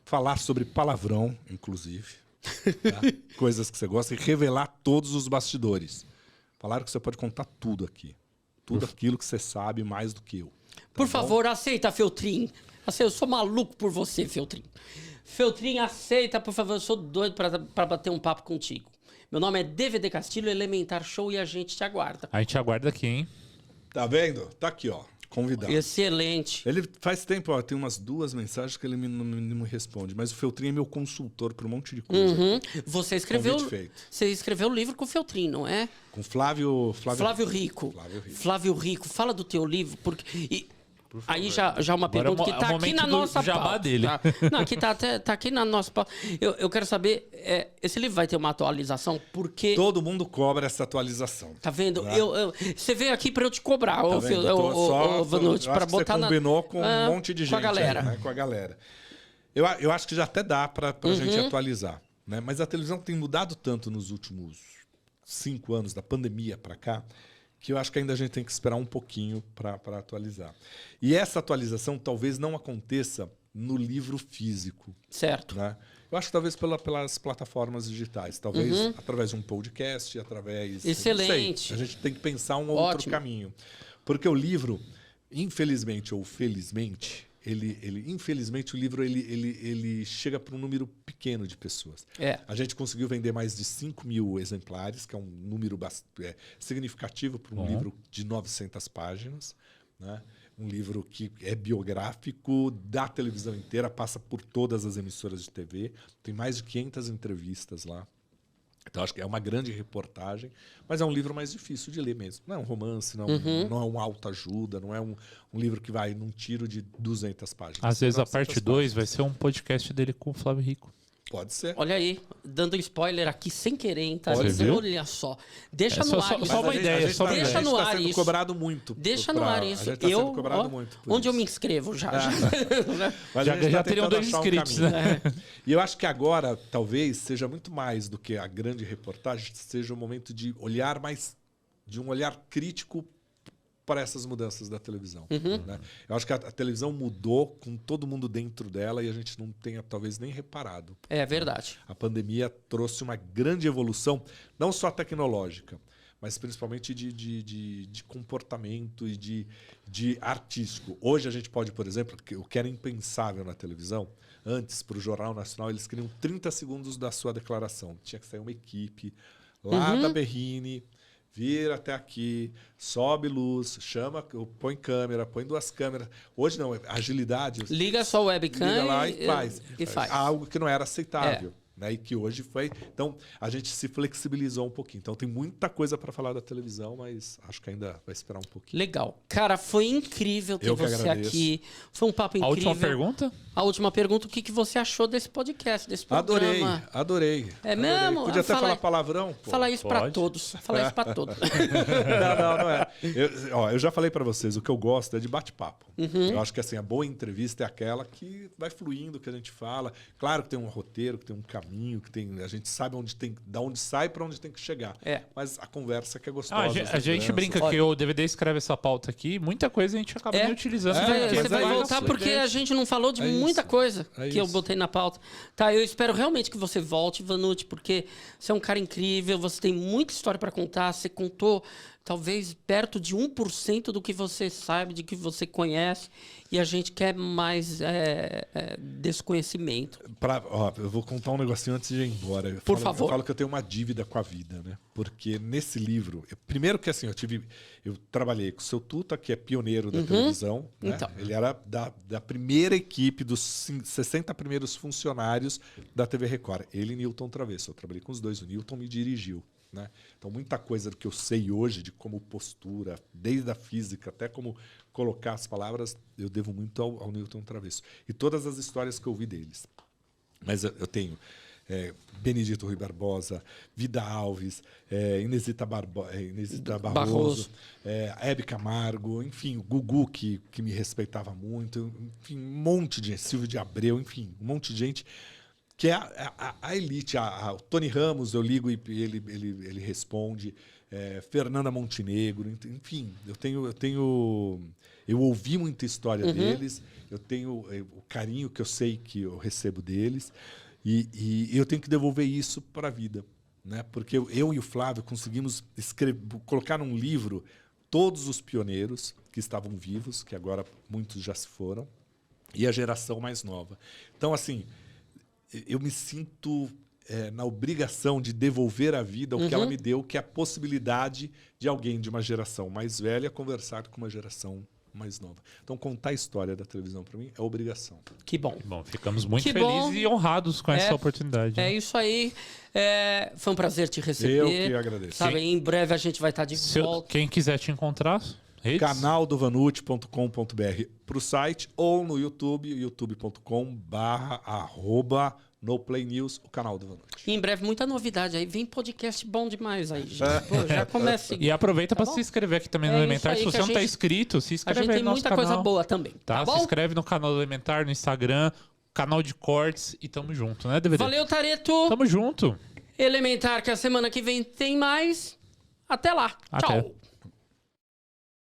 falar sobre palavrão, inclusive, tá? Coisas que você gosta, e revelar todos os bastidores. Falaram que você pode contar tudo aqui. Tudo aquilo que você sabe mais do que eu. Por favor, aceita, Feltrin. Eu sou maluco por você, Feltrin. Feltrin, aceita, por favor. Eu sou doido para bater um papo contigo. Meu nome é DVD Castillo, Elementar Show, e a gente te aguarda. A gente aguarda aqui, hein? Tá vendo? Tá aqui, ó. Convidado. Excelente. Ele faz tempo, ó, tem umas 2 mensagens que ele não me responde, mas o Feltrin é meu consultor para um monte de coisa. Você escreveu o livro com o Feltrin, não é? Com Flávio Rico. Flávio Rico. Fala do teu livro, porque... Aí já uma pergunta que tá aqui na nossa pauta. Dele. Tá? Não, aqui tá aqui na nossa pauta. Eu quero saber, esse livro vai ter uma atualização? Porque... Todo mundo cobra essa atualização. Tá vendo? Tá? Você veio aqui para eu te cobrar, Tá Vanucci, para botar você combinou com um monte de gente. Com a galera. Aí, né? Com a galera. Eu acho que já até dá pra gente atualizar. Né? Mas a televisão tem mudado tanto nos últimos 5 anos, da pandemia para cá, que eu acho que ainda a gente tem que esperar um pouquinho para atualizar. E essa atualização talvez não aconteça no livro físico. Certo. Né? Eu acho que talvez pelas plataformas digitais. Talvez através de um podcast, através... Excelente. Não sei. A gente tem que pensar um outro caminho. Porque o livro, infelizmente ou felizmente... infelizmente, o livro ele chega para um número pequeno de pessoas. A gente conseguiu vender mais de 5 mil exemplares, que é um número significativo para um livro de 900 páginas. Né? Um livro que é biográfico da televisão inteira, passa por todas as emissoras de TV. Tem mais de 500 entrevistas lá. Então, acho que é uma grande reportagem, mas é um livro mais difícil de ler mesmo. Não é um romance, não é um autoajuda, não é um livro que vai num tiro de 200 páginas. Às vezes a 900 parte 2 vai ser um podcast dele com o Flávio Rico. Pode ser. Olha aí, dando spoiler aqui sem querer, hein, tá? Pode, viu? Olha só. Deixa É no só- ar só isso. uma ideia, só uma Deixa ideia. no A ar gente tá sendo isso. cobrado muito. Deixa no ar isso. A gente tá sendo cobrado muito. por Onde eu isso. me inscrevo já. Mas Já- a gente já tá teriam tentando 2 achar um inscritos, caminho. né? E eu acho que agora, talvez, seja muito mais do que a grande reportagem, seja um momento de olhar mais, de um olhar crítico para essas mudanças da televisão. Né? Eu acho que a televisão mudou com todo mundo dentro dela e a gente não tenha talvez nem reparado. É verdade. A pandemia trouxe uma grande evolução, não só tecnológica, mas principalmente de comportamento e de artístico. Hoje a gente pode, por exemplo, o que era impensável na televisão, antes, para o Jornal Nacional, eles queriam 30 segundos da sua declaração. Tinha que sair uma equipe lá da Berrine, vir até aqui, sobe luz, chama, põe câmera, põe 2 câmeras. Hoje não, agilidade. Liga só o webcam Liga lá e faz. E faz. Algo que não era aceitável. Né? E que hoje foi. Então, a gente se flexibilizou um pouquinho. Então, tem muita coisa para falar da televisão, mas acho que ainda vai esperar um pouquinho. Legal. Cara, foi incrível ter Eu que você agradeço. aqui. Foi um papo A incrível. última pergunta? A última pergunta, o que você achou desse podcast, desse programa? Adorei. É mesmo? Podia até Fala- falar palavrão? Pô. Fala isso pra Pode. todos. Fala isso pra todos. Não é. Eu já falei para vocês, o que eu gosto é de bate-papo. Eu acho que assim, a boa entrevista é aquela que vai fluindo, que a gente fala. Claro que tem um roteiro, que tem um caminho, que tem, a gente sabe da onde sai para onde tem que chegar. É. Mas a conversa que é gostosa. A as gente lembranças. brinca que o DVD escreve essa pauta aqui, muita coisa a gente acaba nem utilizando. Você vai, porque você vai é voltar isso, porque a gente não falou de É muita isso. coisa É que eu isso. botei na pauta. Tá, eu espero realmente que você volte, Vanucci, porque você é um cara incrível, você tem muita história para contar, você contou talvez perto de 1% do que você sabe, de que você conhece, e a gente quer mais desse conhecimento. Eu vou contar um negocinho antes de ir embora. Por favor. Eu falo que eu tenho uma dívida com a vida, né? Porque nesse livro, primeiro que assim, eu trabalhei com o seu Tuta, que é pioneiro da televisão. Né? Então. Ele era da primeira equipe, dos 60 primeiros funcionários da TV Record. Ele e Newton Travesso. Eu trabalhei com os dois. O Newton me dirigiu. Né? Então, muita coisa do que eu sei hoje, de como postura, desde a física até como colocar as palavras, eu devo muito ao Newton Travesso. E todas as histórias que eu ouvi deles. Mas eu tenho Benedito Rui Barbosa, Vida Alves, Inesita Barroso, Hebe Camargo, enfim, o Gugu, que me respeitava muito, enfim, um monte de gente, Silvio de Abreu, enfim, um monte de gente que é a elite. O Tony Ramos, eu ligo e ele responde. Fernanda Montenegro, enfim, eu ouvi muita história deles, eu tenho o carinho que eu sei que eu recebo deles e eu tenho que devolver isso para a vida, né? Porque eu e o Flávio conseguimos colocar num livro todos os pioneiros que estavam vivos, que agora muitos já se foram, e a geração mais nova. Então, assim, eu me sinto na obrigação de devolver à vida o que ela me deu, que é a possibilidade de alguém de uma geração mais velha conversar com uma geração mais nova. Então, contar a história da televisão para mim é obrigação. Que bom. Bom, ficamos muito Que felizes bom. e honrados com essa oportunidade. É né? isso aí. Foi um prazer te receber. Eu que agradeço. Sabe, em breve a gente vai estar de volta. Quem quiser te encontrar, redes? Canaldovanucci.com.br para o site ou no YouTube, youtube.com/@NoPlayNews, o canal do Vanucci. E em breve, muita novidade aí. Vem podcast bom demais aí, gente. Pô, já começa a seguir. E aproveita para bom? se inscrever aqui também no É Elementar. isso aí Se que você a não está gente- inscrito, se A inscreve gente aí tem no nosso muita canal. coisa boa também. Tá Se bom? inscreve no canal do Elementar, no Instagram, canal de cortes e tamo junto, né, DVD? Valeu, Tareto. Tamo junto. Elementar, que a semana que vem tem mais. Até lá. Até. Tchau.